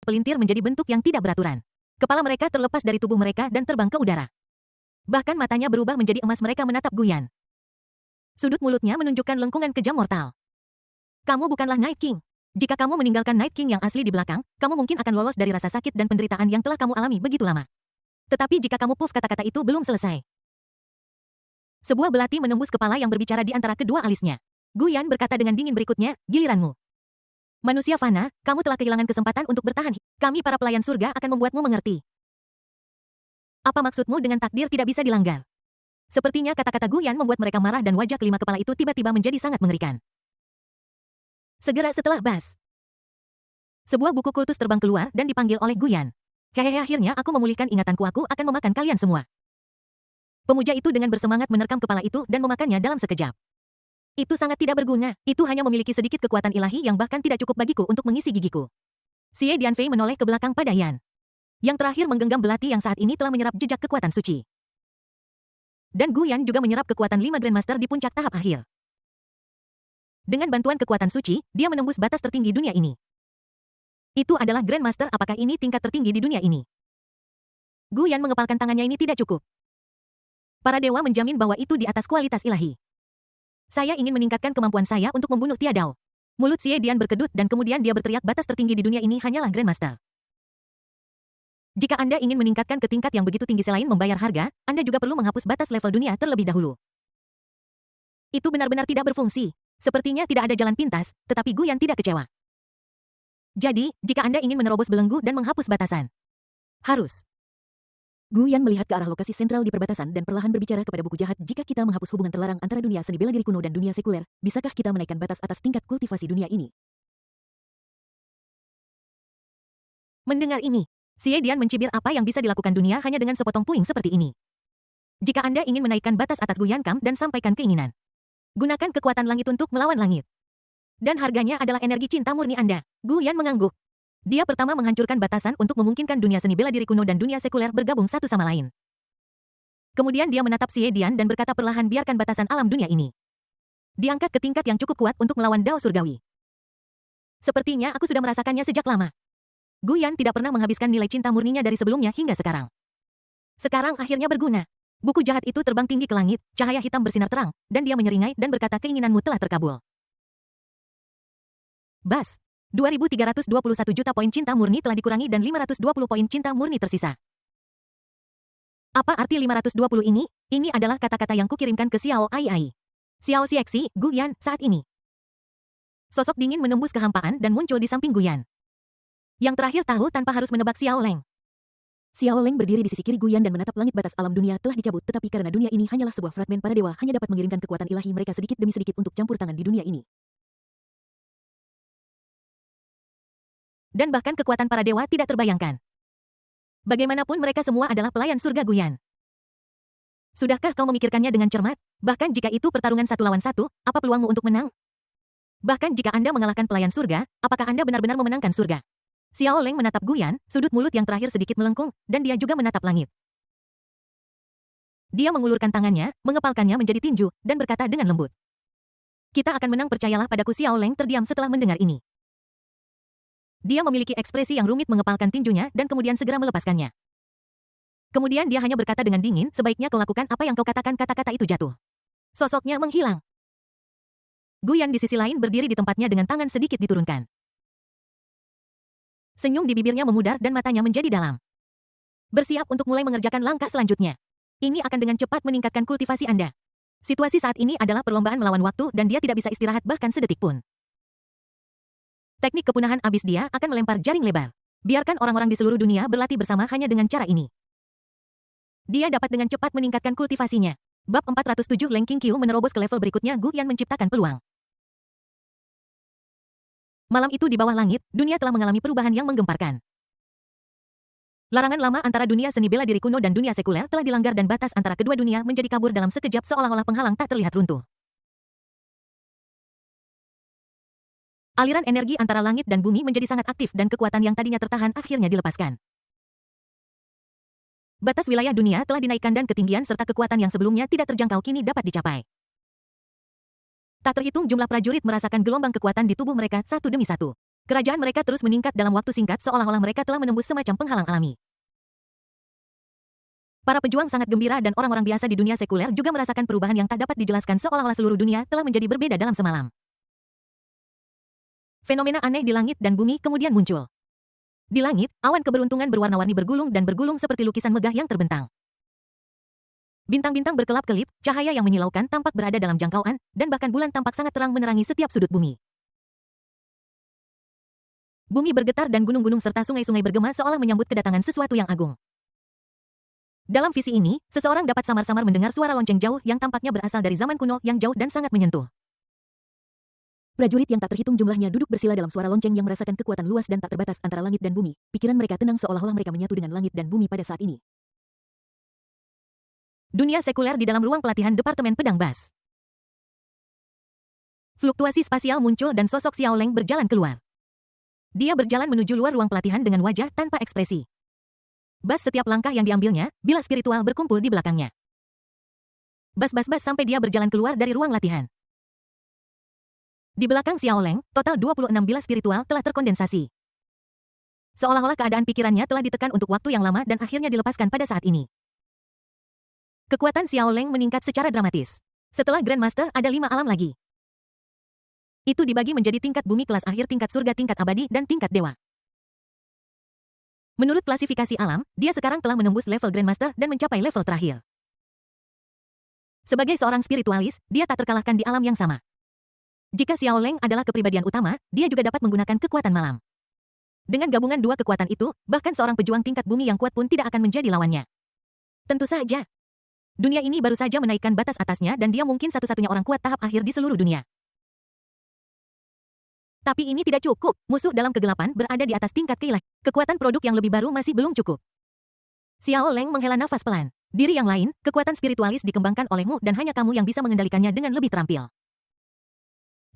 pelintir menjadi bentuk yang tidak beraturan. Kepala mereka terlepas dari tubuh mereka dan terbang ke udara. Bahkan matanya berubah menjadi emas, mereka menatap Guyan. Sudut mulutnya menunjukkan lengkungan kejam mortal. Kamu bukanlah Night King. Jika kamu meninggalkan Night King yang asli di belakang, kamu mungkin akan lolos dari rasa sakit dan penderitaan yang telah kamu alami begitu lama. Tetapi jika kamu puff, kata-kata itu belum selesai. Sebuah belati menembus kepala yang berbicara di antara kedua alisnya. Guyan berkata dengan dingin, berikutnya, giliranmu. Manusia fana, kamu telah kehilangan kesempatan untuk bertahan. Kami para pelayan surga akan membuatmu mengerti. Apa maksudmu dengan takdir tidak bisa dilanggar? Sepertinya kata-kata Guyan membuat mereka marah dan wajah kelima kepala itu tiba-tiba menjadi sangat mengerikan. Segera setelah Bas, sebuah buku kultus terbang keluar dan dipanggil oleh Guyan. Hehehe, akhirnya aku memulihkan ingatanku, aku akan memakan kalian semua. Pemuja itu dengan bersemangat menerkam kepala itu dan memakannya dalam sekejap. Itu sangat tidak berguna, itu hanya memiliki sedikit kekuatan ilahi yang bahkan tidak cukup bagiku untuk mengisi gigiku. Xie Dianfei menoleh ke belakang pada Yan. Yang terakhir menggenggam belati yang saat ini telah menyerap jejak kekuatan suci. Dan Guyan juga menyerap kekuatan 5 Grandmaster di puncak tahap akhir. Dengan bantuan kekuatan suci, dia menembus batas tertinggi dunia ini. Itu adalah Grandmaster, apakah ini tingkat tertinggi di dunia ini? Guyan mengepalkan tangannya, ini tidak cukup. Para dewa menjamin bahwa itu di atas kualitas ilahi. Saya ingin meningkatkan kemampuan saya untuk membunuh Tiadao. Mulut Xie Dian berkedut dan kemudian dia berteriak, batas tertinggi di dunia ini hanyalah Grandmaster. Jika Anda ingin meningkatkan ke tingkat yang begitu tinggi selain membayar harga, Anda juga perlu menghapus batas level dunia terlebih dahulu. Itu benar-benar tidak berfungsi. Sepertinya tidak ada jalan pintas, tetapi Guyan tidak kecewa. Jadi, jika Anda ingin menerobos belenggu dan menghapus batasan, harus. Guyan melihat ke arah lokasi sentral di perbatasan dan perlahan berbicara kepada buku jahat, jika kita menghapus hubungan terlarang antara dunia seni bela diri kuno dan dunia sekuler, bisakah kita menaikkan batas atas tingkat kultivasi dunia ini? Mendengar ini, Xie Dian mencibir, apa yang bisa dilakukan dunia hanya dengan sepotong puing seperti ini. Jika Anda ingin menaikkan batas atas Guyan Kam dan sampaikan keinginan, gunakan kekuatan langit untuk melawan langit. Dan harganya adalah energi cinta murni Anda. Guyan mengangguk. Dia pertama menghancurkan batasan untuk memungkinkan dunia seni bela diri kuno dan dunia sekuler bergabung satu sama lain. Kemudian dia menatap Xie Dian dan berkata, perlahan biarkan batasan alam dunia ini diangkat ke tingkat yang cukup kuat untuk melawan Dao Surgawi. Sepertinya aku sudah merasakannya sejak lama. Guyan tidak pernah menghabiskan nilai cinta murninya dari sebelumnya hingga sekarang. Sekarang akhirnya berguna. Buku jahat itu terbang tinggi ke langit, cahaya hitam bersinar terang, dan dia menyeringai dan berkata, keinginanmu telah terkabul. Bas, 2.321 juta poin cinta murni telah dikurangi dan 520 poin cinta murni tersisa. Apa arti 520 ini? Ini adalah kata-kata yang kukirimkan ke Xiao Ai. Xiao Xiexi, Guyan, saat ini. Sosok dingin menembus kehampaan dan muncul di samping Guyan. Yang terakhir tahu tanpa harus menebak Xiao Leng. Xiao Leng berdiri di sisi kiri Guyan dan menatap langit, batas alam dunia telah dicabut, tetapi karena dunia ini hanyalah sebuah fragmen, para dewa hanya dapat mengirimkan kekuatan ilahi mereka sedikit demi sedikit untuk campur tangan di dunia ini. Dan bahkan kekuatan para dewa tidak terbayangkan. Bagaimanapun mereka semua adalah pelayan surga Guyan. Sudahkah kau memikirkannya dengan cermat? Bahkan jika itu pertarungan 1 lawan 1, apa peluangmu untuk menang? Bahkan jika Anda mengalahkan pelayan surga, apakah Anda benar-benar memenangkan surga? Xiao Leng menatap Guyan, sudut mulut yang terakhir sedikit melengkung, dan dia juga menatap langit. Dia mengulurkan tangannya, mengepalkannya menjadi tinju, dan berkata dengan lembut. Kita akan menang, percayalah padaku. Xiao Leng terdiam setelah mendengar ini. Dia memiliki ekspresi yang rumit mengepalkan tinjunya dan kemudian segera melepaskannya. Kemudian dia hanya berkata dengan dingin, sebaiknya kau lakukan apa yang kau katakan. Kata-kata itu jatuh. Sosoknya menghilang. Guyan di sisi lain berdiri di tempatnya dengan tangan sedikit diturunkan. Senyum di bibirnya memudar dan matanya menjadi dalam. Bersiap untuk mulai mengerjakan langkah selanjutnya. Ini akan dengan cepat meningkatkan kultivasi Anda. Situasi saat ini adalah perlombaan melawan waktu dan dia tidak bisa istirahat bahkan sedetik pun. Teknik kepunahan abis, dia akan melempar jaring lebar. Biarkan orang-orang di seluruh dunia berlatih bersama hanya dengan cara ini. Dia dapat dengan cepat meningkatkan kultivasinya. Bab 407 Leng Qingqiu menerobos ke level berikutnya. Guyan menciptakan peluang. Malam itu di bawah langit, dunia telah mengalami perubahan yang menggemparkan. Larangan lama antara dunia seni bela diri kuno dan dunia sekuler telah dilanggar dan batas antara kedua dunia menjadi kabur dalam sekejap seolah-olah penghalang tak terlihat runtuh. Aliran energi antara langit dan bumi menjadi sangat aktif dan kekuatan yang tadinya tertahan akhirnya dilepaskan. Batas wilayah dunia telah dinaikkan dan ketinggian serta kekuatan yang sebelumnya tidak terjangkau kini dapat dicapai. Tak terhitung jumlah prajurit merasakan gelombang kekuatan di tubuh mereka satu demi satu. Kerajaan mereka terus meningkat dalam waktu singkat seolah-olah mereka telah menembus semacam penghalang alami. Para pejuang sangat gembira dan orang-orang biasa di dunia sekuler juga merasakan perubahan yang tak dapat dijelaskan seolah-olah seluruh dunia telah menjadi berbeda dalam semalam. Fenomena aneh di langit dan bumi kemudian muncul. Di langit, awan keberuntungan berwarna-warni bergulung dan bergulung seperti lukisan megah yang terbentang. Bintang-bintang berkelap-kelip, cahaya yang menyilaukan tampak berada dalam jangkauan, dan bahkan bulan tampak sangat terang menerangi setiap sudut bumi. Bumi bergetar dan gunung-gunung serta sungai-sungai bergema seolah menyambut kedatangan sesuatu yang agung. Dalam visi ini, seseorang dapat samar-samar mendengar suara lonceng jauh yang tampaknya berasal dari zaman kuno yang jauh dan sangat menyentuh. Prajurit yang tak terhitung jumlahnya duduk bersila dalam suara lonceng yang merasakan kekuatan luas dan tak terbatas antara langit dan bumi. Pikiran mereka tenang seolah-olah mereka menyatu dengan langit dan bumi pada saat ini. Dunia sekuler di dalam ruang pelatihan Departemen Pedang Bas. Fluktuasi spasial muncul dan sosok Xiao Leng berjalan keluar. Dia berjalan menuju luar ruang pelatihan dengan wajah tanpa ekspresi. Bas setiap langkah yang diambilnya, bila spiritual berkumpul di belakangnya. Bas sampai dia berjalan keluar dari ruang latihan. Di belakang Xiao Leng, total 26 bila spiritual telah terkondensasi. Seolah-olah keadaan pikirannya telah ditekan untuk waktu yang lama dan akhirnya dilepaskan pada saat ini. Kekuatan Xiao Leng meningkat secara dramatis. Setelah Grandmaster ada 5 alam lagi. Itu dibagi menjadi tingkat bumi kelas akhir, tingkat surga, tingkat abadi, dan tingkat dewa. Menurut klasifikasi alam, dia sekarang telah menembus level Grandmaster dan mencapai level terakhir. Sebagai seorang spiritualis, dia tak terkalahkan di alam yang sama. Jika Xiao Leng adalah kepribadian utama, dia juga dapat menggunakan kekuatan malam. Dengan gabungan dua kekuatan itu, bahkan seorang pejuang tingkat bumi yang kuat pun tidak akan menjadi lawannya. Tentu saja. Dunia ini baru saja menaikkan batas atasnya dan dia mungkin satu-satunya orang kuat tahap akhir di seluruh dunia. Tapi ini tidak cukup. Musuh dalam kegelapan berada di atas tingkat keilahian. Kekuatan produk yang lebih baru masih belum cukup. Xiao Leng menghela nafas pelan. Diri yang lain, kekuatan spiritualis dikembangkan olehmu dan hanya kamu yang bisa mengendalikannya dengan lebih terampil.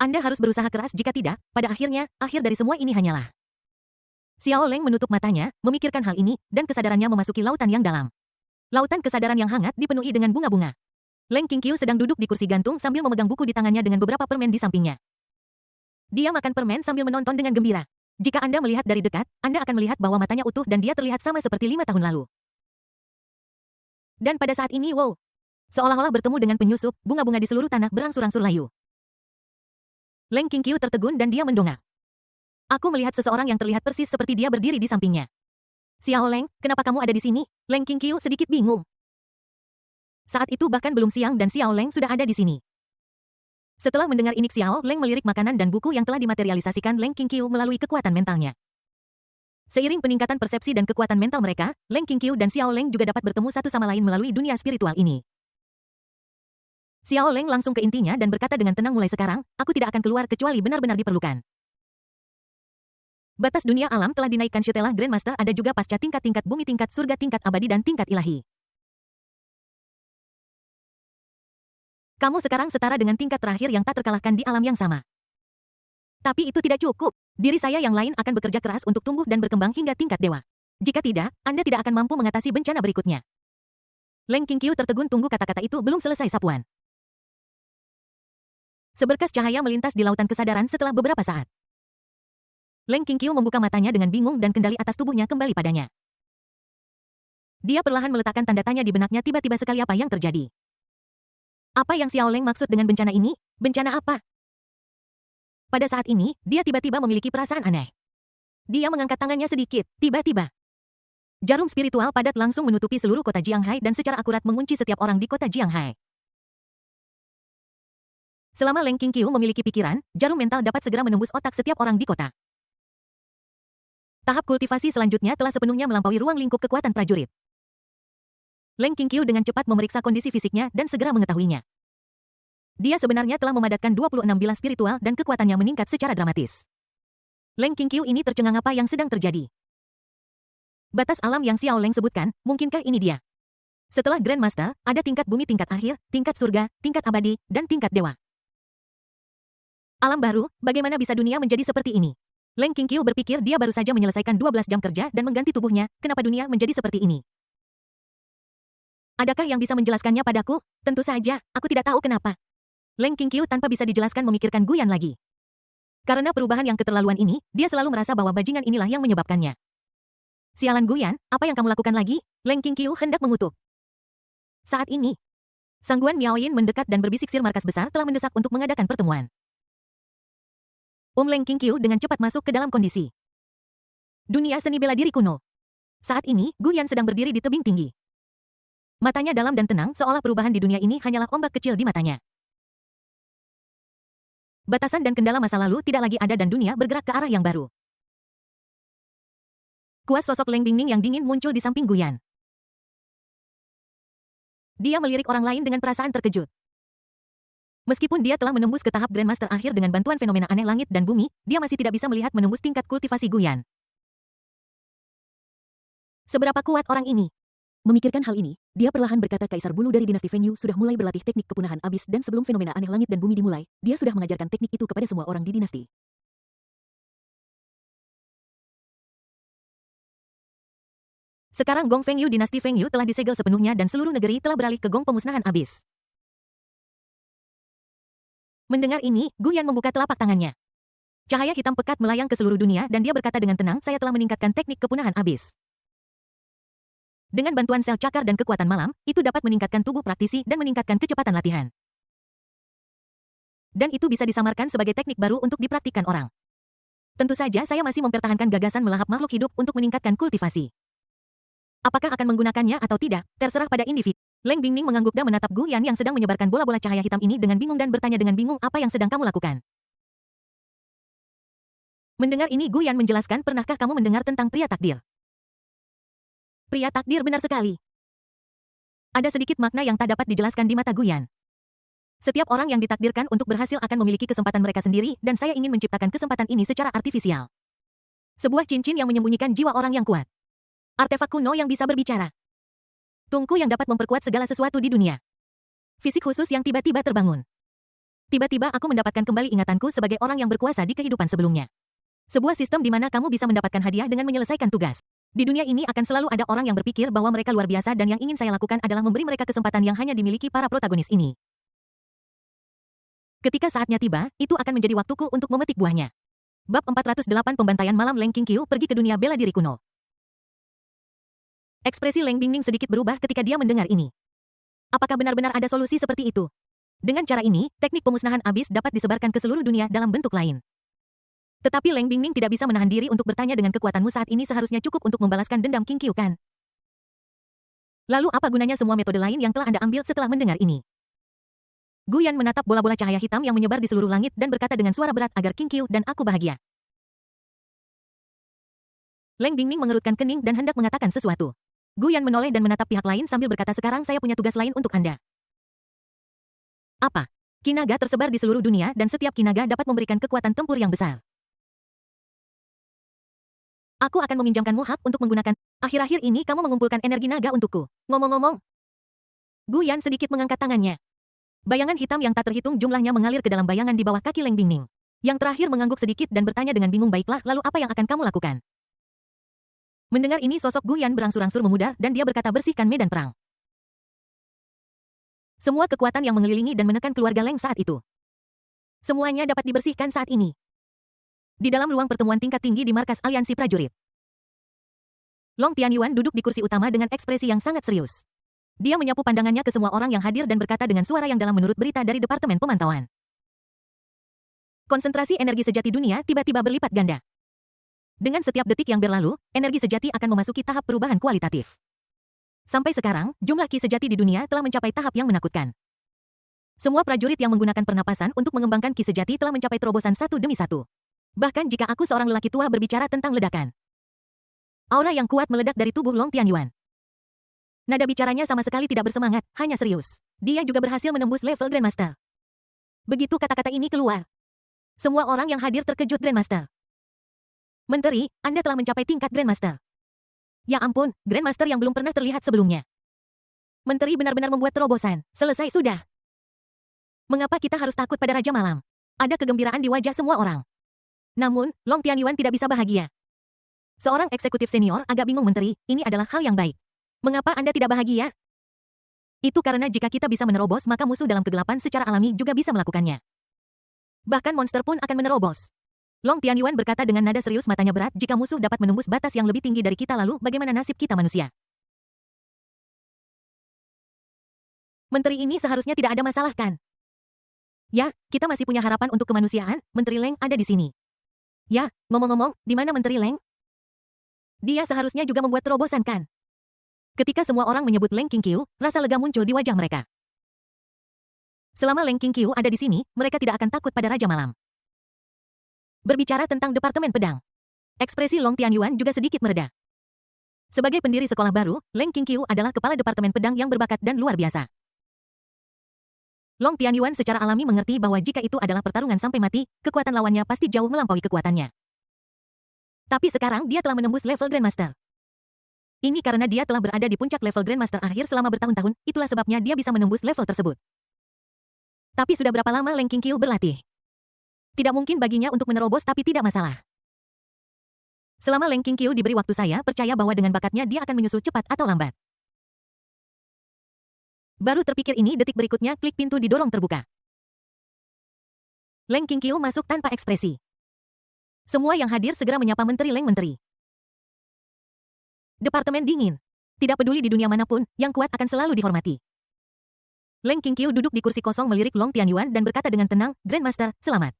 Anda harus berusaha keras, jika tidak, pada akhirnya, akhir dari semua ini hanyalah. Xiao Leng menutup matanya, memikirkan hal ini, dan kesadarannya memasuki lautan yang dalam. Lautan kesadaran yang hangat dipenuhi dengan bunga-bunga. Leng Qingqiu sedang duduk di kursi gantung sambil memegang buku di tangannya dengan beberapa permen di sampingnya. Dia makan permen sambil menonton dengan gembira. Jika Anda melihat dari dekat, Anda akan melihat bahwa matanya utuh dan dia terlihat sama seperti 5 tahun lalu. Dan pada saat ini, wow! Seolah-olah bertemu dengan penyusup, bunga-bunga di seluruh tanah berangsur-angsur layu. Leng Qingqiu tertegun dan dia mendongak. Aku melihat seseorang yang terlihat persis seperti dia berdiri di sampingnya. Xiao Leng, kenapa kamu ada di sini? Leng Qingqiu sedikit bingung. Saat itu bahkan belum siang dan Xiao Leng sudah ada di sini. Setelah mendengar ini, Xiao Leng melirik makanan dan buku yang telah dimaterialisasikan Leng Qingqiu melalui kekuatan mentalnya. Seiring peningkatan persepsi dan kekuatan mental mereka, Leng Qingqiu dan Xiao Leng juga dapat bertemu satu sama lain melalui dunia spiritual ini. Xiao Leng langsung ke intinya dan berkata dengan tenang, mulai sekarang, aku tidak akan keluar kecuali benar-benar diperlukan. Batas dunia alam telah dinaikkan setelah Grandmaster, ada juga pasca tingkat-tingkat bumi, tingkat surga, tingkat abadi, dan tingkat ilahi. Kamu sekarang setara dengan tingkat terakhir yang tak terkalahkan di alam yang sama. Tapi itu tidak cukup. Diri saya yang lain akan bekerja keras untuk tumbuh dan berkembang hingga tingkat dewa. Jika tidak, Anda tidak akan mampu mengatasi bencana berikutnya. Leng Qingqiu tertegun, tunggu, kata-kata itu belum selesai sapuan. Seberkas cahaya melintas di lautan kesadaran setelah beberapa saat. Leng Qingqiu membuka matanya dengan bingung dan kendali atas tubuhnya kembali padanya. Dia perlahan meletakkan tanda tanya di benaknya, tiba-tiba sekali apa yang terjadi. Apa yang Xiao Leng maksud dengan bencana ini? Bencana apa? Pada saat ini, dia tiba-tiba memiliki perasaan aneh. Dia mengangkat tangannya sedikit, tiba-tiba. Jarum spiritual padat langsung menutupi seluruh kota Jianghai dan secara akurat mengunci setiap orang di kota Jianghai. Selama Leng Qingqiu memiliki pikiran, jarum mental dapat segera menembus otak setiap orang di kota. Tahap kultivasi selanjutnya telah sepenuhnya melampaui ruang lingkup kekuatan prajurit. Leng Qingqiu dengan cepat memeriksa kondisi fisiknya dan segera mengetahuinya. Dia sebenarnya telah memadatkan 26 bila spiritual dan kekuatannya meningkat secara dramatis. Leng Qingqiu ini tercengang, apa yang sedang terjadi? Batas alam yang Xiao Leng sebutkan, mungkinkah ini dia? Setelah Grandmaster, ada tingkat bumi, tingkat akhir, tingkat surga, tingkat abadi, dan tingkat dewa. Alam baru, bagaimana bisa dunia menjadi seperti ini? Leng Qingqiu berpikir dia baru saja menyelesaikan 12 jam kerja dan mengganti tubuhnya, kenapa dunia menjadi seperti ini? Adakah yang bisa menjelaskannya padaku? Tentu saja, aku tidak tahu kenapa. Leng Qingqiu tanpa bisa dijelaskan memikirkan Guyan lagi. Karena perubahan yang keterlaluan ini, dia selalu merasa bahwa bajingan inilah yang menyebabkannya. Sialan Guyan, apa yang kamu lakukan lagi? Leng Qingqiu hendak mengutuk. Saat ini, Sangguan Miaoyin mendekat dan berbisik markas besar telah mendesak untuk mengadakan pertemuan. Leng Qingqiu dengan cepat masuk ke dalam kondisi. Dunia seni bela diri kuno. Saat ini, Guyan sedang berdiri di tebing tinggi. Matanya dalam dan tenang seolah perubahan di dunia ini hanyalah ombak kecil di matanya. Batasan dan kendala masa lalu tidak lagi ada dan dunia bergerak ke arah yang baru. Kuas sosok Leng Bingning yang dingin muncul di samping Guyan. Dia melirik orang lain dengan perasaan terkejut. Meskipun dia telah menembus ke tahap Grandmaster akhir dengan bantuan fenomena aneh langit dan bumi, dia masih tidak bisa melihat menembus tingkat kultivasi Guyan. Seberapa kuat orang ini? Memikirkan hal ini, dia perlahan berkata Kaisar Bulu dari dinasti Feng Yu sudah mulai berlatih teknik kepunahan abis dan sebelum fenomena aneh langit dan bumi dimulai, dia sudah mengajarkan teknik itu kepada semua orang di dinasti. Sekarang Gong Feng Yu dinasti Feng Yu telah disegel sepenuhnya dan seluruh negeri telah beralih ke gong pemusnahan abis. Mendengar ini, Guyan membuka telapak tangannya. Cahaya hitam pekat melayang ke seluruh dunia dan dia berkata dengan tenang, saya telah meningkatkan teknik kepunahan abis. Dengan bantuan sel cakar dan kekuatan malam, itu dapat meningkatkan tubuh praktisi dan meningkatkan kecepatan latihan. Dan itu bisa disamarkan sebagai teknik baru untuk dipraktikkan orang. Tentu saja saya masih mempertahankan gagasan melahap makhluk hidup untuk meningkatkan kultivasi. Apakah akan menggunakannya atau tidak, terserah pada individu. Leng Bingning mengangguk dan menatap Guyan yang sedang menyebarkan bola-bola cahaya hitam ini dengan bingung dan bertanya dengan bingung apa yang sedang kamu lakukan. Mendengar ini Guyan menjelaskan, pernahkah kamu mendengar tentang pria takdir? Pria takdir benar sekali. Ada sedikit makna yang tak dapat dijelaskan di mata Guyan. Setiap orang yang ditakdirkan untuk berhasil akan memiliki kesempatan mereka sendiri dan saya ingin menciptakan kesempatan ini secara artifisial. Sebuah cincin yang menyembunyikan jiwa orang yang kuat. Artefak kuno yang bisa berbicara. Tungku yang dapat memperkuat segala sesuatu di dunia. Fisik khusus yang tiba-tiba terbangun. Tiba-tiba aku mendapatkan kembali ingatanku sebagai orang yang berkuasa di kehidupan sebelumnya. Sebuah sistem di mana kamu bisa mendapatkan hadiah dengan menyelesaikan tugas. Di dunia ini akan selalu ada orang yang berpikir bahwa mereka luar biasa dan yang ingin saya lakukan adalah memberi mereka kesempatan yang hanya dimiliki para protagonis ini. Ketika saatnya tiba, itu akan menjadi waktuku untuk memetik buahnya. Bab 408 Pembantaian Malam Leng Qingqiu pergi ke dunia bela diri kuno. Ekspresi Leng Bingning sedikit berubah ketika dia mendengar ini. Apakah benar-benar ada solusi seperti itu? Dengan cara ini, teknik pemusnahan abis dapat disebarkan ke seluruh dunia dalam bentuk lain. Tetapi Leng Bingning tidak bisa menahan diri untuk bertanya, dengan kekuatanmu saat ini seharusnya cukup untuk membalaskan dendam Qingqiu kan? Lalu apa gunanya semua metode lain yang telah Anda ambil setelah mendengar ini? Guyan menatap bola-bola cahaya hitam yang menyebar di seluruh langit dan berkata dengan suara berat, agar Qingqiu dan aku bahagia. Leng Bingning mengerutkan kening dan hendak mengatakan sesuatu. Guyan menoleh dan menatap pihak lain sambil berkata, sekarang saya punya tugas lain untuk Anda. Apa? Kinaga tersebar di seluruh dunia dan setiap kinaga dapat memberikan kekuatan tempur yang besar. Aku akan meminjamkanmu hak untuk menggunakan. Akhir-akhir ini kamu mengumpulkan energi naga untukku. Ngomong-ngomong. Guyan sedikit mengangkat tangannya. Bayangan hitam yang tak terhitung jumlahnya mengalir ke dalam bayangan di bawah kaki Leng Bingning. Yang terakhir mengangguk sedikit dan bertanya dengan bingung, baiklah, lalu apa yang akan kamu lakukan? Mendengar ini sosok Guyan berangsur-angsur memudar dan dia berkata, bersihkan medan perang. Semua kekuatan yang mengelilingi dan menekan keluarga Leng saat itu. Semuanya dapat dibersihkan saat ini. Di dalam ruang pertemuan tingkat tinggi di markas aliansi prajurit. Long Tianyuan duduk di kursi utama dengan ekspresi yang sangat serius. Dia menyapu pandangannya ke semua orang yang hadir dan berkata dengan suara yang dalam menurut berita dari Departemen Pemantauan. Konsentrasi energi sejati dunia tiba-tiba berlipat ganda. Dengan setiap detik yang berlalu, energi sejati akan memasuki tahap perubahan kualitatif. Sampai sekarang, jumlah ki sejati di dunia telah mencapai tahap yang menakutkan. Semua prajurit yang menggunakan pernapasan untuk mengembangkan ki sejati telah mencapai terobosan satu demi satu. Bahkan jika aku seorang lelaki tua berbicara tentang ledakan. Aura yang kuat meledak dari tubuh Long Tianyuan. Nada bicaranya sama sekali tidak bersemangat, hanya serius. Dia juga berhasil menembus level Grandmaster. Begitu kata-kata ini keluar, semua orang yang hadir terkejut. Grandmaster. Menteri, Anda telah mencapai tingkat Grandmaster. Ya ampun, Grandmaster yang belum pernah terlihat sebelumnya. Menteri benar-benar membuat terobosan. Selesai sudah. Mengapa kita harus takut pada Raja Malam? Ada kegembiraan di wajah semua orang. Namun, Long Tianyuan tidak bisa bahagia. Seorang eksekutif senior agak bingung, Menteri, ini adalah hal yang baik. Mengapa Anda tidak bahagia? Itu karena jika kita bisa menerobos maka musuh dalam kegelapan secara alami juga bisa melakukannya. Bahkan monster pun akan menerobos. Long Tianyuan berkata dengan nada serius, matanya berat, jika musuh dapat menembus batas yang lebih tinggi dari kita, lalu bagaimana nasib kita manusia? Menteri ini seharusnya tidak ada masalah, kan? Ya, kita masih punya harapan untuk kemanusiaan. Menteri Leng ada di sini. Ya, ngomong-ngomong, di mana Menteri Leng? Dia seharusnya juga membuat terobosan, kan? Ketika semua orang menyebut Leng Qingqiu, rasa lega muncul di wajah mereka. Selama Leng Qingqiu ada di sini, mereka tidak akan takut pada Raja Malam. Berbicara tentang Departemen Pedang, ekspresi Long Tianyuan juga sedikit mereda. Sebagai pendiri sekolah baru, Leng Qingqiu adalah kepala Departemen Pedang yang berbakat dan luar biasa. Long Tianyuan secara alami mengerti bahwa jika itu adalah pertarungan sampai mati, kekuatan lawannya pasti jauh melampaui kekuatannya. Tapi sekarang dia telah menembus level Grandmaster. Ini karena dia telah berada di puncak level Grandmaster akhir selama bertahun-tahun, itulah sebabnya dia bisa menembus level tersebut. Tapi sudah berapa lama Leng Qingqiu berlatih? Tidak mungkin baginya untuk menerobos, tapi tidak masalah. Selama Leng Qingqiu diberi waktu, saya percaya bahwa dengan bakatnya dia akan menyusul cepat atau lambat. Baru terpikir ini, detik berikutnya klik pintu didorong terbuka. Leng Qingqiu masuk tanpa ekspresi. Semua yang hadir segera menyapa Menteri Leng. Menteri Departemen Dingin. Tidak peduli di dunia manapun, yang kuat akan selalu dihormati. Leng Qingqiu duduk di kursi kosong melirik Long Tianyuan dan berkata dengan tenang, Grandmaster, selamat.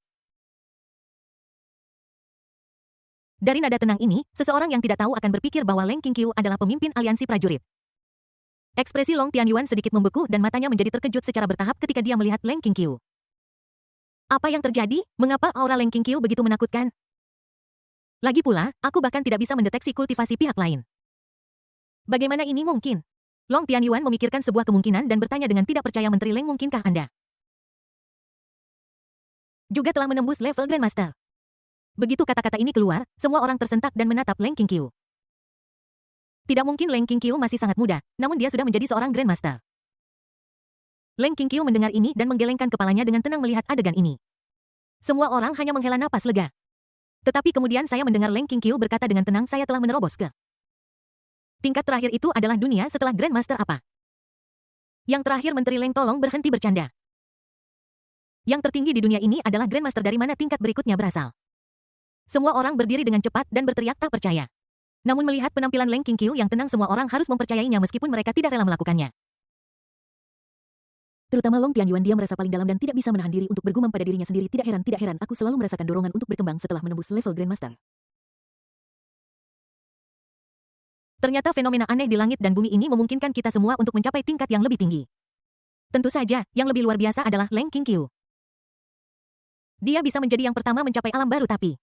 Dari nada tenang ini, seseorang yang tidak tahu akan berpikir bahwa Leng Qingqiu adalah pemimpin aliansi prajurit. Ekspresi Long Tianyuan sedikit membeku dan matanya menjadi terkejut secara bertahap ketika dia melihat Leng Qingqiu. Apa yang terjadi? Mengapa aura Leng Qingqiu begitu menakutkan? Lagi pula, aku bahkan tidak bisa mendeteksi kultivasi pihak lain. Bagaimana ini mungkin? Long Tianyuan memikirkan sebuah kemungkinan dan bertanya dengan tidak percaya, Menteri Leng, mungkinkah Anda juga telah menembus level Grandmaster? Begitu kata-kata ini keluar, semua orang tersentak dan menatap Leng Qingqiu. Tidak mungkin, Leng Qingqiu masih sangat muda, namun dia sudah menjadi seorang Grandmaster. Leng Qingqiu mendengar ini dan menggelengkan kepalanya dengan tenang melihat adegan ini. Semua orang hanya menghela napas lega. Tetapi kemudian saya mendengar Leng Qingqiu berkata dengan tenang, saya telah menerobos ke tingkat terakhir. Itu adalah dunia setelah Grandmaster apa? Yang terakhir, Menteri Leng, tolong berhenti bercanda. Yang tertinggi di dunia ini adalah Grandmaster, dari mana tingkat berikutnya berasal? Semua orang berdiri dengan cepat dan berteriak tak percaya. Namun melihat penampilan Leng Qingqiu yang tenang, semua orang harus mempercayainya meskipun mereka tidak rela melakukannya. Terutama Long Tianyuan, dia merasa paling dalam dan tidak bisa menahan diri untuk bergumam pada dirinya sendiri. Tidak heran aku selalu merasakan dorongan untuk berkembang setelah menembus level Grandmaster. Ternyata fenomena aneh di langit dan bumi ini memungkinkan kita semua untuk mencapai tingkat yang lebih tinggi. Tentu saja, yang lebih luar biasa adalah Leng Qingqiu. Dia bisa menjadi yang pertama mencapai alam baru, tapi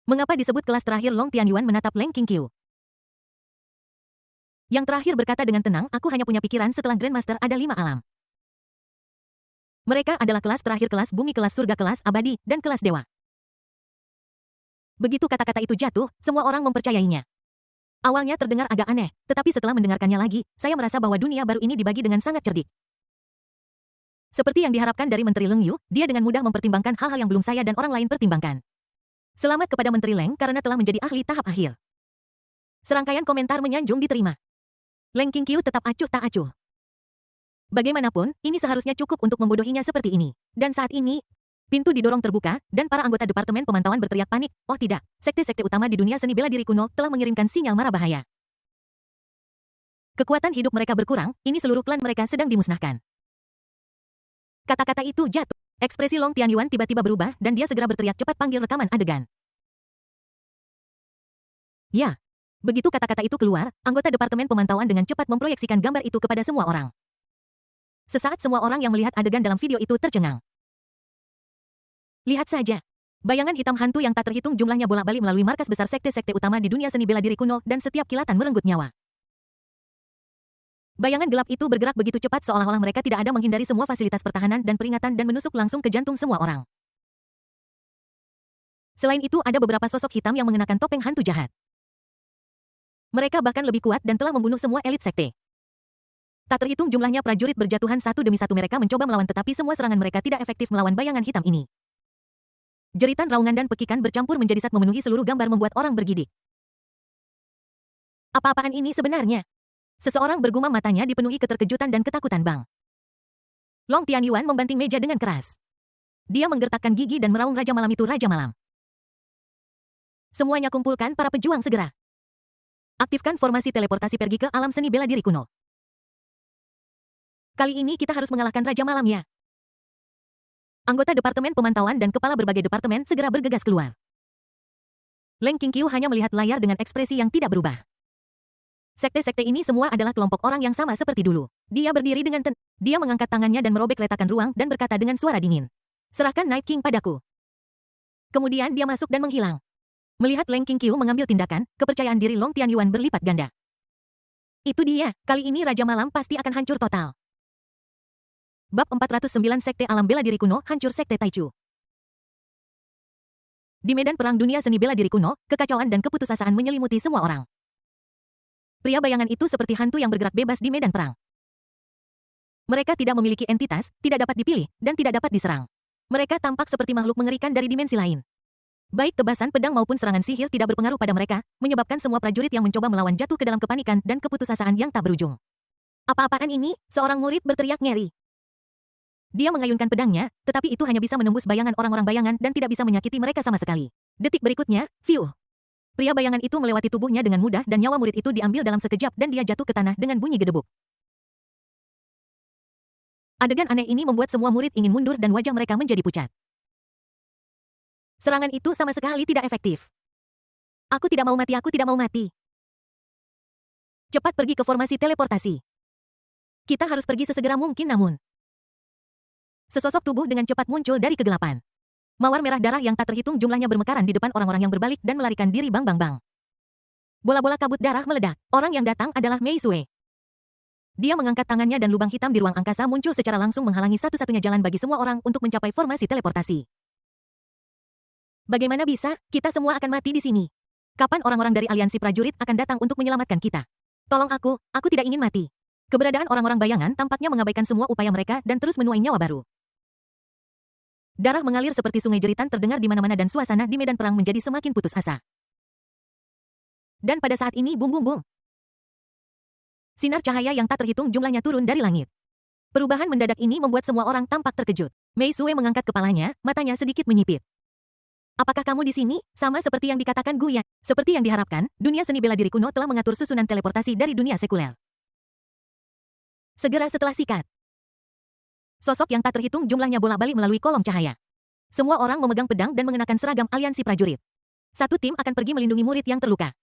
mengapa disebut kelas terakhir? Long Tianyuan menatap Leng Qingqiu. Yang terakhir berkata dengan tenang, aku hanya punya pikiran, setelah Grandmaster ada 5 alam. Mereka adalah kelas terakhir, kelas bumi, kelas surga, kelas abadi, dan kelas dewa. Begitu kata-kata itu jatuh, semua orang mempercayainya. Awalnya terdengar agak aneh, tetapi setelah mendengarkannya lagi, saya merasa bahwa dunia baru ini dibagi dengan sangat cerdik. Seperti yang diharapkan dari Menteri Leng Yu, dia dengan mudah mempertimbangkan hal-hal yang belum saya dan orang lain pertimbangkan. Selamat kepada Menteri Leng karena telah menjadi ahli tahap akhir. Serangkaian komentar menyanjung diterima. Leng Qingqiu tetap acuh tak acuh. Bagaimanapun, ini seharusnya cukup untuk membodohinya seperti ini. Dan saat ini, pintu didorong terbuka, dan para anggota Departemen Pemantauan berteriak panik, oh tidak, sekte-sekte utama di dunia seni bela diri kuno telah mengirimkan sinyal mara bahaya. Kekuatan hidup mereka berkurang, ini seluruh klan mereka sedang dimusnahkan. Kata-kata itu jatuh. Ekspresi Long Tianyuan tiba-tiba berubah, dan dia segera berteriak cepat, panggil rekaman adegan. Ya. Begitu kata-kata itu keluar, anggota Departemen Pemantauan dengan cepat memproyeksikan gambar itu kepada semua orang. Sesaat semua orang yang melihat adegan dalam video itu tercengang. Lihat saja. Bayangan hitam hantu yang tak terhitung jumlahnya bolak-balik melalui markas besar sekte-sekte utama di dunia seni bela diri kuno, dan setiap kilatan merenggut nyawa. Bayangan gelap itu bergerak begitu cepat seolah-olah mereka tidak ada menghindari semua fasilitas pertahanan dan peringatan dan menusuk langsung ke jantung semua orang. Selain itu ada beberapa sosok hitam yang mengenakan topeng hantu jahat. Mereka bahkan lebih kuat dan telah membunuh semua elit sekte. Tak terhitung jumlahnya prajurit berjatuhan satu demi satu, mereka mencoba melawan tetapi semua serangan mereka tidak efektif melawan bayangan hitam ini. Jeritan raungan dan pekikan bercampur menjadi sat memenuhi seluruh gambar membuat orang bergidik. Apa-apaan ini sebenarnya? Seseorang bergumam, matanya dipenuhi keterkejutan dan ketakutan. Bang. Long Tianyuan membanting meja dengan keras. Dia menggertakkan gigi dan meraung, Raja Malam itu Raja Malam. Semuanya kumpulkan para pejuang segera. Aktifkan formasi teleportasi pergi ke alam seni bela diri kuno. Kali ini kita harus mengalahkan Raja Malamnya. Anggota Departemen Pemantauan dan kepala berbagai departemen segera bergegas keluar. Leng Qingqiu hanya melihat layar dengan ekspresi yang tidak berubah. Sekte-sekte ini semua adalah kelompok orang yang sama seperti dulu. Dia berdiri dengan tenang. Dia mengangkat tangannya dan merobek letakan ruang dan berkata dengan suara dingin. Serahkan Night King padaku. Kemudian dia masuk dan menghilang. Melihat Leng Qingqiu mengambil tindakan, kepercayaan diri Long Tianyuan berlipat ganda. Itu dia, kali ini Raja Malam pasti akan hancur total. Bab 409 Sekte Alam Bela Diri Kuno hancur Sekte Taichu. Di medan perang dunia seni bela diri kuno, kekacauan dan keputusasaan menyelimuti semua orang. Pria bayangan itu seperti hantu yang bergerak bebas di medan perang. Mereka tidak memiliki entitas, tidak dapat dipilih, dan tidak dapat diserang. Mereka tampak seperti makhluk mengerikan dari dimensi lain. Baik tebasan pedang maupun serangan sihir tidak berpengaruh pada mereka, menyebabkan semua prajurit yang mencoba melawan jatuh ke dalam kepanikan dan keputusasaan yang tak berujung. Apa-apaan ini? Seorang murid berteriak ngeri. Dia mengayunkan pedangnya, tetapi itu hanya bisa menembus bayangan orang-orang bayangan dan tidak bisa menyakiti mereka sama sekali. Detik berikutnya, fiuh. Pria bayangan itu melewati tubuhnya dengan mudah dan nyawa murid itu diambil dalam sekejap dan dia jatuh ke tanah dengan bunyi gedebuk. Adegan aneh ini membuat semua murid ingin mundur dan wajah mereka menjadi pucat. Serangan itu sama sekali tidak efektif. Aku tidak mau mati, aku tidak mau mati. Cepat pergi ke formasi teleportasi. Kita harus pergi sesegera mungkin namun. Sesosok tubuh dengan cepat muncul dari kegelapan. Mawar merah darah yang tak terhitung jumlahnya bermekaran di depan orang-orang yang berbalik dan melarikan diri bang bang bang. Bola-bola kabut darah meledak. Orang yang datang adalah Mei Sue. Dia mengangkat tangannya dan lubang hitam di ruang angkasa muncul secara langsung menghalangi satu-satunya jalan bagi semua orang untuk mencapai formasi teleportasi. Bagaimana bisa? Kita semua akan mati di sini. Kapan orang-orang dari aliansi prajurit akan datang untuk menyelamatkan kita? Tolong aku tidak ingin mati. Keberadaan orang-orang bayangan tampaknya mengabaikan semua upaya mereka dan terus menuai nyawa baru. Darah mengalir seperti sungai jeritan terdengar di mana-mana dan suasana di medan perang menjadi semakin putus asa. Dan pada saat ini bum bum bum. Sinar cahaya yang tak terhitung jumlahnya turun dari langit. Perubahan mendadak ini membuat semua orang tampak terkejut. Mei Sue mengangkat kepalanya, matanya sedikit menyipit. Apakah kamu di sini? Sama seperti yang dikatakan Guyan. Seperti yang diharapkan, dunia seni bela diri kuno telah mengatur susunan teleportasi dari dunia sekuler. Segera setelah sikat. Sosok yang tak terhitung jumlahnya bolak-balik melalui kolom cahaya. Semua orang memegang pedang dan mengenakan seragam aliansi prajurit. Satu tim akan pergi melindungi murid yang terluka.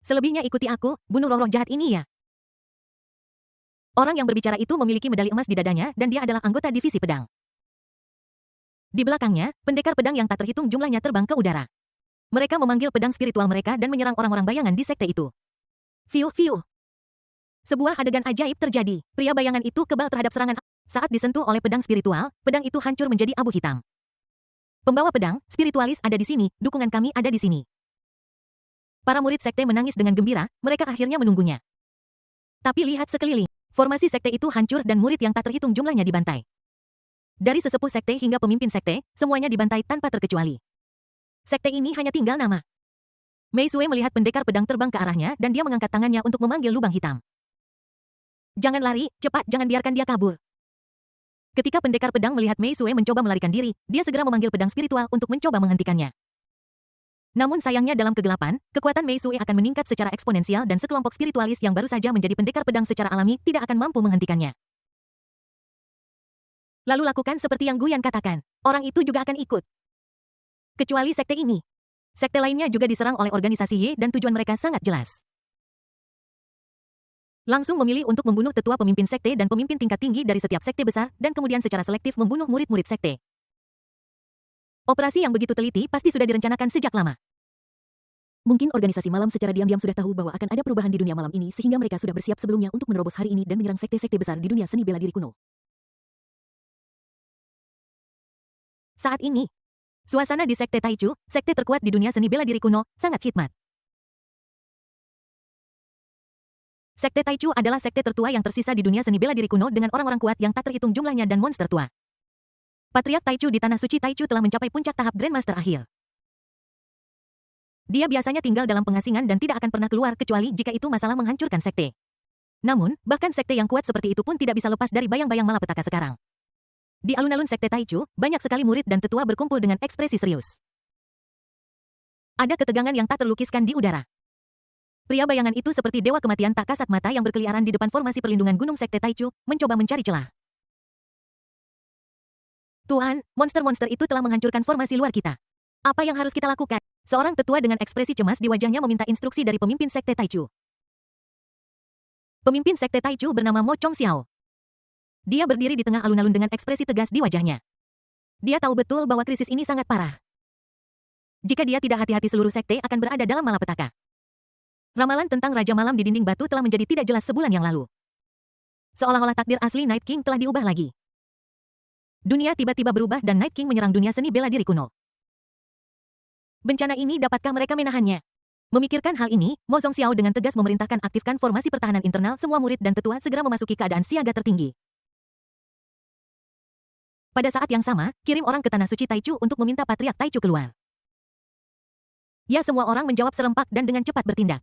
Selebihnya ikuti aku, bunuh roh-roh jahat ini ya. Orang yang berbicara itu memiliki medali emas di dadanya dan dia adalah anggota divisi pedang. Di belakangnya, pendekar pedang yang tak terhitung jumlahnya terbang ke udara. Mereka memanggil pedang spiritual mereka dan menyerang orang-orang bayangan di sekte itu. Fiuh fiuh. Sebuah adegan ajaib terjadi. Pria bayangan itu kebal terhadap serangan. Saat disentuh oleh pedang spiritual, pedang itu hancur menjadi abu hitam. Pembawa pedang, spiritualis ada di sini, dukungan kami ada di sini. Para murid sekte menangis dengan gembira, mereka akhirnya menunggunya. Tapi lihat sekeliling, formasi sekte itu hancur dan murid yang tak terhitung jumlahnya dibantai. Dari sesepuh sekte hingga pemimpin sekte, semuanya dibantai tanpa terkecuali. Sekte ini hanya tinggal nama. Mei Sue melihat pendekar pedang terbang ke arahnya dan dia mengangkat tangannya untuk memanggil lubang hitam. Jangan lari, cepat, jangan biarkan dia kabur. Ketika pendekar pedang melihat Mei Sue mencoba melarikan diri, dia segera memanggil pedang spiritual untuk mencoba menghentikannya. Namun sayangnya dalam kegelapan, kekuatan Mei Sue akan meningkat secara eksponensial dan sekelompok spiritualis yang baru saja menjadi pendekar pedang secara alami tidak akan mampu menghentikannya. Lalu lakukan seperti yang Guyan katakan. Orang itu juga akan ikut. Kecuali sekte ini. Sekte lainnya juga diserang oleh organisasi Ye dan tujuan mereka sangat jelas. Langsung memilih untuk membunuh tetua pemimpin sekte dan pemimpin tingkat tinggi dari setiap sekte besar, dan kemudian secara selektif membunuh murid-murid sekte. Operasi yang begitu teliti pasti sudah direncanakan sejak lama. Mungkin organisasi malam secara diam-diam sudah tahu bahwa akan ada perubahan di dunia malam ini sehingga mereka sudah bersiap sebelumnya untuk menerobos hari ini dan menyerang sekte-sekte besar di dunia seni bela diri kuno. Saat ini, suasana di sekte Taichu, sekte terkuat di dunia seni bela diri kuno, sangat khidmat. Sekte Taichu adalah sekte tertua yang tersisa di dunia seni bela diri kuno dengan orang-orang kuat yang tak terhitung jumlahnya dan monster tua. Patriark Taichu di Tanah Suci Taichu telah mencapai puncak tahap Grandmaster akhir. Dia biasanya tinggal dalam pengasingan dan tidak akan pernah keluar kecuali jika itu masalah menghancurkan sekte. Namun, bahkan sekte yang kuat seperti itu pun tidak bisa lepas dari bayang-bayang malapetaka sekarang. Di alun-alun sekte Taichu, banyak sekali murid dan tetua berkumpul dengan ekspresi serius. Ada ketegangan yang tak terlukiskan di udara. Pria bayangan itu seperti dewa kematian tak kasat mata yang berkeliaran di depan formasi perlindungan Gunung Sekte Taichu, mencoba mencari celah. Tuan, monster-monster itu telah menghancurkan formasi luar kita. Apa yang harus kita lakukan? Seorang tetua dengan ekspresi cemas di wajahnya meminta instruksi dari pemimpin Sekte Taichu. Pemimpin Sekte Taichu bernama Mo Chong Xiao. Dia berdiri di tengah alun-alun dengan ekspresi tegas di wajahnya. Dia tahu betul bahwa krisis ini sangat parah. Jika dia tidak hati-hati, seluruh sekte akan berada dalam malapetaka. Ramalan tentang Raja Malam di dinding batu telah menjadi tidak jelas sebulan yang lalu. Seolah-olah takdir asli Night King telah diubah lagi. Dunia tiba-tiba berubah dan Night King menyerang dunia seni bela diri kuno. Bencana ini dapatkah mereka menahannya? Memikirkan hal ini, Mo Zong Xiao dengan tegas memerintahkan aktifkan formasi pertahanan internal semua murid dan tetua segera memasuki keadaan siaga tertinggi. Pada saat yang sama, kirim orang ke Tanah Suci Taichu untuk meminta Patriark Taichu keluar. Ya, semua orang menjawab serempak dan dengan cepat bertindak.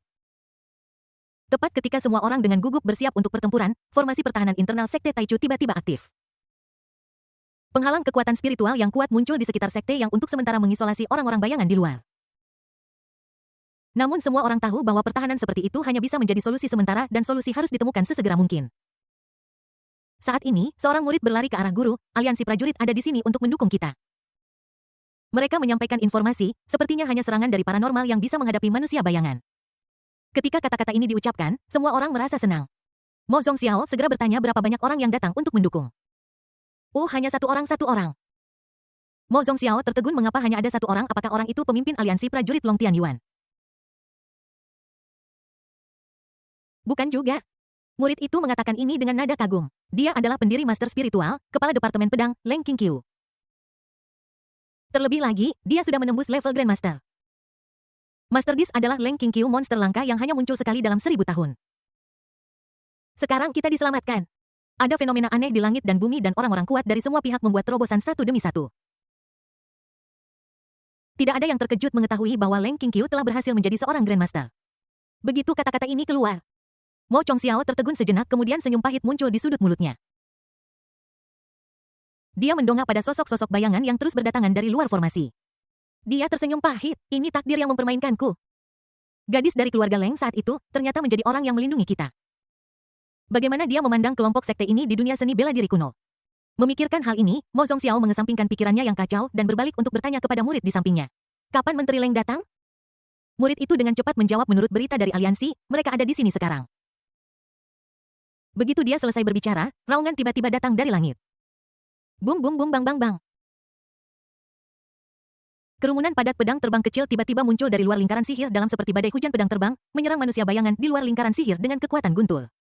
Tepat ketika semua orang dengan gugup bersiap untuk pertempuran, formasi pertahanan internal Sekte Taichu tiba-tiba aktif. Penghalang kekuatan spiritual yang kuat muncul di sekitar sekte yang untuk sementara mengisolasi orang-orang bayangan di luar. Namun semua orang tahu bahwa pertahanan seperti itu hanya bisa menjadi solusi sementara dan solusi harus ditemukan sesegera mungkin. Saat ini, seorang murid berlari ke arah guru, aliansi prajurit ada di sini untuk mendukung kita. Mereka menyampaikan informasi, sepertinya hanya serangan dari paranormal yang bisa menghadapi manusia bayangan. Ketika kata-kata ini diucapkan, semua orang merasa senang. Mo Zong Xiao segera bertanya berapa banyak orang yang datang untuk mendukung. Hanya satu orang. Mo Zong Xiao tertegun mengapa hanya ada satu orang, apakah orang itu pemimpin aliansi prajurit Long Tianyuan? Bukan juga. Murid itu mengatakan ini dengan nada kagum. Dia adalah pendiri master spiritual, kepala departemen pedang, Leng Qingqiu. Terlebih lagi, dia sudah menembus level Grandmaster. Master Beast adalah Leng Qingqiu, monster langka yang hanya muncul sekali dalam 1000 tahun. Sekarang kita diselamatkan. Ada fenomena aneh di langit dan bumi dan orang-orang kuat dari semua pihak membuat terobosan satu demi satu. Tidak ada yang terkejut mengetahui bahwa Leng Qingqiu telah berhasil menjadi seorang Grandmaster. Begitu kata-kata ini keluar, Mo Chong Xiao tertegun sejenak kemudian senyum pahit muncul di sudut mulutnya. Dia mendongak pada sosok-sosok bayangan yang terus berdatangan dari luar formasi. Dia tersenyum pahit, ini takdir yang mempermainkanku. Gadis dari keluarga Leng saat itu ternyata menjadi orang yang melindungi kita. Bagaimana dia memandang kelompok sekte ini di dunia seni bela diri kuno? Memikirkan hal ini, Mo Zong Xiao mengesampingkan pikirannya yang kacau dan berbalik untuk bertanya kepada murid di sampingnya. Kapan Menteri Leng datang? Murid itu dengan cepat menjawab menurut berita dari aliansi, mereka ada di sini sekarang. Begitu dia selesai berbicara, raungan tiba-tiba datang dari langit. Bum bum bum bang bang bang. Kerumunan padat pedang terbang kecil tiba-tiba muncul dari luar lingkaran sihir dalam seperti badai hujan pedang terbang, menyerang manusia bayangan di luar lingkaran sihir dengan kekuatan guntur.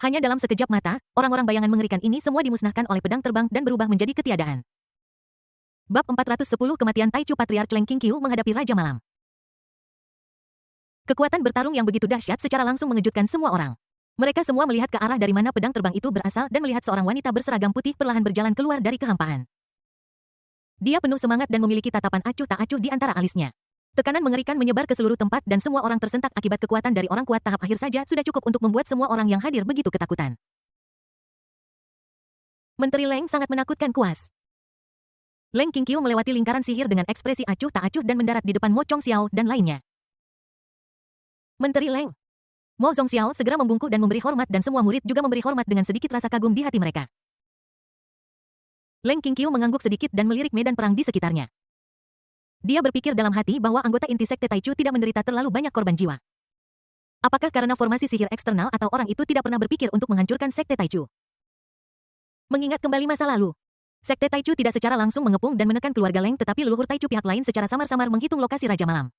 Hanya dalam sekejap mata, orang-orang bayangan mengerikan ini semua dimusnahkan oleh pedang terbang dan berubah menjadi ketiadaan. Bab 410 Kematian Taichu Patriarch Leng Qingqiu menghadapi Raja Malam. Kekuatan bertarung yang begitu dahsyat secara langsung mengejutkan semua orang. Mereka semua melihat ke arah dari mana pedang terbang itu berasal dan melihat seorang wanita berseragam putih perlahan berjalan keluar dari kehampaan. Dia penuh semangat dan memiliki tatapan acuh tak acuh di antara alisnya. Tekanan mengerikan menyebar ke seluruh tempat dan semua orang tersentak akibat kekuatan dari orang kuat tahap akhir saja sudah cukup untuk membuat semua orang yang hadir begitu ketakutan. Menteri Leng sangat menakutkan kuas. Leng Qingqiu melewati lingkaran sihir dengan ekspresi acuh tak acuh dan mendarat di depan Mo Chong Xiao dan lainnya. Menteri Leng. Mo Zong Xiao segera membungkuk dan memberi hormat dan semua murid juga memberi hormat dengan sedikit rasa kagum di hati mereka. Leng Qingqiu mengangguk sedikit dan melirik medan perang di sekitarnya. Dia berpikir dalam hati bahwa anggota inti Sekte Taichu tidak menderita terlalu banyak korban jiwa. Apakah karena formasi sihir eksternal atau orang itu tidak pernah berpikir untuk menghancurkan Sekte Taichu? Mengingat kembali masa lalu, Sekte Taichu tidak secara langsung mengepung dan menekan keluarga Leng, tetapi leluhur Taichu pihak lain secara samar-samar menghitung lokasi Raja Malam.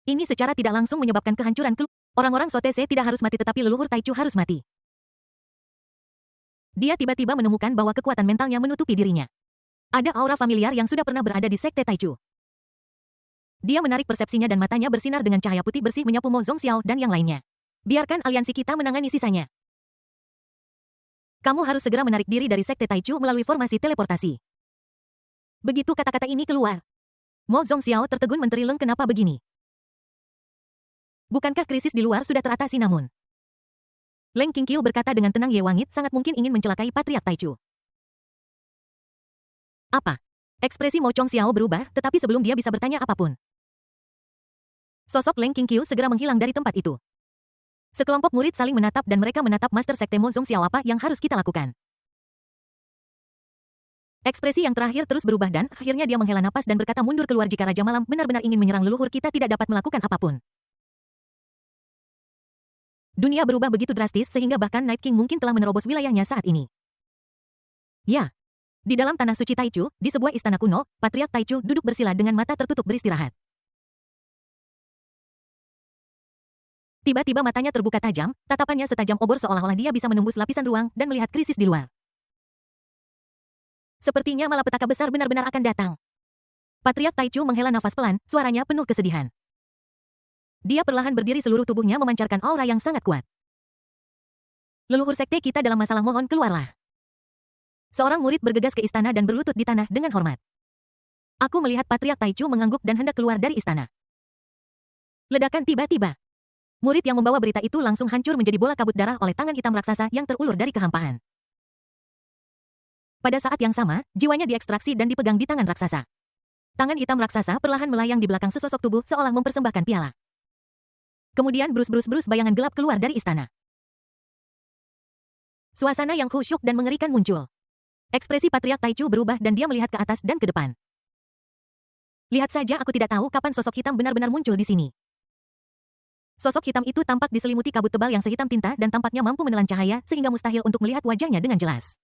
Ini secara tidak langsung menyebabkan kehancuran orang-orang Sotese tidak harus mati tetapi leluhur Taichu harus mati. Dia tiba-tiba menemukan bahwa kekuatan mentalnya menutupi dirinya. Ada aura familiar yang sudah pernah berada di Sekte Taichu. Dia menarik persepsinya dan matanya bersinar dengan cahaya putih bersih menyapu Mo Zong Xiao dan yang lainnya. Biarkan aliansi kita menangani sisanya. Kamu harus segera menarik diri dari Sekte Taichu melalui formasi teleportasi. Begitu kata-kata ini keluar, Mo Zong Xiao tertegun. Menteri Leng, kenapa begini? Bukankah krisis di luar sudah teratasi? Namun Leng Qingqiu berkata dengan tenang, Ye Wangit sangat mungkin ingin mencelakai Patriark Taichu. Apa? Ekspresi Mo Chong Xiao berubah, tetapi sebelum dia bisa bertanya apapun, sosok Leng Qingqiu segera menghilang dari tempat itu. Sekelompok murid saling menatap dan mereka menatap Master Sekte Mo Zong Xiao. Apa yang harus kita lakukan? Ekspresi yang terakhir terus berubah dan akhirnya dia menghela napas dan berkata mundur keluar. Jika Raja Malam benar-benar ingin menyerang leluhur, kita tidak dapat melakukan apapun. Dunia berubah begitu drastis sehingga bahkan Night King mungkin telah menerobos wilayahnya saat ini. Ya. Di dalam tanah suci Taichu, di sebuah istana kuno, Patriark Taichu duduk bersila dengan mata tertutup beristirahat. Tiba-tiba matanya terbuka tajam, tatapannya setajam obor seolah-olah dia bisa menembus lapisan ruang dan melihat krisis di luar. Sepertinya malapetaka besar benar-benar akan datang. Patriark Taichu menghela nafas pelan, suaranya penuh kesedihan. Dia perlahan berdiri, seluruh tubuhnya memancarkan aura yang sangat kuat. Leluhur sekte kita dalam masalah, mohon keluarlah. Seorang murid bergegas ke istana dan berlutut di tanah dengan hormat. Aku melihat Patriark Taichu mengangguk dan hendak keluar dari istana. Ledakan tiba-tiba. Murid yang membawa berita itu langsung hancur menjadi bola kabut darah oleh tangan hitam raksasa yang terulur dari kehampaan. Pada saat yang sama, jiwanya diekstraksi dan dipegang di tangan raksasa. Tangan hitam raksasa perlahan melayang di belakang sesosok tubuh seolah mempersembahkan piala. Kemudian brus-brus-brus bayangan gelap keluar dari istana. Suasana yang khusyuk dan mengerikan muncul. Ekspresi Patriark Taichu berubah dan dia melihat ke atas dan ke depan. Lihat saja, aku tidak tahu kapan sosok hitam benar-benar muncul di sini. Sosok hitam itu tampak diselimuti kabut tebal yang sehitam tinta dan tampaknya mampu menelan cahaya sehingga mustahil untuk melihat wajahnya dengan jelas.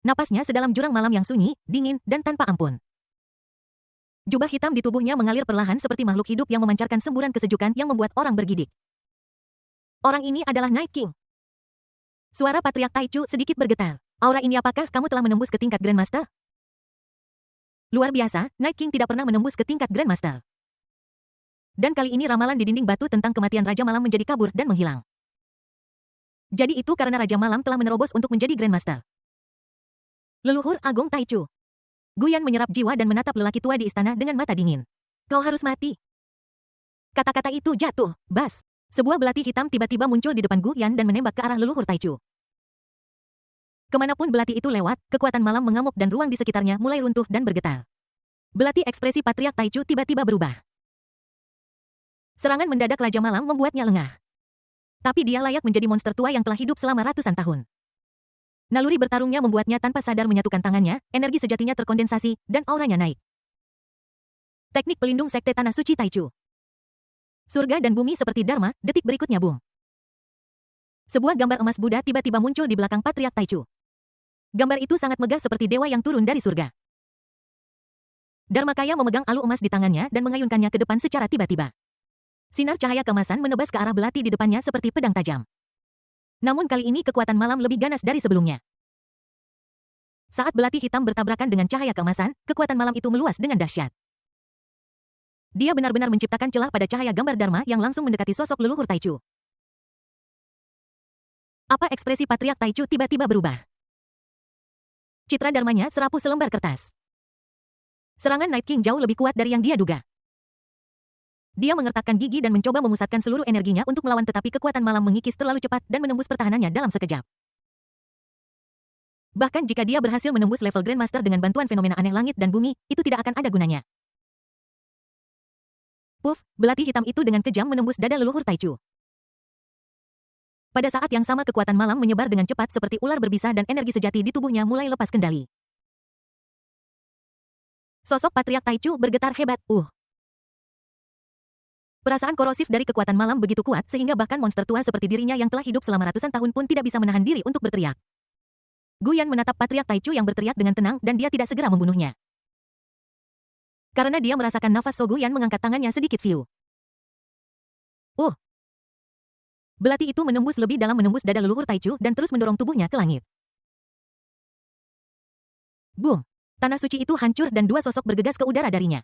Napasnya sedalam jurang malam yang sunyi, dingin, dan tanpa ampun. Jubah hitam di tubuhnya mengalir perlahan seperti makhluk hidup yang memancarkan semburan kesejukan yang membuat orang bergidik. Orang ini adalah Night King. Suara Patriark Taichu sedikit bergetar. Aura ini, apakah kamu telah menembus ke tingkat Grandmaster? Luar biasa, Night King tidak pernah menembus ke tingkat Grandmaster. Dan kali ini ramalan di dinding batu tentang kematian Raja Malam menjadi kabur dan menghilang. Jadi itu karena Raja Malam telah menerobos untuk menjadi Grandmaster. Leluhur Agung Taichu. Guyan menyerap jiwa dan menatap lelaki tua di istana dengan mata dingin. Kau harus mati. Kata-kata itu jatuh, bas. Sebuah belati hitam tiba-tiba muncul di depan Guyan dan menembak ke arah leluhur Taichu. Kemanapun belati itu lewat, kekuatan malam mengamuk dan ruang di sekitarnya mulai runtuh dan bergetar. Belati ekspresi Patriark Taichu tiba-tiba berubah. Serangan mendadak Raja Malam membuatnya lengah. Tapi dia layak menjadi monster tua yang telah hidup selama ratusan tahun. Naluri bertarungnya membuatnya tanpa sadar menyatukan tangannya, energi sejatinya terkondensasi, dan auranya naik. Teknik pelindung sekte tanah suci Taichu. Surga dan bumi seperti Dharma, detik berikutnya boom. Sebuah gambar emas Buddha tiba-tiba muncul di belakang Patriark Taichu. Gambar itu sangat megah seperti dewa yang turun dari surga. Dharmakaya memegang alu emas di tangannya dan mengayunkannya ke depan secara tiba-tiba. Sinar cahaya keemasan menebas ke arah belati di depannya seperti pedang tajam. Namun kali ini kekuatan malam lebih ganas dari sebelumnya. Saat belati hitam bertabrakan dengan cahaya keemasan, kekuatan malam itu meluas dengan dahsyat. Dia benar-benar menciptakan celah pada cahaya gambar Dharma yang langsung mendekati sosok leluhur Taichu. Apa ekspresi Patriark Taichu tiba-tiba berubah? Citra Dharmanya serapu selembar kertas. Serangan Night King jauh lebih kuat dari yang dia duga. Dia mengertakkan gigi dan mencoba memusatkan seluruh energinya untuk melawan, tetapi kekuatan malam mengikis terlalu cepat dan menembus pertahanannya dalam sekejap. Bahkan jika dia berhasil menembus level Grandmaster dengan bantuan fenomena aneh langit dan bumi, itu tidak akan ada gunanya. Puff, belati hitam itu dengan kejam menembus dada leluhur Taichu. Pada saat yang sama kekuatan malam menyebar dengan cepat seperti ular berbisa dan energi sejati di tubuhnya mulai lepas kendali. Sosok Patriark Taichu bergetar hebat. Perasaan korosif dari kekuatan malam begitu kuat sehingga bahkan monster tua seperti dirinya yang telah hidup selama ratusan tahun pun tidak bisa menahan diri untuk berteriak. Guyan menatap Patriark Taichu yang berteriak dengan tenang dan dia tidak segera membunuhnya. Karena dia merasakan nafas Guyan mengangkat tangannya sedikit view. Belati itu menembus lebih dalam menembus dada leluhur Taichu dan terus mendorong tubuhnya ke langit. Boom! Tanah suci itu hancur dan dua sosok bergegas ke udara darinya.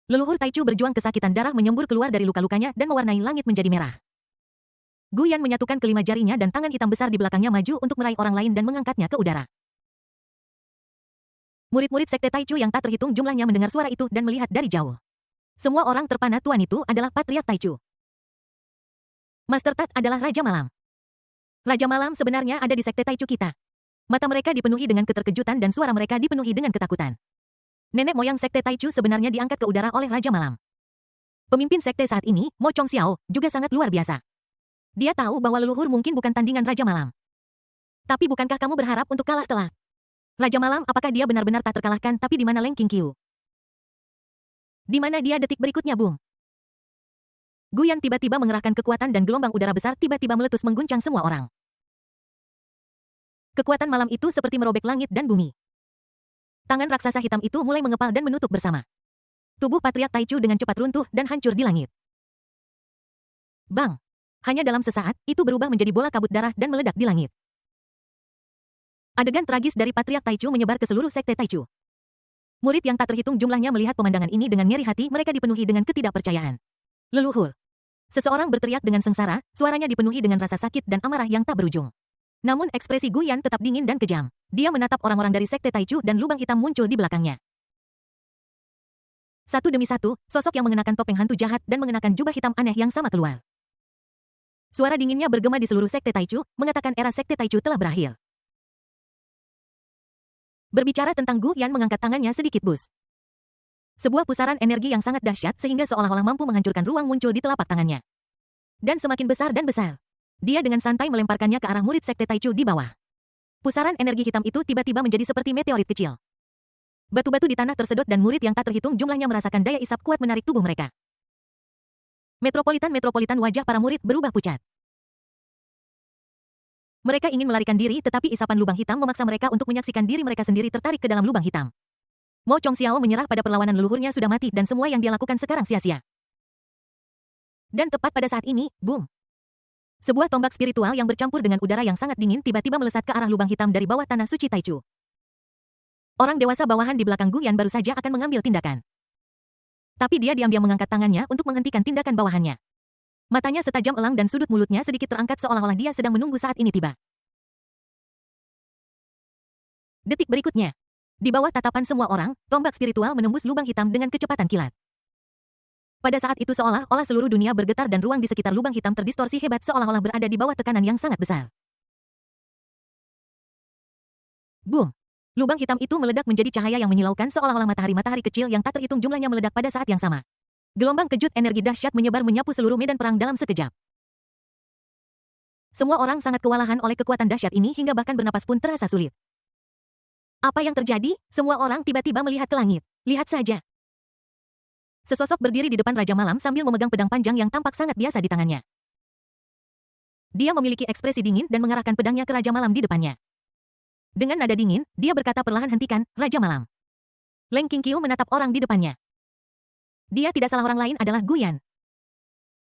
Leluhur Taichu berjuang kesakitan, darah menyembur keluar dari luka-lukanya dan mewarnai langit menjadi merah. Guyan menyatukan kelima jarinya dan tangan hitam besar di belakangnya maju untuk meraih orang lain dan mengangkatnya ke udara. Murid-murid sekte Taichu yang tak terhitung jumlahnya mendengar suara itu dan melihat dari jauh. Semua orang terpana tuan itu adalah Patriark Taichu. Master Tat adalah Raja Malam. Raja Malam sebenarnya ada di sekte Taichu kita. Mata mereka dipenuhi dengan keterkejutan dan suara mereka dipenuhi dengan ketakutan. Nenek moyang Sekte Taichu sebenarnya diangkat ke udara oleh Raja Malam. Pemimpin sekte saat ini, Mo Chongxiao, juga sangat luar biasa. Dia tahu bahwa leluhur mungkin bukan tandingan Raja Malam. Tapi bukankah kamu berharap untuk kalah telak? Raja Malam, apakah dia benar-benar tak terkalahkan, tapi di mana Leng Qingqiu? Di mana dia detik berikutnya, boom? Guyan tiba-tiba mengerahkan kekuatan dan gelombang udara besar tiba-tiba meletus mengguncang semua orang. Kekuatan malam itu seperti merobek langit dan bumi. Tangan raksasa hitam itu mulai mengepal dan menutup bersama. Tubuh Patriark Taichu dengan cepat runtuh dan hancur di langit. Bang! Hanya dalam sesaat, itu berubah menjadi bola kabut darah dan meledak di langit. Adegan tragis dari Patriark Taichu menyebar ke seluruh sekte Taichu. Murid yang tak terhitung jumlahnya melihat pemandangan ini dengan nyeri hati, mereka dipenuhi dengan ketidakpercayaan. Leluhur. Seseorang berteriak dengan sengsara, suaranya dipenuhi dengan rasa sakit dan amarah yang tak berujung. Namun ekspresi Guyan tetap dingin dan kejam. Dia menatap orang-orang dari sekte Taichu dan lubang hitam muncul di belakangnya. Satu demi satu, sosok yang mengenakan topeng hantu jahat dan mengenakan jubah hitam aneh yang sama keluar. Suara dinginnya bergema di seluruh sekte Taichu, mengatakan era sekte Taichu telah berakhir. Berbicara tentang Gu Yan mengangkat tangannya sedikit bus. Sebuah pusaran energi yang sangat dahsyat sehingga seolah-olah mampu menghancurkan ruang muncul di telapak tangannya. Dan semakin besar dan besar. Dia dengan santai melemparkannya ke arah murid sekte Taichu di bawah. Pusaran energi hitam itu tiba-tiba menjadi seperti meteorit kecil. Batu-batu di tanah tersedot dan murid yang tak terhitung jumlahnya merasakan daya isap kuat menarik tubuh mereka. Metropolitan wajah para murid berubah pucat. Mereka ingin melarikan diri tetapi isapan lubang hitam memaksa mereka untuk menyaksikan diri mereka sendiri tertarik ke dalam lubang hitam. Mo Chongxiao menyerah pada perlawanan leluhurnya sudah mati dan semua yang dia lakukan sekarang sia-sia. Dan tepat pada saat ini, boom. Sebuah tombak spiritual yang bercampur dengan udara yang sangat dingin tiba-tiba melesat ke arah lubang hitam dari bawah tanah suci Taichu. Orang dewasa bawahan di belakang Guyan baru saja akan mengambil tindakan. Tapi dia diam-diam mengangkat tangannya untuk menghentikan tindakan bawahannya. Matanya setajam elang dan sudut mulutnya sedikit terangkat seolah-olah dia sedang menunggu saat ini tiba. Detik berikutnya. Di bawah tatapan semua orang, tombak spiritual menembus lubang hitam dengan kecepatan kilat. Pada saat itu seolah-olah seluruh dunia bergetar dan ruang di sekitar lubang hitam terdistorsi hebat seolah-olah berada di bawah tekanan yang sangat besar. Boom! Lubang hitam itu meledak menjadi cahaya yang menyilaukan seolah-olah matahari-matahari kecil yang tak terhitung jumlahnya meledak pada saat yang sama. Gelombang kejut energi dahsyat menyebar menyapu seluruh medan perang dalam sekejap. Semua orang sangat kewalahan oleh kekuatan dahsyat ini hingga bahkan bernapas pun terasa sulit. Apa yang terjadi? Semua orang tiba-tiba melihat ke langit. Lihat saja. Sesosok berdiri di depan Raja Malam sambil memegang pedang panjang yang tampak sangat biasa di tangannya. Dia memiliki ekspresi dingin dan mengarahkan pedangnya ke Raja Malam di depannya. Dengan nada dingin, dia berkata perlahan, hentikan, Raja Malam. Leng Qingqiu menatap orang di depannya. Dia tidak salah, orang lain adalah Guyan.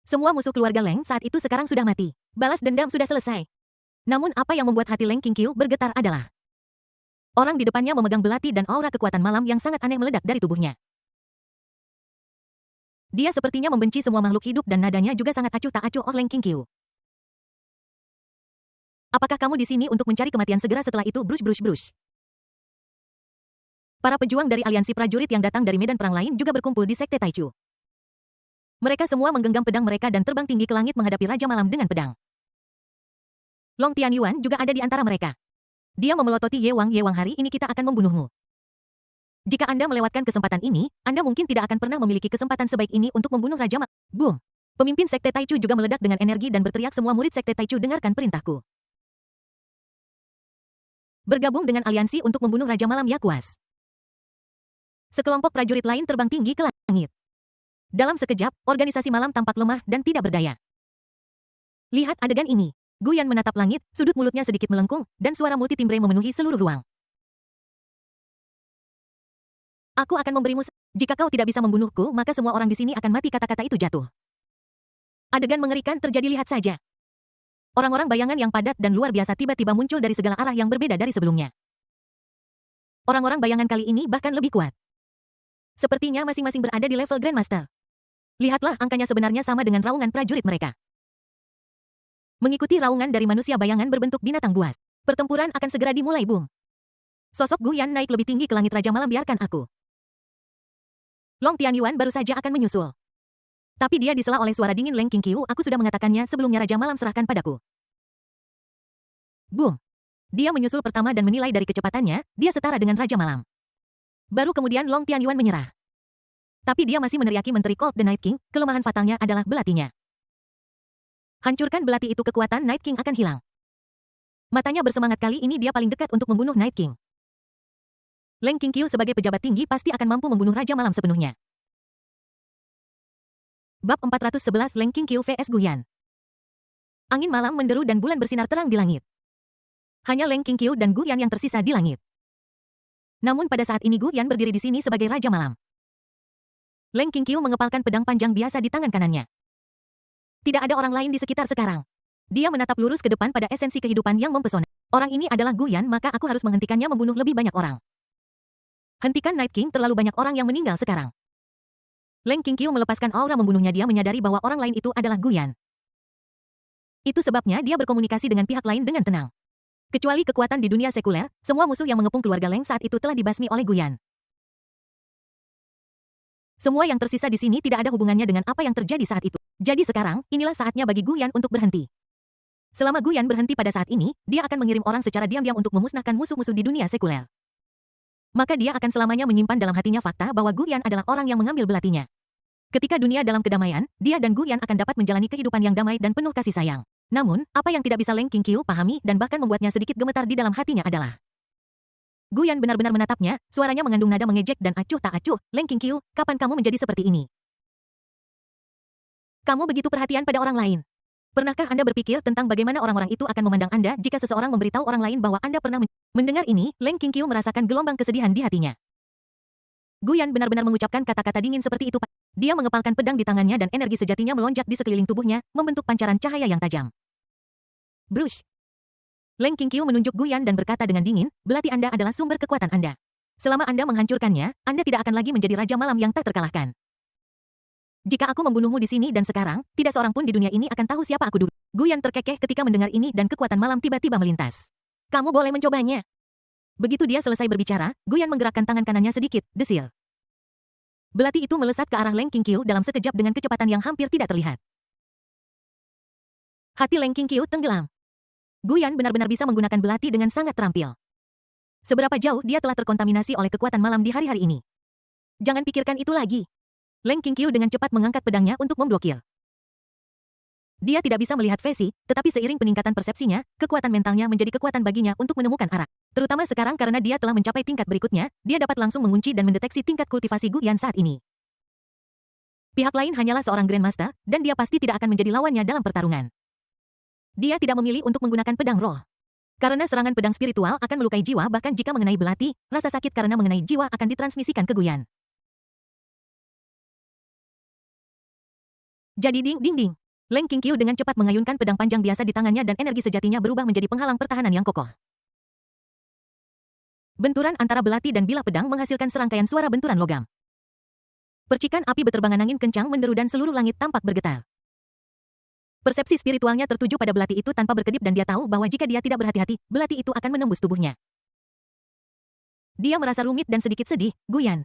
Semua musuh keluarga Leng saat itu sekarang sudah mati. Balas dendam sudah selesai. Namun apa yang membuat hati Leng Qingqiu bergetar adalah orang di depannya memegang belati dan aura kekuatan malam yang sangat aneh meledak dari tubuhnya. Dia sepertinya membenci semua makhluk hidup dan nadanya juga sangat acuh tak acuh oleh Leng Qingqiu. Apakah kamu di sini untuk mencari kematian segera? Setelah itu brush. Para pejuang dari aliansi prajurit yang datang dari medan perang lain juga berkumpul di sekte Taichu. Mereka semua menggenggam pedang mereka dan terbang tinggi ke langit menghadapi Raja Malam dengan pedang. Long Tianyuan juga ada di antara mereka. Dia memelototi Ye Wang, hari ini kita akan membunuhmu. Jika Anda melewatkan kesempatan ini, Anda mungkin tidak akan pernah memiliki kesempatan sebaik ini untuk membunuh Raja Malam. Boom! Pemimpin sekte Taichu juga meledak dengan energi dan berteriak, semua murid sekte Taichu dengarkan perintahku. Bergabung dengan aliansi untuk membunuh Raja Malam Yakuas. Sekelompok prajurit lain terbang tinggi ke langit. Dalam sekejap, organisasi malam tampak lemah dan tidak berdaya. Lihat adegan ini. Guyan menatap langit, sudut mulutnya sedikit melengkung, dan suara multitimbre memenuhi seluruh ruang. Aku akan memberimu. Jika kau tidak bisa membunuhku, maka semua orang di sini akan mati. Kata-kata itu jatuh. Adegan mengerikan terjadi, lihat saja. Orang-orang bayangan yang padat dan luar biasa tiba-tiba muncul dari segala arah yang berbeda dari sebelumnya. Orang-orang bayangan kali ini bahkan lebih kuat. Sepertinya masing-masing berada di level Grandmaster. Lihatlah, angkanya sebenarnya sama dengan raungan prajurit mereka. Mengikuti raungan dari manusia bayangan berbentuk binatang buas. Pertempuran akan segera dimulai, boom. Sosok Guyan naik lebih tinggi ke langit. Raja Malam, biarkan aku. Long Tianyuan baru saja akan menyusul. Tapi dia disela oleh suara dingin Leng Qingqiu, aku sudah mengatakannya sebelumnya, Raja Malam serahkan padaku. Boom. Dia menyusul pertama dan menilai dari kecepatannya, dia setara dengan Raja Malam. Baru kemudian Long Tianyuan menyerah. Tapi dia masih meneriaki Menteri Colt the Night King, kelemahan fatalnya adalah belatinya. Hancurkan belati itu, kekuatan Night King akan hilang. Matanya bersemangat, kali ini dia paling dekat untuk membunuh Night King. Leng Qingqiu sebagai pejabat tinggi pasti akan mampu membunuh Raja Malam sepenuhnya. Bab 411 Leng Qingqiu vs Guyan. Angin malam menderu dan bulan bersinar terang di langit. Hanya Leng Qingqiu dan Guyan yang tersisa di langit. Namun pada saat ini Guyan berdiri di sini sebagai Raja Malam. Leng Qingqiu mengepalkan pedang panjang biasa di tangan kanannya. Tidak ada orang lain di sekitar sekarang. Dia menatap lurus ke depan pada esensi kehidupan yang mempesona. Orang ini adalah Guyan, maka aku harus menghentikannya membunuh lebih banyak orang. Hentikan Night King, terlalu banyak orang yang meninggal sekarang. Leng Qingqiu melepaskan aura membunuhnya, dia menyadari bahwa orang lain itu adalah Guyan. Itu sebabnya dia berkomunikasi dengan pihak lain dengan tenang. Kecuali kekuatan di dunia sekuler, semua musuh yang mengepung keluarga Leng saat itu telah dibasmi oleh Guyan. Semua yang tersisa di sini tidak ada hubungannya dengan apa yang terjadi saat itu. Jadi sekarang, inilah saatnya bagi Guyan untuk berhenti. Selama Guyan berhenti pada saat ini, dia akan mengirim orang secara diam-diam untuk memusnahkan musuh-musuh di dunia sekuler. Maka dia akan selamanya menyimpan dalam hatinya fakta bahwa Guyan adalah orang yang mengambil belatinya. Ketika dunia dalam kedamaian, dia dan Guyan akan dapat menjalani kehidupan yang damai dan penuh kasih sayang. Namun, apa yang tidak bisa Leng Qingqiu pahami dan bahkan membuatnya sedikit gemetar di dalam hatinya adalah Guyan benar-benar menatapnya, suaranya mengandung nada mengejek dan acuh tak acuh. Leng Qingqiu, kapan kamu menjadi seperti ini? Kamu begitu perhatian pada orang lain. Pernahkah Anda berpikir tentang bagaimana orang-orang itu akan memandang Anda jika seseorang memberitahu orang lain bahwa Anda pernah mendengar ini? Leng Qingqiu merasakan gelombang kesedihan di hatinya. Guyan benar-benar mengucapkan kata-kata dingin seperti itu. Dia mengepalkan pedang di tangannya dan energi sejatinya melonjak di sekeliling tubuhnya, membentuk pancaran cahaya yang tajam. Brush. Leng Qingqiu menunjuk Guyan dan berkata dengan dingin, belati Anda adalah sumber kekuatan Anda. Selama Anda menghancurkannya, Anda tidak akan lagi menjadi Raja Malam yang tak terkalahkan. Jika aku membunuhmu di sini dan sekarang, tidak seorang pun di dunia ini akan tahu siapa aku dulu. Guyan terkekeh ketika mendengar ini dan kekuatan malam tiba-tiba melintas. Kamu boleh mencobanya. Begitu dia selesai berbicara, Guyan menggerakkan tangan kanannya sedikit, desil. Belati itu melesat ke arah Leng Qingqiu dalam sekejap dengan kecepatan yang hampir tidak terlihat. Hati Leng Qingqiu tenggelam. Guyan benar-benar bisa menggunakan belati dengan sangat terampil. Seberapa jauh dia telah terkontaminasi oleh kekuatan malam di hari-hari ini. Jangan pikirkan itu lagi. Leng Qingqiu dengan cepat mengangkat pedangnya untuk memblokir. Dia tidak bisa melihat Fei Si, tetapi seiring peningkatan persepsinya, kekuatan mentalnya menjadi kekuatan baginya untuk menemukan arah. Terutama sekarang karena dia telah mencapai tingkat berikutnya, dia dapat langsung mengunci dan mendeteksi tingkat kultivasi Guyan saat ini. Pihak lain hanyalah seorang Grandmaster, dan dia pasti tidak akan menjadi lawannya dalam pertarungan. Dia tidak memilih untuk menggunakan pedang roh. Karena serangan pedang spiritual akan melukai jiwa, bahkan jika mengenai belati, rasa sakit karena mengenai jiwa akan ditransmisikan ke Guyan. Jadi ding. Leng Qingqiu dengan cepat mengayunkan pedang panjang biasa di tangannya dan energi sejatinya berubah menjadi penghalang pertahanan yang kokoh. Benturan antara belati dan bilah pedang menghasilkan serangkaian suara benturan logam. Percikan api beterbangan angin kencang menderu dan seluruh langit tampak bergetar. Persepsi spiritualnya tertuju pada belati itu tanpa berkedip dan dia tahu bahwa jika dia tidak berhati-hati, belati itu akan menembus tubuhnya. Dia merasa rumit dan sedikit sedih, Guyan.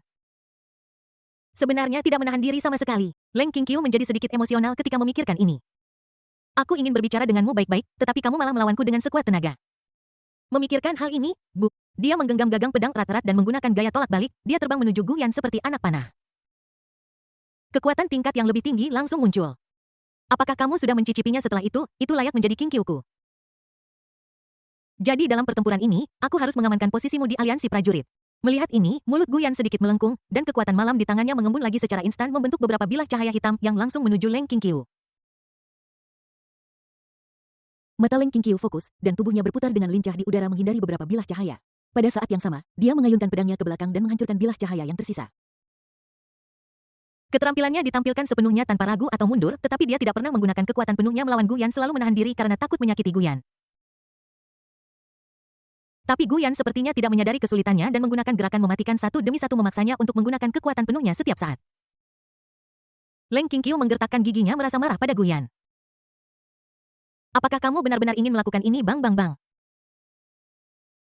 Sebenarnya tidak menahan diri sama sekali. Leng Qingqiu menjadi sedikit emosional ketika memikirkan ini. Aku ingin berbicara denganmu baik-baik, tetapi kamu malah melawanku dengan sekuat tenaga. Memikirkan hal ini, Bu. Dia menggenggam gagang pedang erat-erat dan menggunakan gaya tolak balik, dia terbang menuju Guyan seperti anak panah. Kekuatan tingkat yang lebih tinggi langsung muncul. Apakah kamu sudah mencicipinya setelah itu layak menjadi Qingqiuku. Jadi dalam pertempuran ini, aku harus mengamankan posisimu di aliansi prajurit. Melihat ini, mulut Guyan sedikit melengkung, dan kekuatan malam di tangannya mengembun lagi secara instan membentuk beberapa bilah cahaya hitam yang langsung menuju Leng Qingqiu. Mata Leng Qingqiu fokus, dan tubuhnya berputar dengan lincah di udara menghindari beberapa bilah cahaya. Pada saat yang sama, dia mengayunkan pedangnya ke belakang dan menghancurkan bilah cahaya yang tersisa. Keterampilannya ditampilkan sepenuhnya tanpa ragu atau mundur, tetapi dia tidak pernah menggunakan kekuatan penuhnya melawan Guyan, selalu menahan diri karena takut menyakiti Guyan. Tapi Guyan sepertinya tidak menyadari kesulitannya dan menggunakan gerakan mematikan satu demi satu memaksanya untuk menggunakan kekuatan penuhnya setiap saat. Leng Qingqiu menggertakkan giginya merasa marah pada Guyan. Apakah kamu benar-benar ingin melakukan ini, Bang?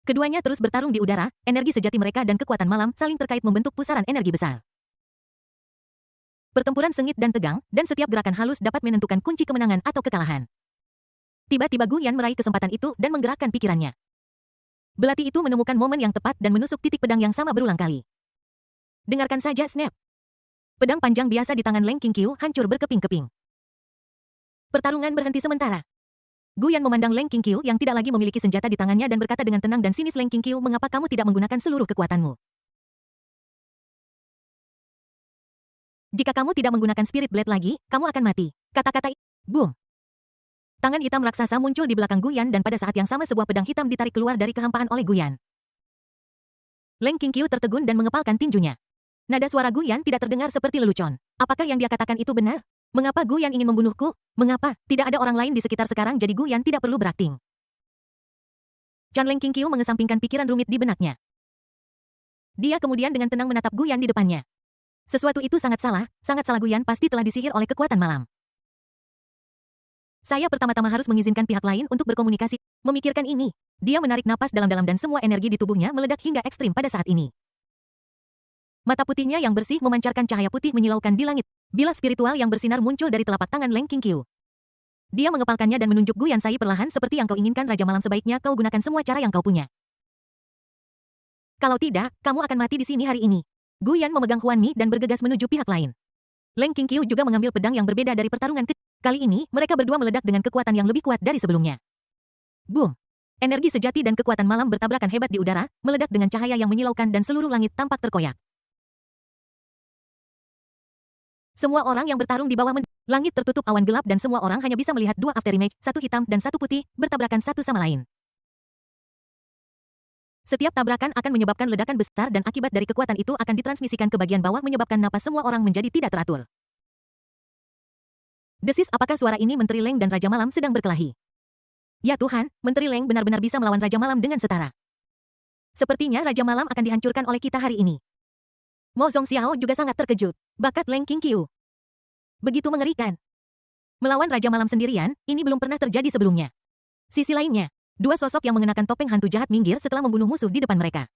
Keduanya terus bertarung di udara, energi sejati mereka dan kekuatan malam saling terkait membentuk pusaran energi besar. Pertempuran sengit dan tegang, dan setiap gerakan halus dapat menentukan kunci kemenangan atau kekalahan. Tiba-tiba Guyan meraih kesempatan itu dan menggerakkan pikirannya. Belati itu menemukan momen yang tepat dan menusuk titik pedang yang sama berulang kali. Dengarkan saja, snap. Pedang panjang biasa di tangan Leng Qingqiu hancur berkeping-keping. Pertarungan berhenti sementara. Guyan memandang Leng Qingqiu yang tidak lagi memiliki senjata di tangannya dan berkata dengan tenang dan sinis, Leng Qingqiu, mengapa kamu tidak menggunakan seluruh kekuatanmu? Jika kamu tidak menggunakan Spirit Blade lagi, kamu akan mati. Kata-kata boom. Tangan hitam raksasa muncul di belakang Guyan dan pada saat yang sama sebuah pedang hitam ditarik keluar dari kehampaan oleh Guyan. Leng Qingqiu tertegun dan mengepalkan tinjunya. Nada suara Guyan tidak terdengar seperti lelucon. Apakah yang dia katakan itu benar? Mengapa Guyan ingin membunuhku? Mengapa? Tidak ada orang lain di sekitar sekarang jadi Guyan tidak perlu berakting. Chan Leng Qingqiu mengesampingkan pikiran rumit di benaknya. Dia kemudian dengan tenang menatap Guyan di depannya. Sesuatu itu sangat salah Guyan pasti telah disihir oleh kekuatan malam. Saya pertama-tama harus mengizinkan pihak lain untuk berkomunikasi. Memikirkan ini, dia menarik napas dalam-dalam dan semua energi di tubuhnya meledak hingga ekstrim pada saat ini. Mata putihnya yang bersih memancarkan cahaya putih menyilaukan di langit. Bilah spiritual yang bersinar muncul dari telapak tangan Leng Qingqiu. Dia mengepalkannya dan menunjuk Guyan Sai perlahan, seperti yang kau inginkan Raja Malam, sebaiknya kau gunakan semua cara yang kau punya. Kalau tidak, kamu akan mati di sini hari ini. Guyan memegang Huan Mi dan bergegas menuju pihak lain. Leng Qingqiu juga mengambil pedang yang berbeda dari pertarungan kali ini, mereka berdua meledak dengan kekuatan yang lebih kuat dari sebelumnya. Boom! Energi sejati dan kekuatan malam bertabrakan hebat di udara, meledak dengan cahaya yang menyilaukan dan seluruh langit tampak terkoyak. Semua orang yang bertarung di bawah langit tertutup awan gelap dan semua orang hanya bisa melihat dua afterimage, satu hitam dan satu putih, bertabrakan satu sama lain. Setiap tabrakan akan menyebabkan ledakan besar dan akibat dari kekuatan itu akan ditransmisikan ke bagian bawah menyebabkan napas semua orang menjadi tidak teratur. Desis, apakah suara ini? Menteri Leng dan Raja Malam sedang berkelahi. Ya Tuhan, Menteri Leng benar-benar bisa melawan Raja Malam dengan setara. Sepertinya Raja Malam akan dihancurkan oleh kita hari ini. Mo Zongxiao juga sangat terkejut. Bakat Leng Qingqiu begitu mengerikan. Melawan Raja Malam sendirian, ini belum pernah terjadi sebelumnya. Sisi lainnya, dua sosok yang mengenakan topeng hantu jahat minggir setelah membunuh musuh di depan mereka.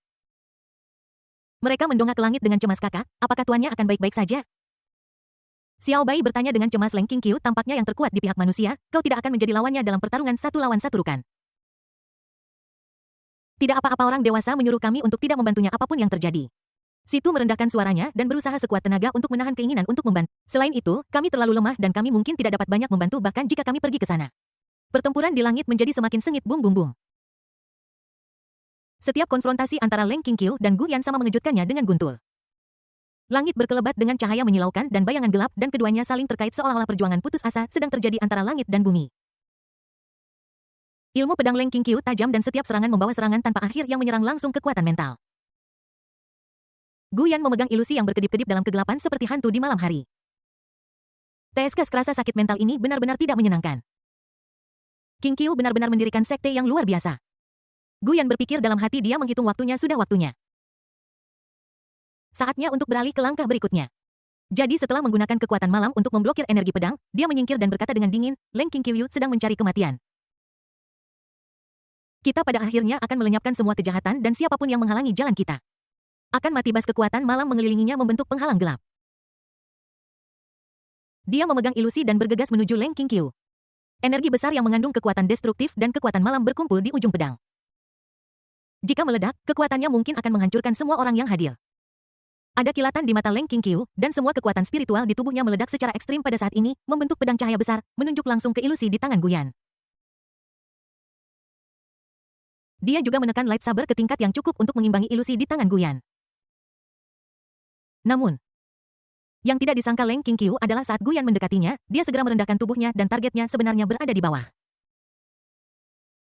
Mereka mendongak ke langit dengan cemas. Kakak, apakah tuannya akan baik-baik saja? Xiao Bai bertanya dengan cemas. Leng Qingqiu tampaknya yang terkuat di pihak manusia, kau tidak akan menjadi lawannya dalam pertarungan satu lawan satu, rukan. Tidak apa-apa, orang dewasa menyuruh kami untuk tidak membantunya apapun yang terjadi. Situ merendahkan suaranya dan berusaha sekuat tenaga untuk menahan keinginan untuk membantu. Selain itu, kami terlalu lemah dan kami mungkin tidak dapat banyak membantu bahkan jika kami pergi ke sana. Pertempuran di langit menjadi semakin sengit. Bum bum bum. Setiap konfrontasi antara Leng Qingqiu dan Guyan sama mengejutkannya dengan guntur. Langit berkelebat dengan cahaya menyilaukan dan bayangan gelap dan keduanya saling terkait seolah-olah perjuangan putus asa sedang terjadi antara langit dan bumi. Ilmu pedang Leng Qingqiu tajam dan setiap serangan membawa serangan tanpa akhir yang menyerang langsung kekuatan mental. Guyan memegang ilusi yang berkedip-kedip dalam kegelapan seperti hantu di malam hari. TSK kerasa sakit mental ini benar-benar tidak menyenangkan. Qingqiu benar-benar mendirikan sekte yang luar biasa. Guyan berpikir dalam hati, dia menghitung waktunya, sudah waktunya. Saatnya untuk beralih ke langkah berikutnya. Jadi setelah menggunakan kekuatan malam untuk memblokir energi pedang, dia menyingkir dan berkata dengan dingin, Leng Qingqiu sedang mencari kematian. Kita pada akhirnya akan melenyapkan semua kejahatan dan siapapun yang menghalangi jalan kita akan mati. Bas kekuatan malam mengelilinginya membentuk penghalang gelap. Dia memegang ilusi dan bergegas menuju Leng Qingqiu. Energi besar yang mengandung kekuatan destruktif dan kekuatan malam berkumpul di ujung pedang. Jika meledak, kekuatannya mungkin akan menghancurkan semua orang yang hadir. Ada kilatan di mata Leng Qingqiu, dan semua kekuatan spiritual di tubuhnya meledak secara ekstrim pada saat ini, membentuk pedang cahaya besar, menunjuk langsung ke ilusi di tangan Guyan. Dia juga menekan lightsaber ke tingkat yang cukup untuk mengimbangi ilusi di tangan Guyan. Namun, yang tidak disangka Leng Qingqiu adalah saat Guyan mendekatinya, dia segera merendahkan tubuhnya dan targetnya sebenarnya berada di bawah.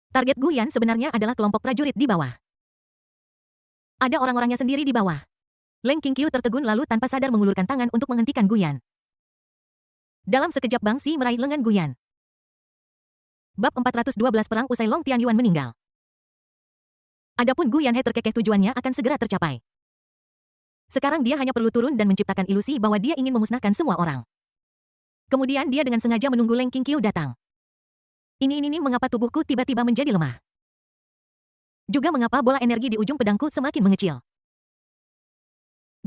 Target Guyan sebenarnya adalah kelompok prajurit di bawah. Ada orang-orangnya sendiri di bawah. Leng Qingqiu tertegun lalu tanpa sadar mengulurkan tangan untuk menghentikan Guyan. Dalam sekejap Bang Si meraih lengan Guyan. Bab 412 Perang usai Long Tianyuan meninggal. Adapun Guyan He terkekeh, tujuannya akan segera tercapai. Sekarang dia hanya perlu turun dan menciptakan ilusi bahwa dia ingin memusnahkan semua orang. Kemudian dia dengan sengaja menunggu Leng Qingqiu datang. Ini mengapa tubuhku tiba-tiba menjadi lemah. Juga mengapa bola energi di ujung pedangku semakin mengecil.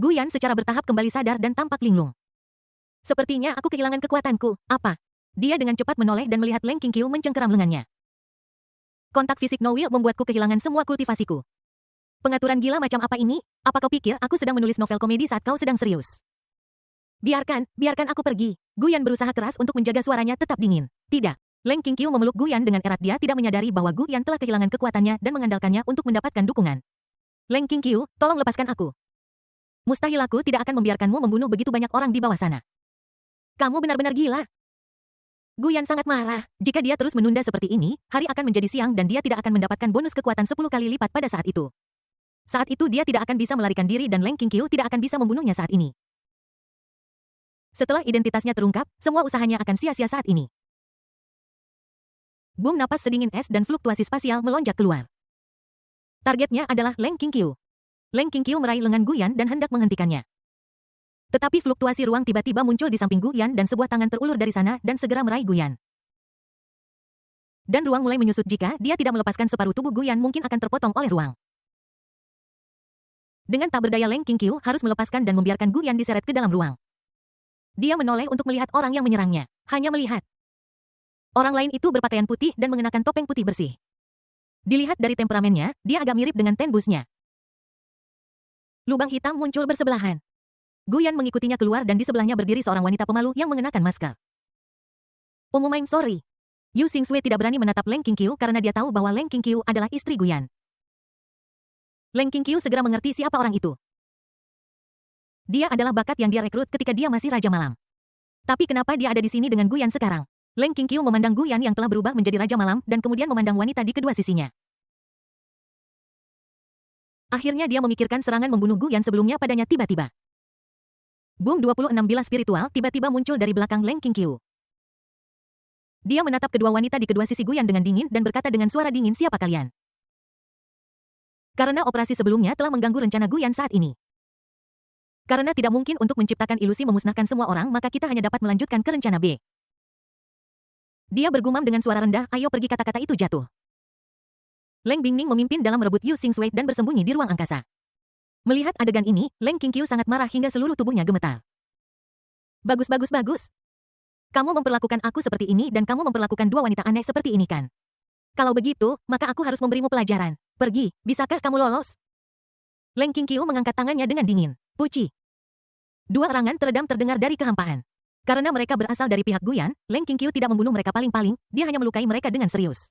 Guyan secara bertahap kembali sadar dan tampak linglung. Sepertinya aku kehilangan kekuatanku. Apa? Dia dengan cepat menoleh dan melihat Leng Qingqiu mencengkeram lengannya. Kontak fisik No Will membuatku kehilangan semua kultivasiku. Pengaturan gila macam apa ini? Apa kau pikir aku sedang menulis novel komedi saat kau sedang serius? Biarkan aku pergi. Guyan berusaha keras untuk menjaga suaranya tetap dingin. Tidak. Leng Qingqiu memeluk Guyan dengan erat. Dia tidak menyadari bahwa Guyan telah kehilangan kekuatannya dan mengandalkannya untuk mendapatkan dukungan. Leng Qingqiu, tolong lepaskan aku. Mustahil aku tidak akan membiarkanmu membunuh begitu banyak orang di bawah sana. Kamu benar-benar gila. Guyan sangat marah. Jika dia terus menunda seperti ini, hari akan menjadi siang dan dia tidak akan mendapatkan bonus kekuatan 10 kali lipat pada saat itu. Saat itu dia tidak akan bisa melarikan diri dan Leng Qingqiu tidak akan bisa membunuhnya saat ini. Setelah identitasnya terungkap, semua usahanya akan sia-sia saat ini. Boom, napas sedingin es dan fluktuasi spasial melonjak keluar. Targetnya adalah Leng Qingqiu. Leng Qingqiu meraih lengan Guyan dan hendak menghentikannya. Tetapi fluktuasi ruang tiba-tiba muncul di samping Guyan dan sebuah tangan terulur dari sana dan segera meraih Guyan. Dan ruang mulai menyusut. Jika dia tidak melepaskan separuh tubuh Guyan mungkin akan terpotong oleh ruang. Dengan tak berdaya Leng Qingqiu harus melepaskan dan membiarkan Guyan diseret ke dalam ruang. Dia menoleh untuk melihat orang yang menyerangnya. Hanya melihat. Orang lain itu berpakaian putih dan mengenakan topeng putih bersih. Dilihat dari temperamennya, dia agak mirip dengan Tenbusnya. Lubang hitam muncul bersebelahan. Guyan mengikutinya keluar dan di sebelahnya berdiri seorang wanita pemalu yang mengenakan masker. I'm sorry. Yu Xingshui tidak berani menatap Leng Qingqiu karena dia tahu bahwa Leng Qingqiu adalah istri Guyan. Leng Qingqiu segera mengerti siapa orang itu. Dia adalah bakat yang dia rekrut ketika dia masih Raja Malam. Tapi kenapa dia ada di sini dengan Guyan sekarang? Leng Qingqiu memandang Guyan yang telah berubah menjadi Raja Malam dan kemudian memandang wanita di kedua sisinya. Akhirnya dia memikirkan serangan membunuh Guyan sebelumnya padanya tiba-tiba. Boom, 26 bila spiritual tiba-tiba muncul dari belakang Leng Qingqiu. Dia menatap kedua wanita di kedua sisi Guyan dengan dingin dan berkata dengan suara dingin, siapa kalian? Karena operasi sebelumnya telah mengganggu rencana Guyan saat ini. Karena tidak mungkin untuk menciptakan ilusi memusnahkan semua orang, maka kita hanya dapat melanjutkan ke rencana B. Dia bergumam dengan suara rendah, ayo pergi. Kata-kata itu jatuh. Leng Bingning memimpin dalam merebut Yu Xingshui dan bersembunyi di ruang angkasa. Melihat adegan ini, Leng Qingqiu sangat marah hingga seluruh tubuhnya gemetar. Bagus. Kamu memperlakukan aku seperti ini dan kamu memperlakukan dua wanita aneh seperti ini kan? Kalau begitu, maka aku harus memberimu pelajaran. Pergi, bisakah kamu lolos? Leng Qingqiu mengangkat tangannya dengan dingin. Puci. Dua erangan teredam terdengar dari kehampaan. Karena mereka berasal dari pihak Guyan, Leng Qingqiu tidak membunuh mereka paling-paling, dia hanya melukai mereka dengan serius.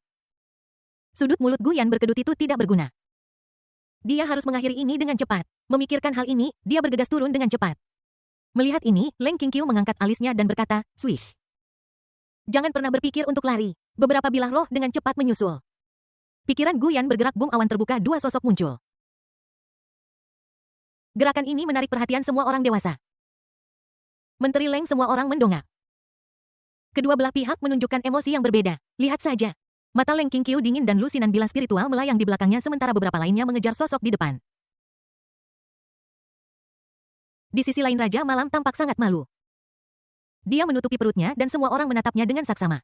Sudut mulut Guyan berkedut itu tidak berguna. Dia harus mengakhiri ini dengan cepat. Memikirkan hal ini, dia bergegas turun dengan cepat. Melihat ini, Leng Qingqiu mengangkat alisnya dan berkata, swish. Jangan pernah berpikir untuk lari. Beberapa bilah roh dengan cepat menyusul. Pikiran Guyan bergerak. Boom, awan terbuka, dua sosok muncul. Gerakan ini menarik perhatian semua orang dewasa. Menteri Leng, semua orang mendongak. Kedua belah pihak menunjukkan emosi yang berbeda. Lihat saja. Mata Leng Qingqiu dingin dan lusinan bila spiritual melayang di belakangnya sementara beberapa lainnya mengejar sosok di depan. Di sisi lain Raja Malam tampak sangat malu. Dia menutupi perutnya dan semua orang menatapnya dengan saksama.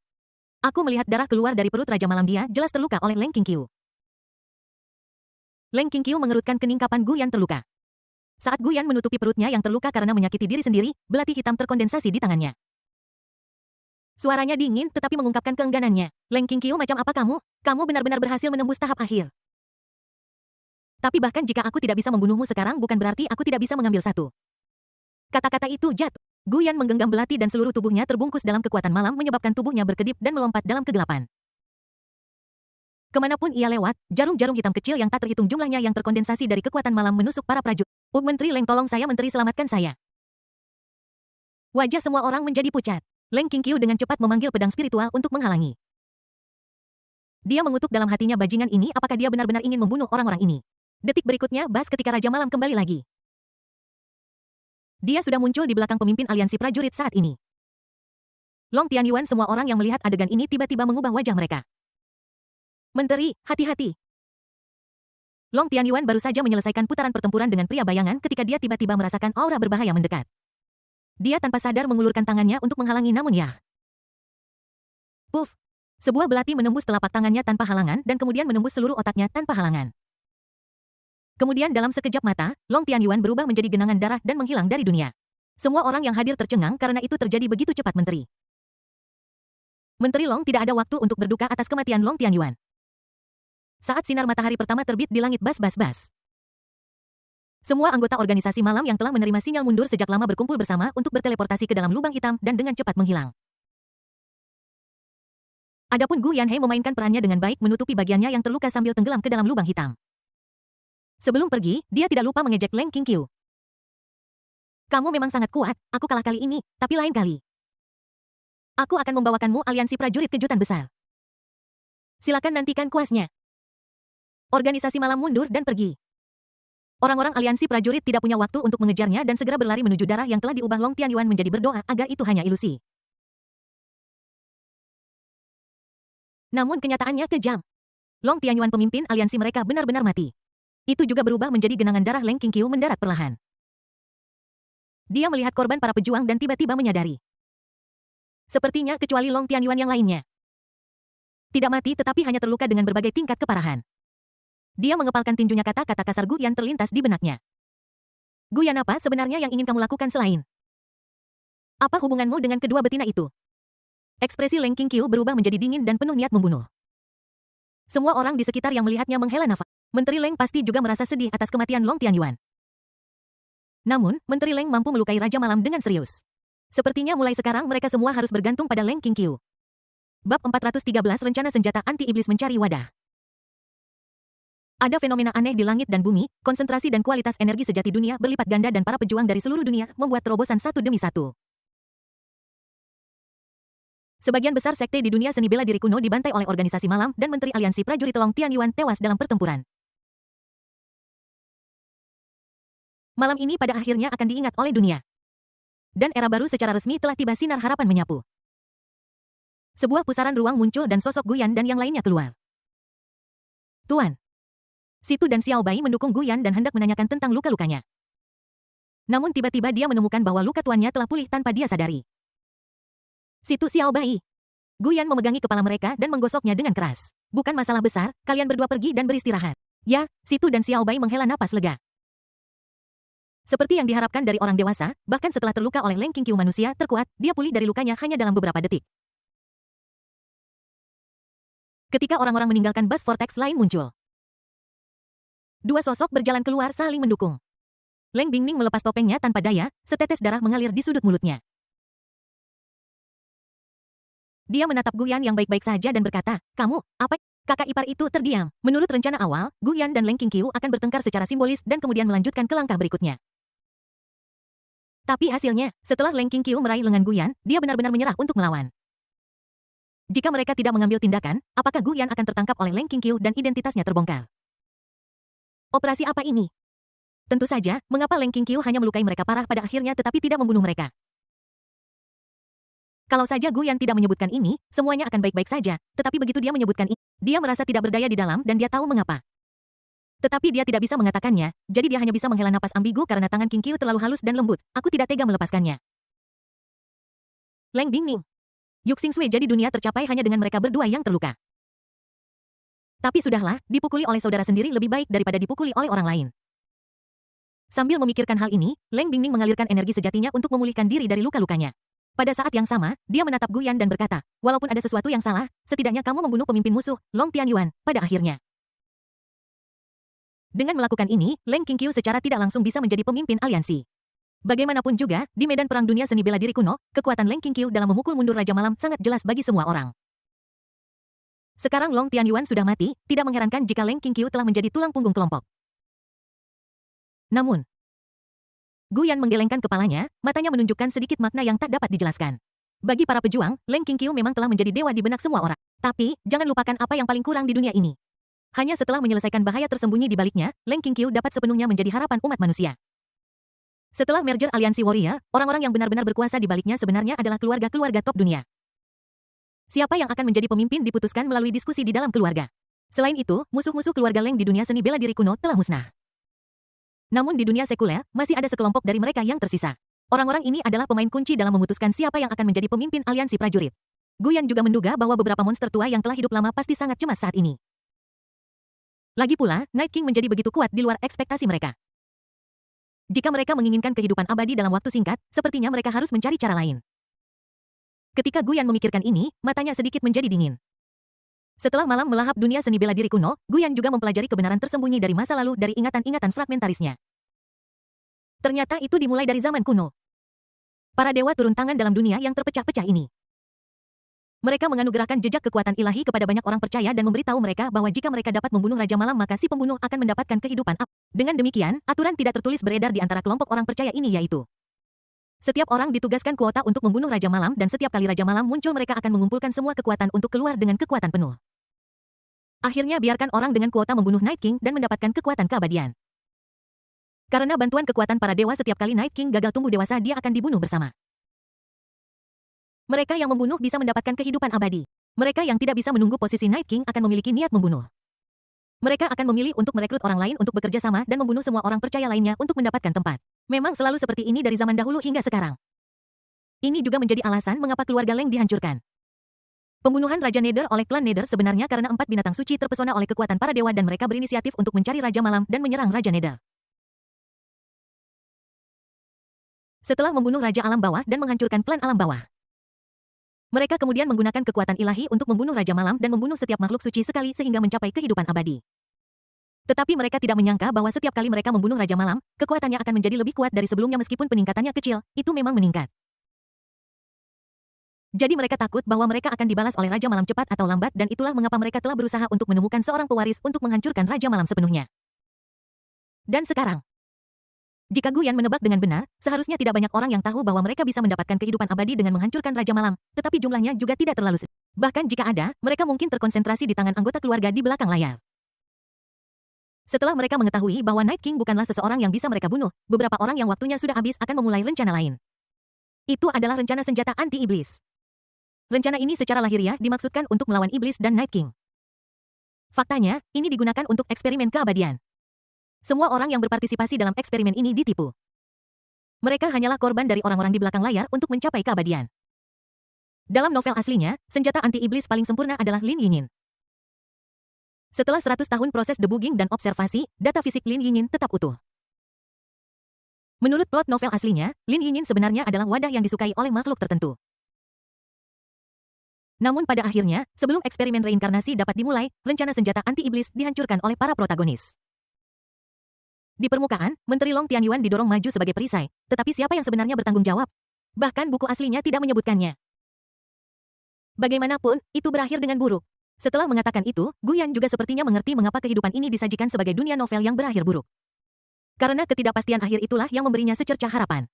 Aku melihat darah keluar dari perut Raja Malam. Dia jelas terluka oleh Leng Qingqiu. Leng Qingqiu mengerutkan kening kapan Guyan terluka. Saat Guyan menutupi perutnya yang terluka karena menyakiti diri sendiri, belati hitam terkondensasi di tangannya. Suaranya dingin tetapi mengungkapkan keengganannya. Leng Qingqiu, macam apa kamu? Kamu benar-benar berhasil menembus tahap akhir. Tapi bahkan jika aku tidak bisa membunuhmu sekarang bukan berarti aku tidak bisa mengambil satu. Kata-kata itu jatuh. Guyan menggenggam belati dan seluruh tubuhnya terbungkus dalam kekuatan malam menyebabkan tubuhnya berkedip dan melompat dalam kegelapan. Kemanapun ia lewat, jarum-jarum hitam kecil yang tak terhitung jumlahnya yang terkondensasi dari kekuatan malam menusuk para prajurit. Menteri Leng, tolong saya, Menteri, selamatkan saya. Wajah semua orang menjadi pucat. Leng Qingqiu dengan cepat memanggil pedang spiritual untuk menghalangi. Dia mengutuk dalam hatinya, bajingan ini, apakah dia benar-benar ingin membunuh orang-orang ini? Detik berikutnya, Bas ketika Raja Malam kembali lagi. Dia sudah muncul di belakang pemimpin aliansi prajurit saat ini. Long Tianyuan, semua orang yang melihat adegan ini tiba-tiba mengubah wajah mereka. Menteri, hati-hati. Long Tianyuan baru saja menyelesaikan putaran pertempuran dengan pria bayangan ketika dia tiba-tiba merasakan aura berbahaya mendekat. Dia tanpa sadar mengulurkan tangannya untuk menghalangi, namun ya. Puff. Sebuah belati menembus telapak tangannya tanpa halangan dan kemudian menembus seluruh otaknya tanpa halangan. Kemudian dalam sekejap mata, Long Tianyuan berubah menjadi genangan darah dan menghilang dari dunia. Semua orang yang hadir tercengang karena itu terjadi begitu cepat. Menteri Long tidak ada waktu untuk berduka atas kematian Long Tianyuan. saat sinar matahari pertama terbit di langit bas-bas-bas. Semua anggota organisasi malam yang telah menerima sinyal mundur sejak lama berkumpul bersama untuk berteleportasi ke dalam lubang hitam dan dengan cepat menghilang. Adapun Gu Yanhei memainkan perannya dengan baik menutupi bagiannya yang terluka sambil tenggelam ke dalam lubang hitam. Sebelum pergi, dia tidak lupa mengejek Leng Qingqiu. Kamu memang sangat kuat, aku kalah kali ini, tapi lain kali. Aku akan membawakanmu aliansi prajurit kejutan besar. Silakan nantikan kuasnya. Organisasi malam mundur dan pergi. Orang-orang aliansi prajurit tidak punya waktu untuk mengejarnya dan segera berlari menuju darah yang telah diubah Long Tianyuan menjadi berdoa agar itu hanya ilusi. Namun kenyataannya kejam. Long Tianyuan pemimpin aliansi mereka benar-benar mati. Itu juga berubah menjadi genangan darah Leng Qingqiu mendarat perlahan. Dia melihat korban para pejuang dan tiba-tiba menyadari. Sepertinya kecuali Long Tianyuan yang lainnya. Tidak mati tetapi hanya terluka dengan berbagai tingkat keparahan. Dia mengepalkan tinjunya, kata-kata kasar Guyan terlintas di benaknya. Guyan, apa sebenarnya yang ingin kamu lakukan selain? Apa hubunganmu dengan kedua betina itu? Ekspresi Leng Qingqiu berubah menjadi dingin dan penuh niat membunuh. Semua orang di sekitar yang melihatnya menghela nafas. Menteri Leng pasti juga merasa sedih atas kematian Long Tianyuan. Namun, Menteri Leng mampu melukai Raja Malam dengan serius. Sepertinya mulai sekarang mereka semua harus bergantung pada Leng Qingqiu. Bab 413 Rencana Senjata Anti-Iblis Mencari Wadah. Ada fenomena aneh di langit dan bumi, konsentrasi dan kualitas energi sejati dunia berlipat ganda dan para pejuang dari seluruh dunia membuat terobosan satu demi satu. Sebagian besar sekte di dunia seni bela diri kuno dibantai oleh organisasi malam dan Menteri Aliansi Prajurit Long Tianyuan tewas dalam pertempuran. Malam ini pada akhirnya akan diingat oleh dunia. Dan era baru secara resmi telah tiba, sinar harapan menyapu. Sebuah pusaran ruang muncul dan sosok Guyan dan yang lainnya keluar. Tuan. Situ dan Xiao Bai mendukung Guyan dan hendak menanyakan tentang luka-lukanya. Namun tiba-tiba dia menemukan bahwa luka tuannya telah pulih tanpa dia sadari. Situ Xiao Bai. Guyan memegangi kepala mereka dan menggosoknya dengan keras. Bukan masalah besar, kalian berdua pergi dan beristirahat. Ya, Situ dan Xiao Bai menghela napas lega. Seperti yang diharapkan dari orang dewasa, bahkan setelah terluka oleh Leng Qingqiu manusia terkuat, dia pulih dari lukanya hanya dalam beberapa detik. Ketika orang-orang meninggalkan bus vortex lain muncul. Dua sosok berjalan keluar saling mendukung. Leng Bingning melepas topengnya tanpa daya, setetes darah mengalir di sudut mulutnya. Dia menatap Guyan yang baik-baik saja dan berkata, kamu, apa? Kakak ipar itu terdiam. Menurut rencana awal, Guyan dan Leng Qingqiu akan bertengkar secara simbolis dan kemudian melanjutkan ke langkah berikutnya. Tapi hasilnya, setelah Leng Qingqiu meraih lengan Guyan, dia benar-benar menyerah untuk melawan. Jika mereka tidak mengambil tindakan, apakah Guyan akan tertangkap oleh Leng Qingqiu dan identitasnya terbongkar? Operasi apa ini? Tentu saja, mengapa Leng Qingqiu hanya melukai mereka parah pada akhirnya tetapi tidak membunuh mereka? Kalau saja Guyan tidak menyebutkan ini, semuanya akan baik-baik saja, tetapi begitu dia menyebutkan ini, dia merasa tidak berdaya di dalam dan dia tahu mengapa. Tetapi dia tidak bisa mengatakannya, jadi dia hanya bisa menghela napas ambigu karena tangan Qingqiu terlalu halus dan lembut. Aku tidak tega melepaskannya. Leng Bingning. Yu Xingsui, jadi dunia tercapai hanya dengan mereka berdua yang terluka. Tapi sudahlah, dipukuli oleh saudara sendiri lebih baik daripada dipukuli oleh orang lain. Sambil memikirkan hal ini, Leng Bingning mengalirkan energi sejatinya untuk memulihkan diri dari luka-lukanya. Pada saat yang sama, dia menatap Guyan dan berkata, walaupun ada sesuatu yang salah, setidaknya kamu membunuh pemimpin musuh, Long Tianyuan, pada akhirnya. Dengan melakukan ini, Leng Qingqiu secara tidak langsung bisa menjadi pemimpin aliansi. Bagaimanapun juga, di medan perang dunia seni bela diri kuno, kekuatan Leng Qingqiu dalam memukul mundur Raja Malam sangat jelas bagi semua orang. Sekarang Long Tianyuan sudah mati, tidak mengherankan jika Leng Qingqiu telah menjadi tulang punggung kelompok. Namun, Guyan menggelengkan kepalanya, matanya menunjukkan sedikit makna yang tak dapat dijelaskan. Bagi para pejuang, Leng Qingqiu memang telah menjadi dewa di benak semua orang. Tapi, jangan lupakan apa yang paling kurang di dunia ini. Hanya setelah menyelesaikan bahaya tersembunyi di baliknya, Leng Qingqiu dapat sepenuhnya menjadi harapan umat manusia. Setelah merger aliansi warrior, orang-orang yang benar-benar berkuasa di baliknya sebenarnya adalah keluarga-keluarga top dunia. Siapa yang akan menjadi pemimpin diputuskan melalui diskusi di dalam keluarga. Selain itu, musuh-musuh keluarga Leng di dunia seni bela diri kuno telah musnah. Namun di dunia sekuler, masih ada sekelompok dari mereka yang tersisa. Orang-orang ini adalah pemain kunci dalam memutuskan siapa yang akan menjadi pemimpin aliansi prajurit. Guyan juga menduga bahwa beberapa monster tua yang telah hidup lama pasti sangat cemas saat ini. Lagi pula, Night King menjadi begitu kuat di luar ekspektasi mereka. Jika mereka menginginkan kehidupan abadi dalam waktu singkat, sepertinya mereka harus mencari cara lain. Ketika Guyan memikirkan ini, matanya sedikit menjadi dingin. Setelah malam melahap dunia seni bela diri kuno, Guyan juga mempelajari kebenaran tersembunyi dari masa lalu dari ingatan-ingatan fragmentarisnya. Ternyata itu dimulai dari zaman kuno. Para dewa turun tangan dalam dunia yang terpecah-pecah ini. Mereka menganugerahkan jejak kekuatan ilahi kepada banyak orang percaya dan memberitahu mereka bahwa jika mereka dapat membunuh Raja Malam maka si pembunuh akan mendapatkan kehidupan abadi. Dengan demikian, aturan tidak tertulis beredar di antara kelompok orang percaya ini yaitu setiap orang ditugaskan kuota untuk membunuh Raja Malam dan setiap kali Raja Malam muncul mereka akan mengumpulkan semua kekuatan untuk keluar dengan kekuatan penuh. Akhirnya biarkan orang dengan kuota membunuh Night King dan mendapatkan kekuatan keabadian. Karena bantuan kekuatan para dewa setiap kali Night King gagal tumbuh dewasa dia akan dibunuh bersama. Mereka yang membunuh bisa mendapatkan kehidupan abadi. Mereka yang tidak bisa menunggu posisi Night King akan memiliki niat membunuh. Mereka akan memilih untuk merekrut orang lain untuk bekerja sama dan membunuh semua orang percaya lainnya untuk mendapatkan tempat. Memang selalu seperti ini dari zaman dahulu hingga sekarang. Ini juga menjadi alasan mengapa keluarga Leng dihancurkan. Pembunuhan Raja Nether oleh klan Nether sebenarnya karena 4 binatang suci terpesona oleh kekuatan para dewa dan mereka berinisiatif untuk mencari Raja Malam dan menyerang Raja Nether. Setelah membunuh Raja Alam Bawah dan menghancurkan klan Alam Bawah, mereka kemudian menggunakan kekuatan ilahi untuk membunuh Raja Malam dan membunuh setiap makhluk suci sekali sehingga mencapai kehidupan abadi. Tetapi mereka tidak menyangka bahwa setiap kali mereka membunuh Raja Malam, kekuatannya akan menjadi lebih kuat dari sebelumnya meskipun peningkatannya kecil, itu memang meningkat. Jadi mereka takut bahwa mereka akan dibalas oleh Raja Malam cepat atau lambat dan itulah mengapa mereka telah berusaha untuk menemukan seorang pewaris untuk menghancurkan Raja Malam sepenuhnya. Dan sekarang, jika Guyan menebak dengan benar, seharusnya tidak banyak orang yang tahu bahwa mereka bisa mendapatkan kehidupan abadi dengan menghancurkan Raja Malam, tetapi jumlahnya juga tidak terlalu sedikit. Bahkan jika ada, mereka mungkin terkonsentrasi di tangan anggota keluarga di belakang layar. Setelah mereka mengetahui bahwa Night King bukanlah seseorang yang bisa mereka bunuh, beberapa orang yang waktunya sudah habis akan memulai rencana lain. Itu adalah rencana senjata anti-iblis. Rencana ini secara lahiriah dimaksudkan untuk melawan iblis dan Night King. Faktanya, ini digunakan untuk eksperimen keabadian. Semua orang yang berpartisipasi dalam eksperimen ini ditipu. Mereka hanyalah korban dari orang-orang di belakang layar untuk mencapai keabadian. Dalam novel aslinya, senjata anti-iblis paling sempurna adalah Lin Yinyin. Setelah 100 tahun proses debugging dan observasi, data fisik Lin Yinyin tetap utuh. Menurut plot novel aslinya, Lin Yinyin sebenarnya adalah wadah yang disukai oleh makhluk tertentu. Namun pada akhirnya, sebelum eksperimen reinkarnasi dapat dimulai, rencana senjata anti-iblis dihancurkan oleh para protagonis. Di permukaan, Menteri Long Tianyuan didorong maju sebagai perisai, tetapi siapa yang sebenarnya bertanggung jawab? Bahkan buku aslinya tidak menyebutkannya. Bagaimanapun, itu berakhir dengan buruk. Setelah mengatakan itu, Guyan juga sepertinya mengerti mengapa kehidupan ini disajikan sebagai dunia novel yang berakhir buruk. Karena ketidakpastian akhir itulah yang memberinya secercah harapan.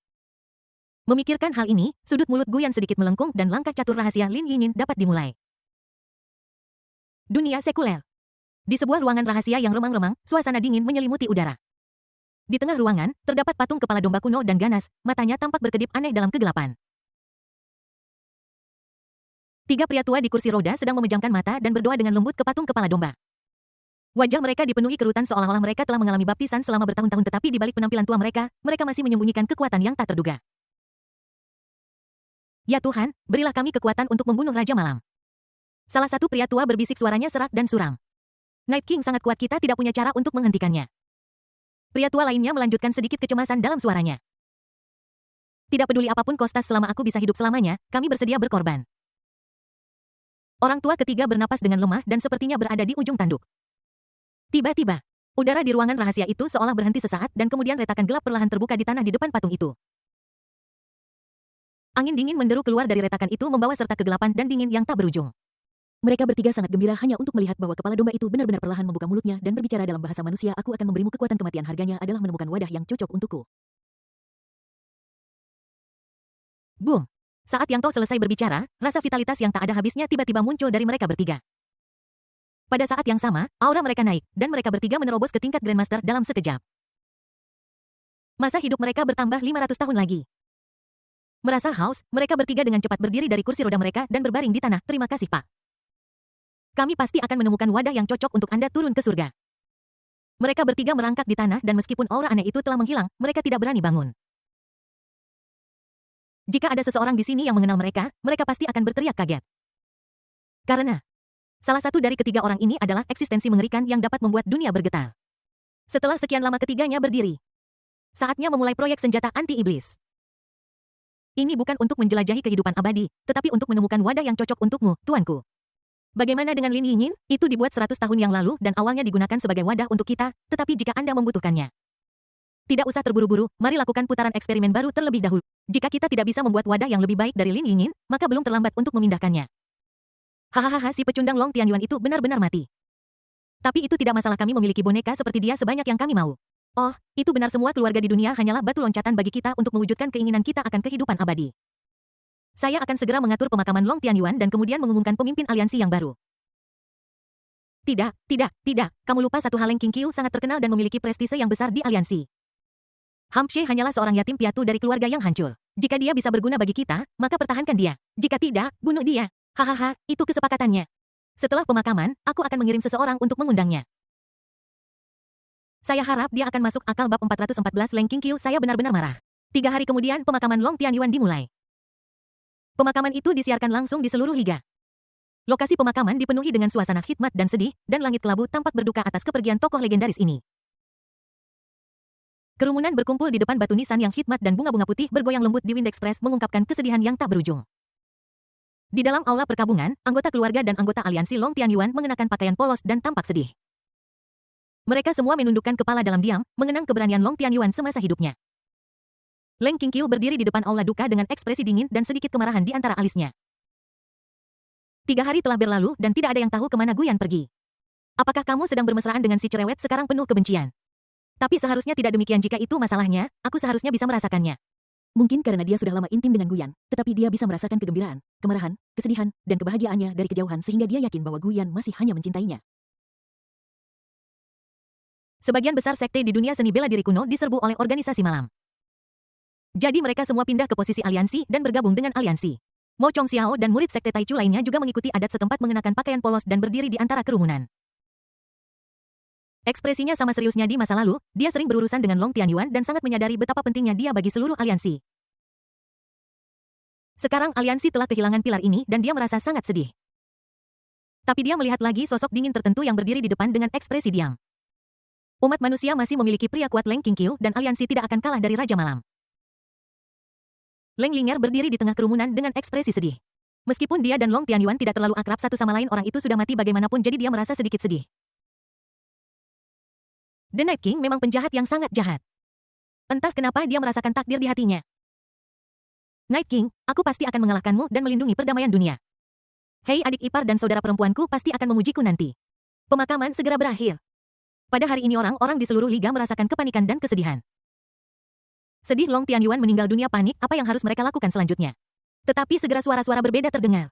Memikirkan hal ini, sudut mulut Guyan sedikit melengkung dan langkah catur rahasia Lin Yinyin dapat dimulai. Dunia sekuler. Di sebuah ruangan rahasia yang remang-remang, suasana dingin menyelimuti udara. Di tengah ruangan, terdapat patung kepala domba kuno dan ganas, matanya tampak berkedip aneh dalam kegelapan. 3 pria tua di kursi roda sedang memejamkan mata dan berdoa dengan lembut ke patung kepala domba. Wajah mereka dipenuhi kerutan seolah-olah mereka telah mengalami baptisan selama bertahun-tahun tetapi di balik penampilan tua mereka, mereka masih menyembunyikan kekuatan yang tak terduga. Ya Tuhan, berilah kami kekuatan untuk membunuh Raja Malam. Salah satu pria tua berbisik suaranya serak dan suram. Night King sangat kuat kita tidak punya cara untuk menghentikannya. Pria tua lainnya melanjutkan sedikit kecemasan dalam suaranya. Tidak peduli apapun kostas selama aku bisa hidup selamanya, kami bersedia berkorban. Orang tua ketiga bernapas dengan lemah dan sepertinya berada di ujung tanduk. Tiba-tiba, udara di ruangan rahasia itu seolah berhenti sesaat dan kemudian retakan gelap perlahan terbuka di tanah di depan patung itu. Angin dingin menderu keluar dari retakan itu membawa serta kegelapan dan dingin yang tak berujung. Mereka bertiga sangat gembira hanya untuk melihat bahwa kepala domba itu benar-benar perlahan membuka mulutnya dan berbicara dalam bahasa manusia. Aku akan memberimu kekuatan kematian, harganya adalah menemukan wadah yang cocok untukku. Boom! Saat Yang Tao selesai berbicara, rasa vitalitas yang tak ada habisnya tiba-tiba muncul dari mereka bertiga. Pada saat yang sama, aura mereka naik, dan mereka bertiga menerobos ke tingkat Grandmaster dalam sekejap. Masa hidup mereka bertambah 500 tahun lagi. Merasa haus, mereka bertiga dengan cepat berdiri dari kursi roda mereka dan berbaring di tanah. Terima kasih, Pak. Kami pasti akan menemukan wadah yang cocok untuk Anda turun ke surga. Mereka bertiga merangkak di tanah dan meskipun aura aneh itu telah menghilang, mereka tidak berani bangun. Jika ada seseorang di sini yang mengenal mereka, mereka pasti akan berteriak kaget. Karena salah satu dari ketiga orang ini adalah eksistensi mengerikan yang dapat membuat dunia bergetar. Setelah sekian lama ketiganya berdiri, saatnya memulai proyek senjata anti-iblis. Ini bukan untuk menjelajahi kehidupan abadi, tetapi untuk menemukan wadah yang cocok untukmu, tuanku. Bagaimana dengan Lin Yingyin? Itu dibuat 100 tahun yang lalu dan awalnya digunakan sebagai wadah untuk kita, tetapi jika Anda membutuhkannya. Tidak usah terburu-buru, mari lakukan putaran eksperimen baru terlebih dahulu. Jika kita tidak bisa membuat wadah yang lebih baik dari Lin Yingyin, maka belum terlambat untuk memindahkannya. Hahaha, si pecundang Long Tianyuan itu benar-benar mati. Tapi itu tidak masalah, kami memiliki boneka seperti dia sebanyak yang kami mau. Oh, itu benar, semua keluarga di dunia hanyalah batu loncatan bagi kita untuk mewujudkan keinginan kita akan kehidupan abadi. Saya akan segera mengatur pemakaman Long Tianyuan dan kemudian mengumumkan pemimpin aliansi yang baru. Tidak, tidak. Kamu lupa satu hal, Leng Qingqiu sangat terkenal dan memiliki prestise yang besar di aliansi. Hamshe hanyalah seorang yatim piatu dari keluarga yang hancur. Jika dia bisa berguna bagi kita, maka pertahankan dia. Jika tidak, bunuh dia. Hahaha, itu kesepakatannya. Setelah pemakaman, aku akan mengirim seseorang untuk mengundangnya. Saya harap dia akan masuk akal. Bab 414 Leng Qingqiu, saya benar-benar marah. 3 hari kemudian pemakaman Long Tianyuan dimulai. Pemakaman itu disiarkan langsung di seluruh liga. Lokasi pemakaman dipenuhi dengan suasana khidmat dan sedih, dan langit kelabu tampak berduka atas kepergian tokoh legendaris ini. Kerumunan berkumpul di depan batu nisan yang khidmat dan bunga-bunga putih bergoyang lembut di Wind Express mengungkapkan kesedihan yang tak berujung. Di dalam aula perkabungan, anggota keluarga dan anggota aliansi Long Tianyuan mengenakan pakaian polos dan tampak sedih. Mereka semua menundukkan kepala dalam diam, mengenang keberanian Long Tianyuan semasa hidupnya. Leng Qingqiu berdiri di depan aula duka dengan ekspresi dingin dan sedikit kemarahan di antara alisnya. 3 hari telah berlalu dan tidak ada yang tahu kemana Guyan pergi. Apakah kamu sedang bermesraan dengan si cerewet sekarang penuh kebencian? Tapi seharusnya tidak demikian. Jika itu masalahnya, aku seharusnya bisa merasakannya. Mungkin karena dia sudah lama intim dengan Guyan, tetapi dia bisa merasakan kegembiraan, kemarahan, kesedihan, dan kebahagiaannya dari kejauhan sehingga dia yakin bahwa Guyan masih hanya mencintainya. Sebagian besar sekte di dunia seni bela diri kuno diserbu oleh organisasi malam. Jadi mereka semua pindah ke posisi aliansi dan bergabung dengan aliansi. Mo Chongxiao dan murid sekte Taichu lainnya juga mengikuti adat setempat mengenakan pakaian polos dan berdiri di antara kerumunan. Ekspresinya sama seriusnya di masa lalu, dia sering berurusan dengan Long Tianyuan dan sangat menyadari betapa pentingnya dia bagi seluruh aliansi. Sekarang aliansi telah kehilangan pilar ini dan dia merasa sangat sedih. Tapi dia melihat lagi sosok dingin tertentu yang berdiri di depan dengan ekspresi diam. Umat manusia masih memiliki pria kuat Leng Qingqiu dan aliansi tidak akan kalah dari Raja Malam. Leng Linger berdiri di tengah kerumunan dengan ekspresi sedih. Meskipun dia dan Long Tianyuan tidak terlalu akrab satu sama lain, orang itu sudah mati bagaimanapun, jadi dia merasa sedikit sedih. The Night King memang penjahat yang sangat jahat. Entah kenapa dia merasakan takdir di hatinya. Night King, aku pasti akan mengalahkanmu dan melindungi perdamaian dunia. Hei adik ipar dan saudara perempuanku pasti akan memujiku nanti. Pemakaman segera berakhir. Pada hari ini orang-orang di seluruh liga merasakan kepanikan dan kesedihan. Sedih Long Tianyuan meninggal dunia, panik apa yang harus mereka lakukan selanjutnya. Tetapi segera suara-suara berbeda terdengar.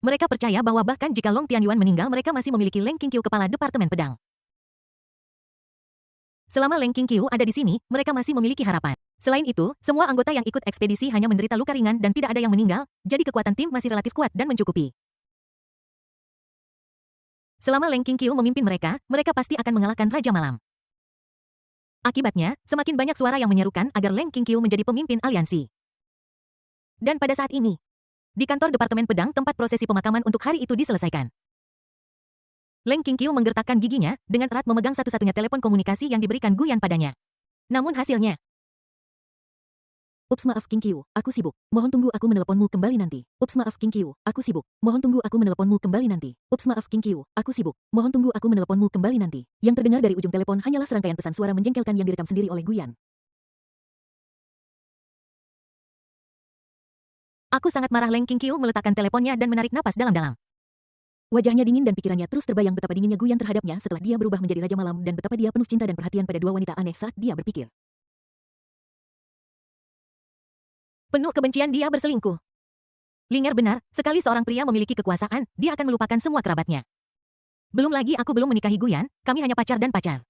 Mereka percaya bahwa bahkan jika Long Tianyuan meninggal, mereka masih memiliki Leng Qingqiu, kepala Departemen Pedang. Selama Leng Qingqiu ada di sini, mereka masih memiliki harapan. Selain itu, semua anggota yang ikut ekspedisi hanya menderita luka ringan dan tidak ada yang meninggal, jadi kekuatan tim masih relatif kuat dan mencukupi. Selama Leng Qingqiu memimpin mereka, mereka pasti akan mengalahkan Raja Malam. Akibatnya, semakin banyak suara yang menyerukan agar Leng Qingqiu menjadi pemimpin aliansi. Dan pada saat ini, di kantor Departemen Pedang tempat prosesi pemakaman untuk hari itu diselesaikan, Leng Qingqiu menggertakkan giginya dengan erat memegang satu-satunya telepon komunikasi yang diberikan Guyan padanya. Namun hasilnya, Ups, maaf Qingqiu, aku sibuk. Mohon tunggu, aku meneleponmu kembali nanti. Ups, maaf Qingqiu, aku sibuk. Mohon tunggu, aku meneleponmu kembali nanti. Ups, maaf Qingqiu, aku sibuk. Mohon tunggu, aku meneleponmu kembali nanti. Yang terdengar dari ujung telepon hanyalah serangkaian pesan suara menjengkelkan yang direkam sendiri oleh Guyan. aku sangat marah. Leng Qingqiu meletakkan teleponnya dan menarik napas dalam-dalam. Wajahnya dingin dan pikirannya terus terbayang betapa dinginnya Guyan terhadapnya setelah dia berubah menjadi Raja Malam dan betapa dia penuh cinta dan perhatian pada 2 wanita aneh saat dia berpikir. Penuh kebencian dia berselingkuh. Linger benar, sekali seorang pria memiliki kekuasaan, dia akan melupakan semua kerabatnya. Belum lagi aku belum menikahi Guyan, kami hanya pacar dan pacar.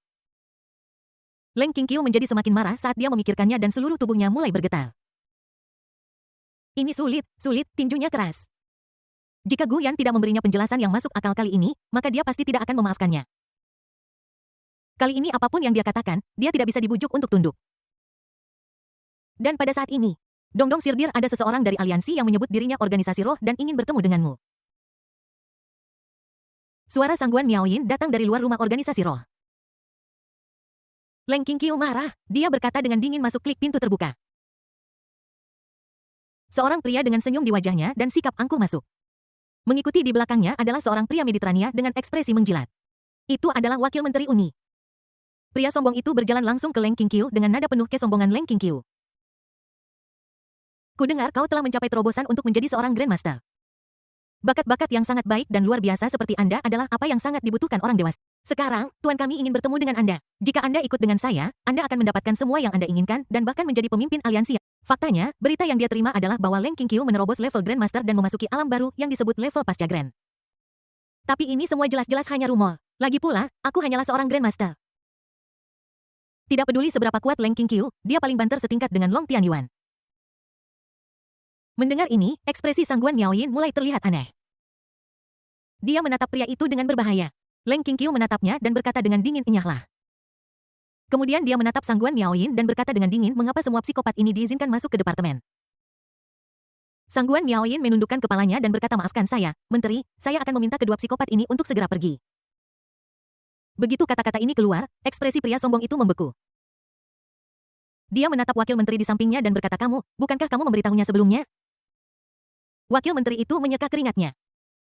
Leng Qingqiu menjadi semakin marah saat dia memikirkannya dan seluruh tubuhnya mulai bergetar. Ini sulit, tinjunya keras. Jika Guyan tidak memberinya penjelasan yang masuk akal kali ini, maka dia pasti tidak akan memaafkannya. Kali ini apapun yang dia katakan, dia tidak bisa dibujuk untuk tunduk. Dan pada saat ini, Dongdong Sirdir, ada seseorang dari aliansi yang menyebut dirinya organisasi roh dan ingin bertemu denganmu. Suara sangguan Miao Yin datang dari luar rumah organisasi roh. Leng Qingqiu marah, dia berkata dengan dingin masuk klik pintu terbuka. Seorang pria dengan senyum di wajahnya dan sikap angkuh masuk. Mengikuti di belakangnya adalah seorang pria Mediterania dengan ekspresi menjilat. Itu adalah Wakil Menteri Uni. Pria sombong itu berjalan langsung ke Leng Qingqiu dengan nada penuh kesombongan Leng Qingqiu. Kudengar kau telah mencapai terobosan untuk menjadi seorang Grandmaster. Bakat-bakat yang sangat baik dan luar biasa seperti Anda adalah apa yang sangat dibutuhkan orang dewasa. Sekarang, Tuan kami ingin bertemu dengan Anda. Jika Anda ikut dengan saya, Anda akan mendapatkan semua yang Anda inginkan dan bahkan menjadi pemimpin aliansi. Faktanya, berita yang dia terima adalah bahwa Leng Qingqiu menerobos level Grandmaster dan memasuki alam baru yang disebut level Pasca Grand. Tapi ini semua jelas-jelas hanya rumor. Lagi pula, aku hanyalah seorang Grandmaster. Tidak peduli seberapa kuat Leng Qingqiu, dia paling banter setingkat dengan Long Tianyuan. Mendengar ini, ekspresi Sang Guan Miaoyin mulai terlihat aneh. Dia menatap pria itu dengan berbahaya. Leng Qingqiu menatapnya dan berkata dengan dingin, enyahlah. Kemudian dia menatap Sang Guan Miaoyin dan berkata dengan dingin, mengapa semua psikopat ini diizinkan masuk ke departemen. Sang Guan Miaoyin menundukkan kepalanya dan berkata, maafkan saya, Menteri, saya akan meminta kedua psikopat ini untuk segera pergi. Begitu kata-kata ini keluar, ekspresi pria sombong itu membeku. Dia menatap wakil menteri di sampingnya dan berkata, bukankah kamu memberitahunya sebelumnya? Wakil menteri itu menyeka keringatnya.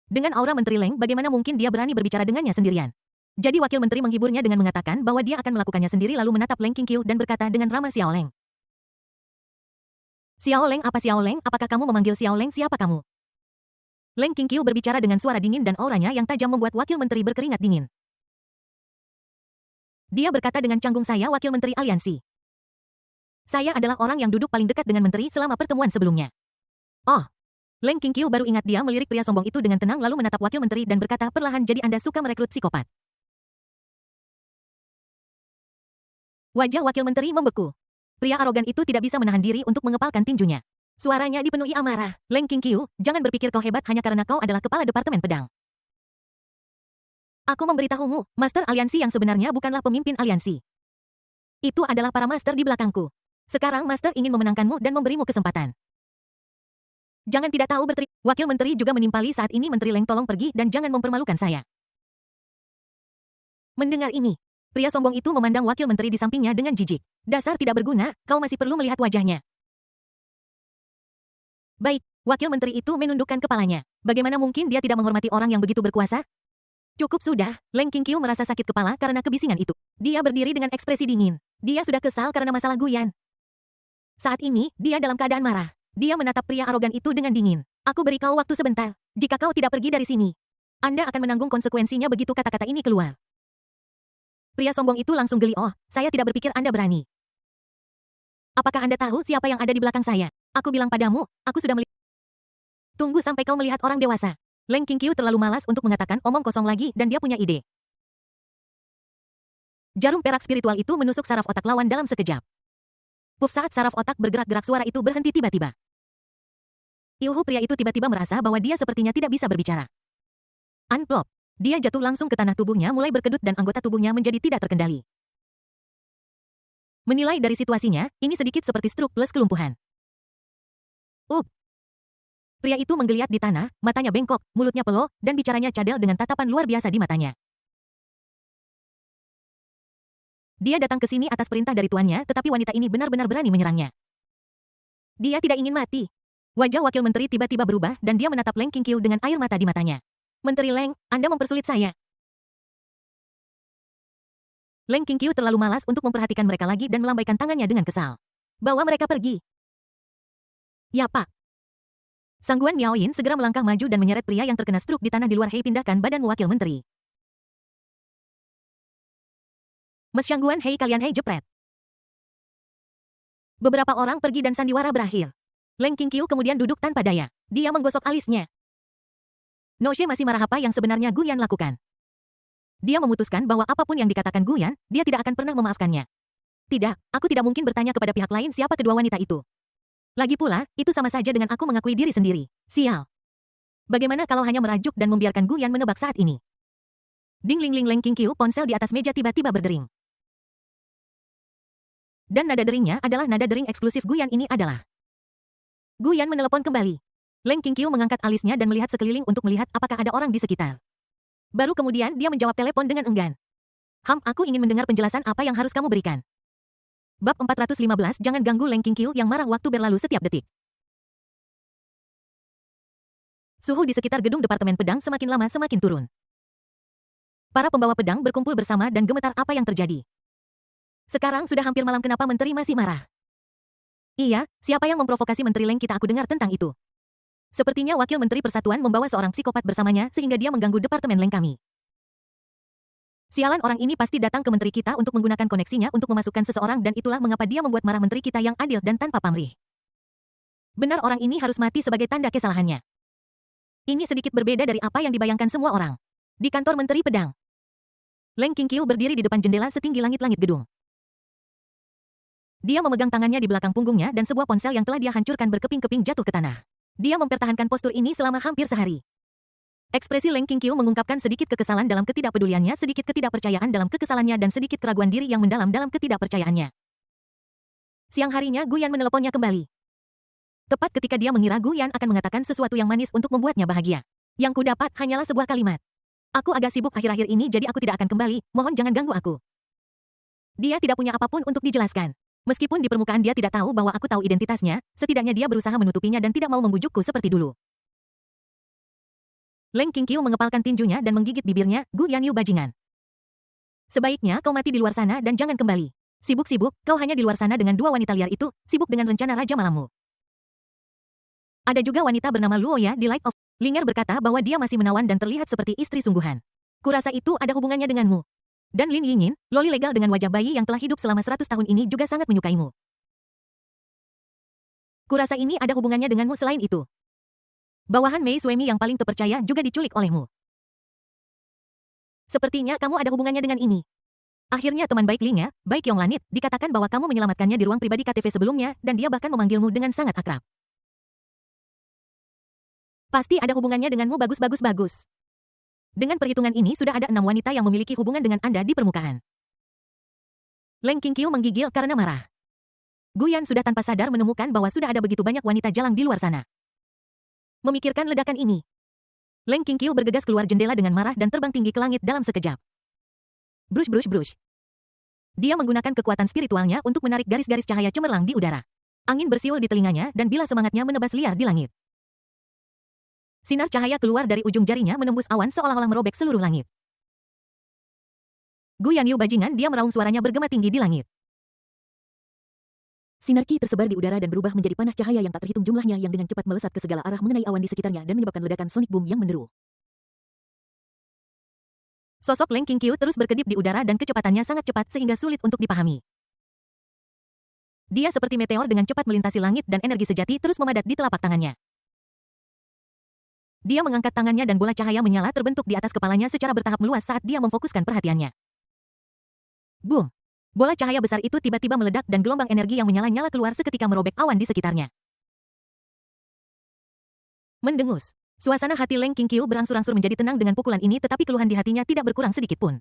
Dengan aura Menteri Leng, bagaimana mungkin dia berani berbicara dengannya sendirian? Jadi wakil menteri menghiburnya dengan mengatakan bahwa dia akan melakukannya sendiri lalu menatap Leng Qingqiu dan berkata dengan ramah, Xiao Leng. Xiao Leng, apa Xiao Leng? Apakah kamu memanggil Xiao Leng? Siapa kamu? Leng Qingqiu berbicara dengan suara dingin dan auranya yang tajam membuat wakil menteri berkeringat dingin. Dia berkata dengan canggung, saya wakil menteri aliansi. Saya adalah orang yang duduk paling dekat dengan menteri selama pertemuan sebelumnya. Oh. Leng Qingqiu baru ingat dia melirik pria sombong itu dengan tenang lalu menatap wakil menteri dan berkata perlahan, jadi Anda suka merekrut psikopat. Wajah wakil menteri membeku. Pria arogan itu tidak bisa menahan diri untuk mengepalkan tinjunya. Suaranya dipenuhi amarah. Leng Qingqiu, jangan berpikir kau hebat hanya karena kau adalah kepala departemen pedang. Aku memberitahumu, Master Aliansi yang sebenarnya bukanlah pemimpin aliansi. Itu adalah para master di belakangku. Sekarang Master ingin memenangkanmu dan memberimu kesempatan. Jangan tidak tahu berterik. Wakil menteri juga menimpali saat ini Menteri Leng, tolong pergi dan jangan mempermalukan saya. Mendengar ini, pria sombong itu memandang wakil menteri di sampingnya dengan jijik. Dasar tidak berguna, kau masih perlu melihat wajahnya. Baik, wakil menteri itu menundukkan kepalanya. Bagaimana mungkin dia tidak menghormati orang yang begitu berkuasa? Cukup sudah, Leng Qingqiu merasa sakit kepala karena kebisingan itu. Dia berdiri dengan ekspresi dingin. Dia sudah kesal karena masalah Guyan. Saat ini, dia dalam keadaan marah. Dia menatap pria arogan itu dengan dingin. Aku beri kau waktu sebentar. Jika kau tidak pergi dari sini, Anda akan menanggung konsekuensinya. Begitu kata-kata ini keluar. Pria sombong itu langsung geli. Oh, saya tidak berpikir Anda berani. Apakah Anda tahu siapa yang ada di belakang saya? Aku bilang padamu, aku sudah melihat. Tunggu sampai kau melihat orang dewasa. Leng Qingqiu terlalu malas untuk mengatakan omong kosong lagi dan dia punya ide. Jarum perak spiritual itu menusuk saraf otak lawan dalam sekejap. Puff, saat saraf otak bergerak-gerak suara itu berhenti tiba-tiba. Iuhu, pria itu tiba-tiba merasa bahwa dia sepertinya tidak bisa berbicara. Unplop. Dia jatuh langsung ke tanah, tubuhnya mulai berkedut dan anggota tubuhnya menjadi tidak terkendali. Menilai dari situasinya, ini sedikit seperti stroke plus kelumpuhan. Pria itu menggeliat di tanah, matanya bengkok, mulutnya peluh, dan bicaranya cadel dengan tatapan luar biasa di matanya. Dia datang ke sini atas perintah dari tuannya, tetapi wanita ini benar-benar berani menyerangnya. Dia tidak ingin mati. Wajah wakil menteri tiba-tiba berubah dan dia menatap Leng Qingqiu dengan air mata di matanya. Menteri Leng, Anda mempersulit saya. Leng Qingqiu terlalu malas untuk memperhatikan mereka lagi dan melambaikan tangannya dengan kesal. Bawa mereka pergi. Ya, Pak. Sang Guan Miaoyin segera melangkah maju dan menyeret pria yang terkena stroke di tanah di luar. Hei, pindahkan badan wakil menteri. Mes Shangguan, hei kalian, hei, jepret. Beberapa orang pergi dan sandiwara berakhir. Leng Qingqiu kemudian duduk tanpa daya. Dia menggosok alisnya. No She masih marah. Apa yang sebenarnya Guyan lakukan? Dia memutuskan bahwa apapun yang dikatakan Guyan, dia tidak akan pernah memaafkannya. Tidak, aku tidak mungkin bertanya kepada pihak lain siapa kedua wanita itu. Lagi pula, itu sama saja dengan aku mengakui diri sendiri. Sial. Bagaimana kalau hanya merajuk dan membiarkan Guyan menebak saat ini? Ding ling ling. Leng Qingqiu ponsel di atas meja tiba-tiba berdering. Dan nada deringnya adalah nada dering eksklusif Guyan. Ini adalah Guyan menelepon kembali. Leng Qingqiu mengangkat alisnya dan melihat sekeliling untuk melihat apakah ada orang di sekitar. Baru kemudian dia menjawab telepon dengan enggan. Aku ingin mendengar penjelasan apa yang harus kamu berikan. Bab 415, jangan ganggu Leng Qingqiu yang marah waktu berlalu setiap detik. Suhu di sekitar gedung Departemen Pedang semakin lama semakin turun. Para pembawa pedang berkumpul bersama dan gemetar apa yang terjadi. Sekarang sudah hampir malam, kenapa menteri masih marah? Iya, siapa yang memprovokasi menteri Leng kita? Aku dengar tentang itu. Sepertinya wakil menteri persatuan membawa seorang psikopat bersamanya sehingga dia mengganggu Departemen Leng kami. Sialan, orang ini pasti datang ke menteri kita untuk menggunakan koneksinya untuk memasukkan seseorang dan itulah mengapa dia membuat marah menteri kita yang adil dan tanpa pamrih. Benar, orang ini harus mati sebagai tanda kesalahannya. Ini sedikit berbeda dari apa yang dibayangkan semua orang. Di kantor Menteri Pedang, Leng Qingqiu berdiri di depan jendela setinggi langit-langit gedung. Dia memegang tangannya di belakang punggungnya dan sebuah ponsel yang telah dia hancurkan berkeping-keping jatuh ke tanah. Dia mempertahankan postur ini selama hampir sehari. Ekspresi Leng Qingqiu mengungkapkan sedikit kekesalan dalam ketidakpeduliannya, sedikit ketidakpercayaan dalam kekesalannya, dan sedikit keraguan diri yang mendalam dalam ketidakpercayaannya. Siang harinya Gu Yan meneleponnya kembali. Tepat ketika dia mengira Gu Yan akan mengatakan sesuatu yang manis untuk membuatnya bahagia. Yang kudapat hanyalah sebuah kalimat. Aku agak sibuk akhir-akhir ini jadi aku tidak akan kembali, mohon jangan ganggu aku. Dia tidak punya apapun untuk dijelaskan. Meskipun di permukaan dia tidak tahu bahwa aku tahu identitasnya, setidaknya dia berusaha menutupinya dan tidak mau membujukku seperti dulu. Leng Qingqiu mengepalkan tinjunya dan menggigit bibirnya. Gu Yanyu bajingan. Sebaiknya kau mati di luar sana dan jangan kembali. Sibuk-sibuk, kau hanya di luar sana dengan dua wanita liar itu, sibuk dengan rencana Raja Malammu. Ada juga wanita bernama Luoya di Light of. Linger berkata bahwa dia masih menawan dan terlihat seperti istri sungguhan. Kurasa itu ada hubungannya denganmu. Dan Lin Yingyin, loli legal dengan wajah bayi yang telah hidup selama 100 tahun ini juga sangat menyukaimu. Kurasa ini ada hubungannya denganmu. Selain itu, bawahan Mei Suemi yang paling terpercaya juga diculik olehmu. Sepertinya kamu ada hubungannya dengan ini. Akhirnya teman baik Ling ya, baik Yong Lanit, dikatakan bahwa kamu menyelamatkannya di ruang pribadi KTV sebelumnya dan dia bahkan memanggilmu dengan sangat akrab. Pasti ada hubungannya denganmu. Bagus. Dengan perhitungan ini sudah ada 6 wanita yang memiliki hubungan dengan Anda di permukaan. Leng Qingqiu menggigil karena marah. Gu Yan sudah tanpa sadar menemukan bahwa sudah ada begitu banyak wanita jalang di luar sana. Memikirkan ledakan ini, Leng Qingqiu bergegas keluar jendela dengan marah dan terbang tinggi ke langit dalam sekejap. Brush. Dia menggunakan kekuatan spiritualnya untuk menarik garis-garis cahaya cemerlang di udara. Angin bersiul di telinganya dan bila semangatnya menebas liar di langit. Sinar cahaya keluar dari ujung jarinya menembus awan seolah-olah merobek seluruh langit. Gu Yanyu bajingan, dia meraung, suaranya bergema tinggi di langit. Sinar Qi tersebar di udara dan berubah menjadi panah cahaya yang tak terhitung jumlahnya yang dengan cepat melesat ke segala arah mengenai awan di sekitarnya dan menyebabkan ledakan sonic boom yang menderu. Sosok Leng Qingqiu terus berkedip di udara dan kecepatannya sangat cepat sehingga sulit untuk dipahami. Dia seperti meteor dengan cepat melintasi langit dan energi sejati terus memadat di telapak tangannya. Dia mengangkat tangannya dan bola cahaya menyala terbentuk di atas kepalanya secara bertahap meluas saat dia memfokuskan perhatiannya. Boom! Bola cahaya besar itu tiba-tiba meledak dan gelombang energi yang menyala-nyala keluar seketika merobek awan di sekitarnya. Mendengus. Suasana hati Leng Qingqiu berangsur-angsur menjadi tenang dengan pukulan ini, tetapi keluhan di hatinya tidak berkurang sedikit pun.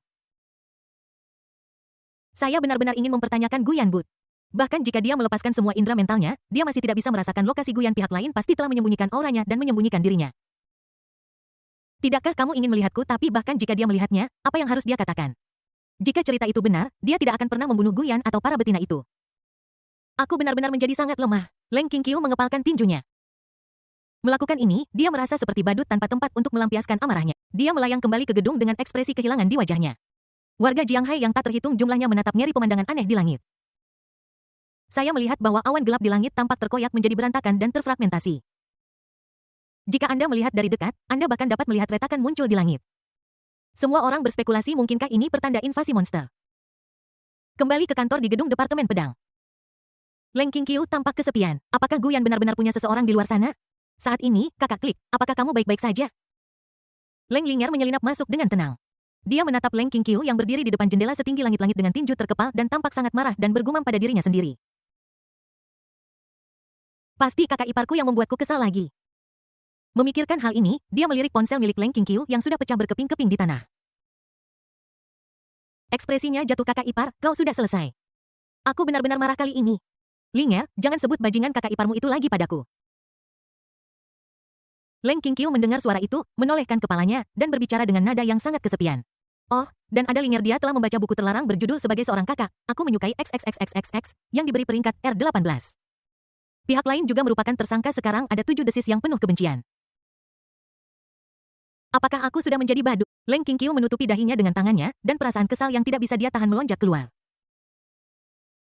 Saya benar-benar ingin mempertanyakan Gu Yanbu. Bahkan jika dia melepaskan semua indera mentalnya, dia masih tidak bisa merasakan lokasi Gu Yan. Pihak lain pasti telah menyembunyikan auranya dan menyembunyikan dirinya. Tidakkah kamu ingin melihatku? Tapi bahkan jika dia melihatnya, apa yang harus dia katakan? Jika cerita itu benar, dia tidak akan pernah membunuh Gu Yan atau para betina itu. Aku benar-benar menjadi sangat lemah. Leng Qingqiu mengepalkan tinjunya. Melakukan ini, dia merasa seperti badut tanpa tempat untuk melampiaskan amarahnya. Dia melayang kembali ke gedung dengan ekspresi kehilangan di wajahnya. Warga Jianghai yang tak terhitung jumlahnya menatap ngeri pemandangan aneh di langit. Saya melihat bahwa awan gelap di langit tampak terkoyak menjadi berantakan dan terfragmentasi. Jika Anda melihat dari dekat, Anda bahkan dapat melihat retakan muncul di langit. Semua orang berspekulasi mungkinkah ini pertanda invasi monster. Kembali ke kantor di gedung Departemen Pedang. Leng Qingqiu tampak kesepian. Apakah Gu Yan benar-benar punya seseorang di luar sana? Saat ini, Kakak Klik, apakah kamu baik-baik saja? Leng Linger menyelinap masuk dengan tenang. Dia menatap Leng Qingqiu yang berdiri di depan jendela setinggi langit-langit dengan tinju terkepal dan tampak sangat marah dan bergumam pada dirinya sendiri. Pasti kakak iparku yang membuatku kesal lagi. Memikirkan hal ini, dia melirik ponsel milik Leng Qingqiu yang sudah pecah berkeping-keping di tanah. Ekspresinya jatuh. Kakak ipar, kau sudah selesai. Aku benar-benar marah kali ini. Linger, jangan sebut bajingan kakak iparmu itu lagi padaku. Leng Qingqiu mendengar suara itu, menolehkan kepalanya, dan berbicara dengan nada yang sangat kesepian. Oh, dan ada Linger, dia telah membaca buku terlarang berjudul Sebagai Seorang Kakak, Aku Menyukai XXXXXX, yang diberi peringkat R18. Pihak lain juga merupakan tersangka. Sekarang ada 7 desis yang penuh kebencian. Apakah aku sudah menjadi badut? Leng Qingqiu menutupi dahinya dengan tangannya, dan perasaan kesal yang tidak bisa dia tahan melonjak keluar.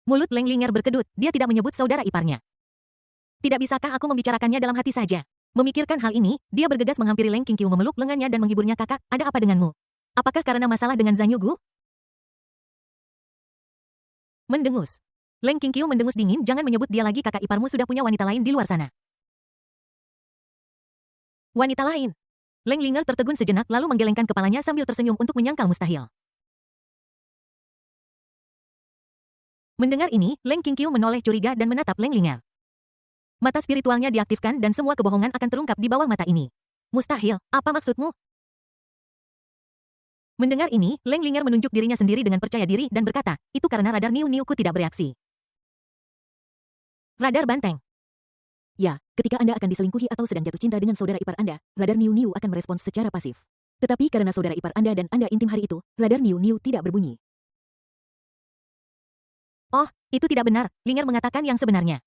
Mulut Leng Linger berkedut, dia tidak menyebut saudara iparnya. Tidak bisakah aku membicarakannya dalam hati saja? Memikirkan hal ini, dia bergegas menghampiri Leng Qingqiu memeluk lengannya dan menghiburnya. Kakak, ada apa denganmu? Apakah karena masalah dengan Zhang Yugu? Mendengus. Leng Qingqiu mendengus dingin, jangan menyebut dia lagi, kakak iparmu sudah punya wanita lain di luar sana. Wanita lain? Leng Linger tertegun sejenak lalu menggelengkan kepalanya sambil tersenyum untuk menyangkal mustahil. Mendengar ini, Leng Qingqiu menoleh curiga dan menatap Leng Linger. Mata spiritualnya diaktifkan dan semua kebohongan akan terungkap di bawah mata ini. Mustahil, apa maksudmu? Mendengar ini, Leng Linger menunjuk dirinya sendiri dengan percaya diri dan berkata, itu karena radar Niu-Niuku tidak bereaksi. Radar banteng. Ya, ketika Anda akan diselingkuhi atau sedang jatuh cinta dengan saudara ipar Anda, radar Niu-Niu akan merespons secara pasif. Tetapi karena saudara ipar Anda dan Anda intim hari itu, radar Niu-Niu tidak berbunyi. Oh, itu tidak benar, Linger mengatakan yang sebenarnya.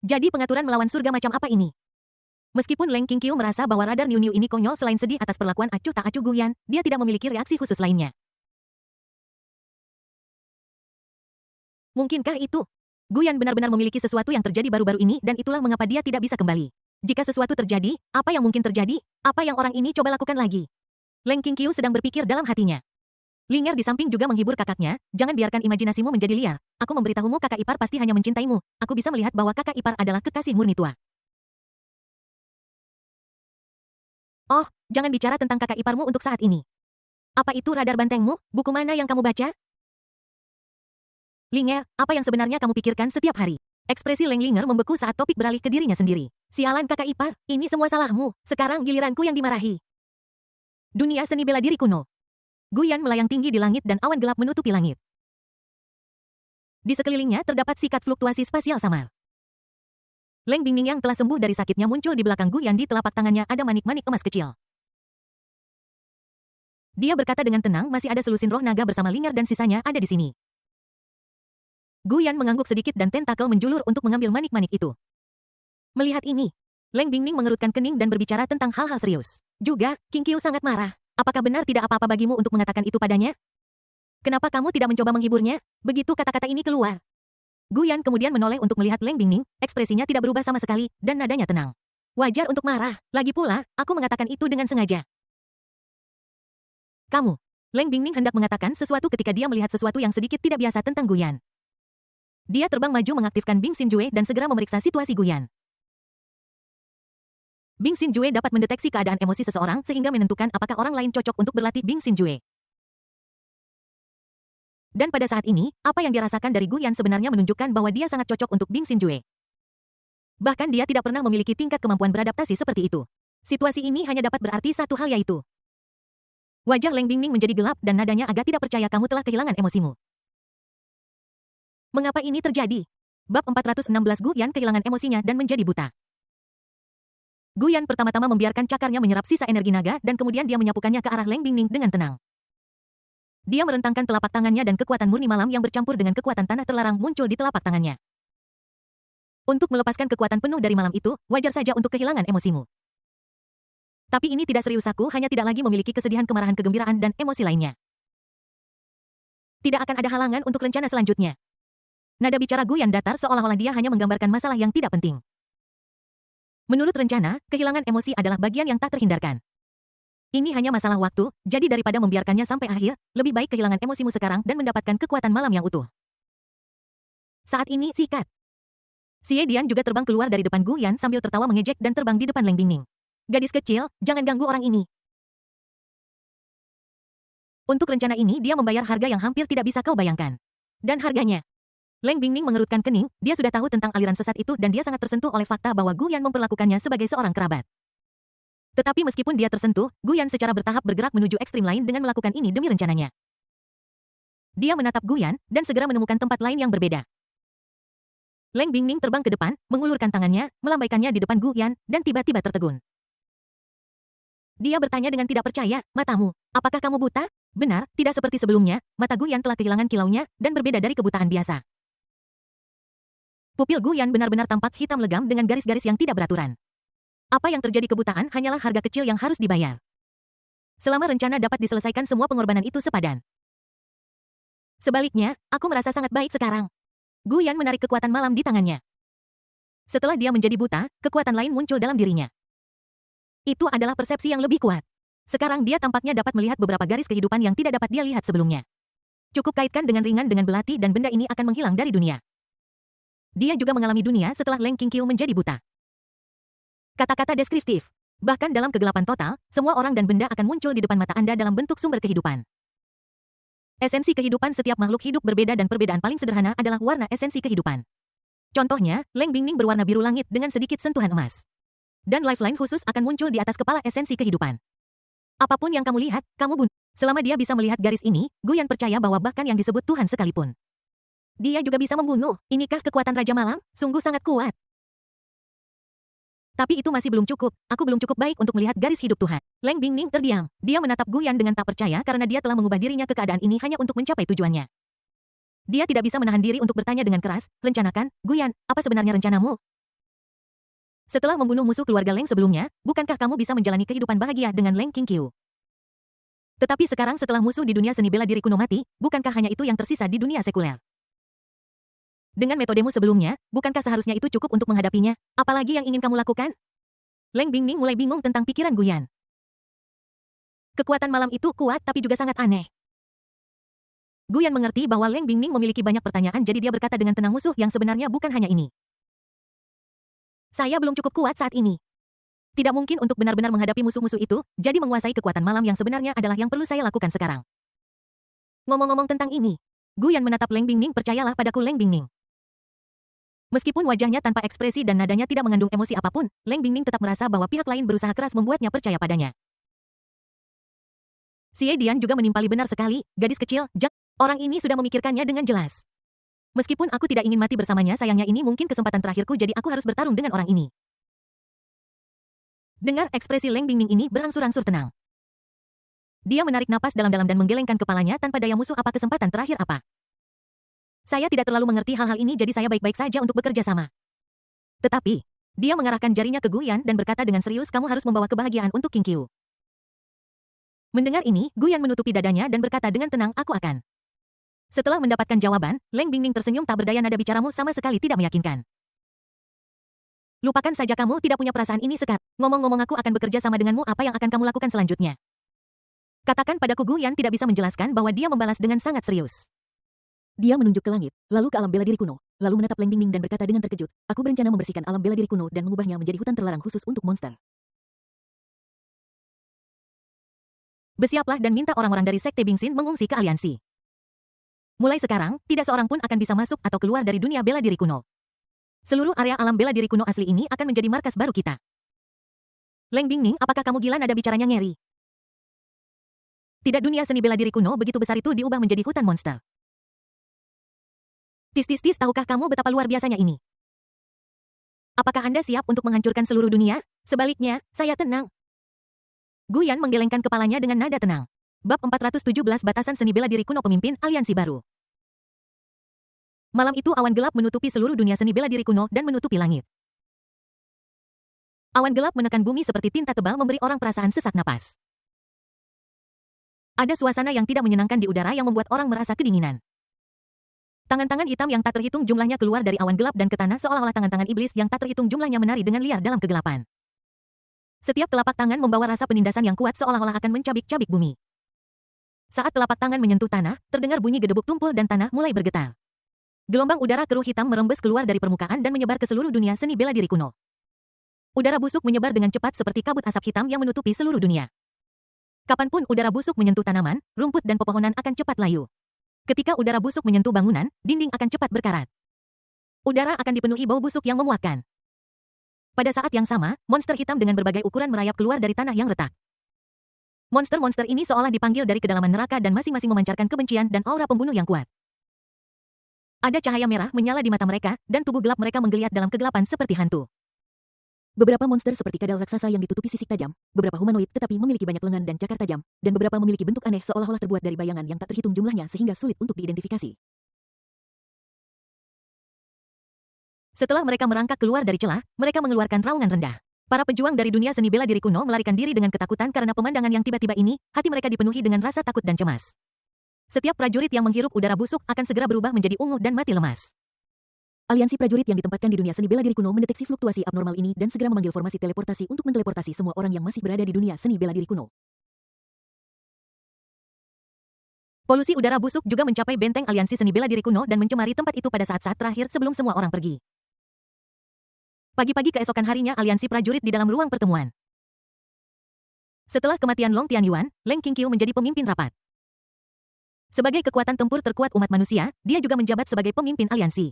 Jadi pengaturan melawan surga macam apa ini? Meskipun Leng Qingqiu merasa bahwa radar Niu-Niu ini konyol selain sedih atas perlakuan acuh tak acuh Guyan, dia tidak memiliki reaksi khusus lainnya. Mungkinkah itu? Guyan benar-benar memiliki sesuatu yang terjadi baru-baru ini dan itulah mengapa dia tidak bisa kembali. Jika sesuatu terjadi, apa yang mungkin terjadi? Apa yang orang ini coba lakukan lagi? Leng Qingqiu sedang berpikir dalam hatinya. Linger di samping juga menghibur kakaknya, jangan biarkan imajinasimu menjadi liar. Aku memberitahumu kakak ipar pasti hanya mencintaimu. Aku bisa melihat bahwa kakak ipar adalah kekasih murni tua. Oh, jangan bicara tentang kakak iparmu untuk saat ini. Apa itu radar bantengmu? Buku mana yang kamu baca? Linger, apa yang sebenarnya kamu pikirkan setiap hari? Ekspresi Leng Linger membeku saat topik beralih ke dirinya sendiri. Sialan kakak ipar, ini semua salahmu. Sekarang giliranku yang dimarahi. Dunia seni bela diri kuno. Guyan melayang tinggi di langit dan awan gelap menutupi langit. Di sekelilingnya terdapat sikat fluktuasi spasial samar. Leng Bingning yang telah sembuh dari sakitnya muncul di belakang Guyan, di telapak tangannya ada manik-manik emas kecil. Dia berkata dengan tenang, masih ada selusin roh naga bersama Linger dan sisanya ada di sini. Guyan mengangguk sedikit dan tentakel menjulur untuk mengambil manik-manik itu. Melihat ini, Leng Bingning mengerutkan kening dan berbicara tentang hal-hal serius. Juga, Qingqiu sangat marah. Apakah benar tidak apa-apa bagimu untuk mengatakan itu padanya? Kenapa kamu tidak mencoba menghiburnya? Begitu kata-kata ini keluar. Guyan kemudian menoleh untuk melihat Leng Bingning, ekspresinya tidak berubah sama sekali, dan nadanya tenang. Wajar untuk marah, lagi pula, aku mengatakan itu dengan sengaja. Kamu. Leng Bingning hendak mengatakan sesuatu ketika dia melihat sesuatu yang sedikit tidak biasa tentang Guyan. Dia terbang maju mengaktifkan Bing Xinjue dan segera memeriksa situasi Guyan. Bing Xinjue dapat mendeteksi keadaan emosi seseorang sehingga menentukan apakah orang lain cocok untuk berlatih Bing Xinjue. Dan pada saat ini, apa yang dirasakan dari Guyan sebenarnya menunjukkan bahwa dia sangat cocok untuk Bing Xinjue. Bahkan dia tidak pernah memiliki tingkat kemampuan beradaptasi seperti itu. Situasi ini hanya dapat berarti satu hal, yaitu wajah Leng Bingning menjadi gelap dan nadanya agak tidak percaya. Kamu telah kehilangan emosimu. Mengapa ini terjadi? Bab 416 Guyan kehilangan emosinya dan menjadi buta. Guyan pertama-tama membiarkan cakarnya menyerap sisa energi naga dan kemudian dia menyapukannya ke arah Leng Bingning dengan tenang. Dia merentangkan telapak tangannya dan kekuatan murni malam yang bercampur dengan kekuatan tanah terlarang muncul di telapak tangannya. Untuk melepaskan kekuatan penuh dari malam itu, wajar saja untuk kehilangan emosimu. Tapi ini tidak serius, aku hanya tidak lagi memiliki kesedihan, kemarahan, kegembiraan, dan emosi lainnya. Tidak akan ada halangan untuk rencana selanjutnya. Nada bicara Guyan datar seolah-olah dia hanya menggambarkan masalah yang tidak penting. Menurut rencana, kehilangan emosi adalah bagian yang tak terhindarkan. Ini hanya masalah waktu, jadi daripada membiarkannya sampai akhir, lebih baik kehilangan emosimu sekarang dan mendapatkan kekuatan malam yang utuh. Saat ini, sikat. Xie Dian juga terbang keluar dari depan Guyan sambil tertawa mengejek dan terbang di depan Leng Bingning. Gadis kecil, jangan ganggu orang ini. Untuk rencana ini dia membayar harga yang hampir tidak bisa kau bayangkan. Dan harganya. Leng Bingning mengerutkan kening, dia sudah tahu tentang aliran sesat itu dan dia sangat tersentuh oleh fakta bahwa Guyan memperlakukannya sebagai seorang kerabat. Tetapi meskipun dia tersentuh, Guyan secara bertahap bergerak menuju ekstrim lain dengan melakukan ini demi rencananya. Dia menatap Guyan dan segera menemukan tempat lain yang berbeda. Leng Bingning terbang ke depan, mengulurkan tangannya, melambaikannya di depan Guyan, dan tiba-tiba tertegun. Dia bertanya dengan tidak percaya, matamu, apakah kamu buta? Benar, tidak seperti sebelumnya, mata Guyan telah kehilangan kilaunya, dan berbeda dari kebutaan biasa. Pupil Guyan benar-benar tampak hitam legam dengan garis-garis yang tidak beraturan. Apa yang terjadi, kebutaan hanyalah harga kecil yang harus dibayar. Selama rencana dapat diselesaikan semua pengorbanan itu sepadan. Sebaliknya, aku merasa sangat baik sekarang. Gu Yan menarik kekuatan malam di tangannya. Setelah dia menjadi buta, kekuatan lain muncul dalam dirinya. Itu adalah persepsi yang lebih kuat. Sekarang dia tampaknya dapat melihat beberapa garis kehidupan yang tidak dapat dia lihat sebelumnya. Cukup kaitkan dengan ringan dengan belati dan benda ini akan menghilang dari dunia. Dia juga mengalami dunia setelah Leng Qingqiu menjadi buta. Kata-kata deskriptif. Bahkan dalam kegelapan total, semua orang dan benda akan muncul di depan mata Anda dalam bentuk sumber kehidupan. Esensi kehidupan setiap makhluk hidup berbeda dan perbedaan paling sederhana adalah warna esensi kehidupan. Contohnya, Leng Bingning berwarna biru langit dengan sedikit sentuhan emas. Dan lifeline khusus akan muncul di atas kepala esensi kehidupan. Apapun yang kamu lihat, kamu bunuh. Selama dia bisa melihat garis ini, Gu Yan percaya bahwa bahkan yang disebut Tuhan sekalipun. Dia juga bisa membunuh. Inikah kekuatan Raja Malam? Sungguh sangat kuat. Tapi itu masih belum cukup. Aku belum cukup baik untuk melihat garis hidup Tuhan. Leng Bingning terdiam. Dia menatap Gu Yan dengan tak percaya karena dia telah mengubah dirinya ke keadaan ini hanya untuk mencapai tujuannya. Dia tidak bisa menahan diri untuk bertanya dengan keras, rencanakan, Gu Yan, apa sebenarnya rencanamu? Setelah membunuh musuh keluarga Leng sebelumnya, bukankah kamu bisa menjalani kehidupan bahagia dengan Leng Qingqiu? Tetapi sekarang setelah musuh di dunia seni bela diri kuno mati, bukankah hanya itu yang tersisa di dunia sekuler? Dengan metodemu sebelumnya, bukankah seharusnya itu cukup untuk menghadapinya? Apalagi yang ingin kamu lakukan? Leng Bingning mulai bingung tentang pikiran Gu Yan. Kekuatan malam itu kuat tapi juga sangat aneh. Gu Yan mengerti bahwa Leng Bingning memiliki banyak pertanyaan jadi dia berkata dengan tenang musuh yang sebenarnya bukan hanya ini. Saya belum cukup kuat saat ini. Tidak mungkin untuk benar-benar menghadapi musuh-musuh itu, jadi menguasai kekuatan malam yang sebenarnya adalah yang perlu saya lakukan sekarang. Ngomong-ngomong tentang ini, Gu Yan menatap Leng Bingning, percayalah padaku Leng Bingning. Meskipun wajahnya tanpa ekspresi dan nadanya tidak mengandung emosi apapun, Leng Bingning tetap merasa bahwa pihak lain berusaha keras membuatnya percaya padanya. Xie Dian juga menimpali benar sekali, gadis kecil, orang ini sudah memikirkannya dengan jelas. Meskipun aku tidak ingin mati bersamanya, sayangnya ini mungkin kesempatan terakhirku jadi aku harus bertarung dengan orang ini. Dengar ekspresi Leng Bingning ini berangsur-angsur tenang. Dia menarik napas dalam-dalam dan menggelengkan kepalanya tanpa daya musuh apa kesempatan terakhir apa. Saya tidak terlalu mengerti hal-hal ini jadi saya baik-baik saja untuk bekerja sama. Tetapi, dia mengarahkan jarinya ke Gu Yan dan berkata dengan serius kamu harus membawa kebahagiaan untuk Qingqiu. Mendengar ini, Gu Yan menutupi dadanya dan berkata dengan tenang aku akan. Setelah mendapatkan jawaban, Leng Bingning tersenyum tak berdaya nada bicaramu sama sekali tidak meyakinkan. Lupakan saja kamu tidak punya perasaan ini sekarang. Ngomong-ngomong aku akan bekerja sama denganmu apa yang akan kamu lakukan selanjutnya. Katakan padaku Gu Yan tidak bisa menjelaskan bahwa dia membalas dengan sangat serius. Dia menunjuk ke langit, lalu ke alam bela diri kuno, lalu menatap Leng Bingning dan berkata dengan terkejut, aku berencana membersihkan alam bela diri kuno dan mengubahnya menjadi hutan terlarang khusus untuk monster. Bersiaplah dan minta orang-orang dari Sekte Bingxin mengungsi ke aliansi. Mulai sekarang, tidak seorang pun akan bisa masuk atau keluar dari dunia bela diri kuno. Seluruh area alam bela diri kuno asli ini akan menjadi markas baru kita. Leng Bingning, apakah kamu gila? Nada bicaranya ngeri. Tidak, dunia seni bela diri kuno begitu besar itu diubah menjadi hutan monster. Tis, tahukah kamu betapa luar biasanya ini? Apakah Anda siap untuk menghancurkan seluruh dunia? Sebaliknya, saya tenang. Gu Yan menggelengkan kepalanya dengan nada tenang. Bab 417 Batasan Seni Bela Diri Kuno Pemimpin Aliansi Baru. Malam itu awan gelap menutupi seluruh dunia seni bela diri kuno dan menutupi langit. Awan gelap menekan bumi seperti tinta tebal memberi orang perasaan sesak napas. Ada suasana yang tidak menyenangkan di udara yang membuat orang merasa kedinginan. Tangan-tangan hitam yang tak terhitung jumlahnya keluar dari awan gelap dan ke tanah seolah-olah tangan-tangan iblis yang tak terhitung jumlahnya menari dengan liar dalam kegelapan. Setiap telapak tangan membawa rasa penindasan yang kuat seolah-olah akan mencabik-cabik bumi. Saat telapak tangan menyentuh tanah, terdengar bunyi gedebuk tumpul dan tanah mulai bergetar. Gelombang udara keruh hitam merembes keluar dari permukaan dan menyebar ke seluruh dunia seni bela diri kuno. Udara busuk menyebar dengan cepat seperti kabut asap hitam yang menutupi seluruh dunia. Kapanpun udara busuk menyentuh tanaman, rumput dan pepohonan akan cepat layu. Ketika udara busuk menyentuh bangunan, dinding akan cepat berkarat. Udara akan dipenuhi bau busuk yang memuakkan. Pada saat yang sama, monster hitam dengan berbagai ukuran merayap keluar dari tanah yang retak. Monster-monster ini seolah dipanggil dari kedalaman neraka dan masing-masing memancarkan kebencian dan aura pembunuh yang kuat. Ada cahaya merah menyala di mata mereka, dan tubuh gelap mereka menggeliat dalam kegelapan seperti hantu. Beberapa monster seperti kadal raksasa yang ditutupi sisik tajam, beberapa humanoid tetapi memiliki banyak lengan dan cakar tajam, dan beberapa memiliki bentuk aneh seolah-olah terbuat dari bayangan yang tak terhitung jumlahnya sehingga sulit untuk diidentifikasi. Setelah mereka merangkak keluar dari celah, mereka mengeluarkan raungan rendah. Para pejuang dari dunia seni bela diri kuno melarikan diri dengan ketakutan karena pemandangan yang tiba-tiba ini, hati mereka dipenuhi dengan rasa takut dan cemas. Setiap prajurit yang menghirup udara busuk akan segera berubah menjadi ungu dan mati lemas. Aliansi prajurit yang ditempatkan di dunia seni bela diri kuno mendeteksi fluktuasi abnormal ini dan segera memanggil formasi teleportasi untuk menteleportasi semua orang yang masih berada di dunia seni bela diri kuno. Polusi udara busuk juga mencapai benteng aliansi seni bela diri kuno dan mencemari tempat itu pada saat-saat terakhir sebelum semua orang pergi. Pagi-pagi keesokan harinya aliansi prajurit di dalam ruang pertemuan. Setelah kematian Long Tianyuan, Leng Qingqiu menjadi pemimpin rapat. Sebagai kekuatan tempur terkuat umat manusia, dia juga menjabat sebagai pemimpin aliansi.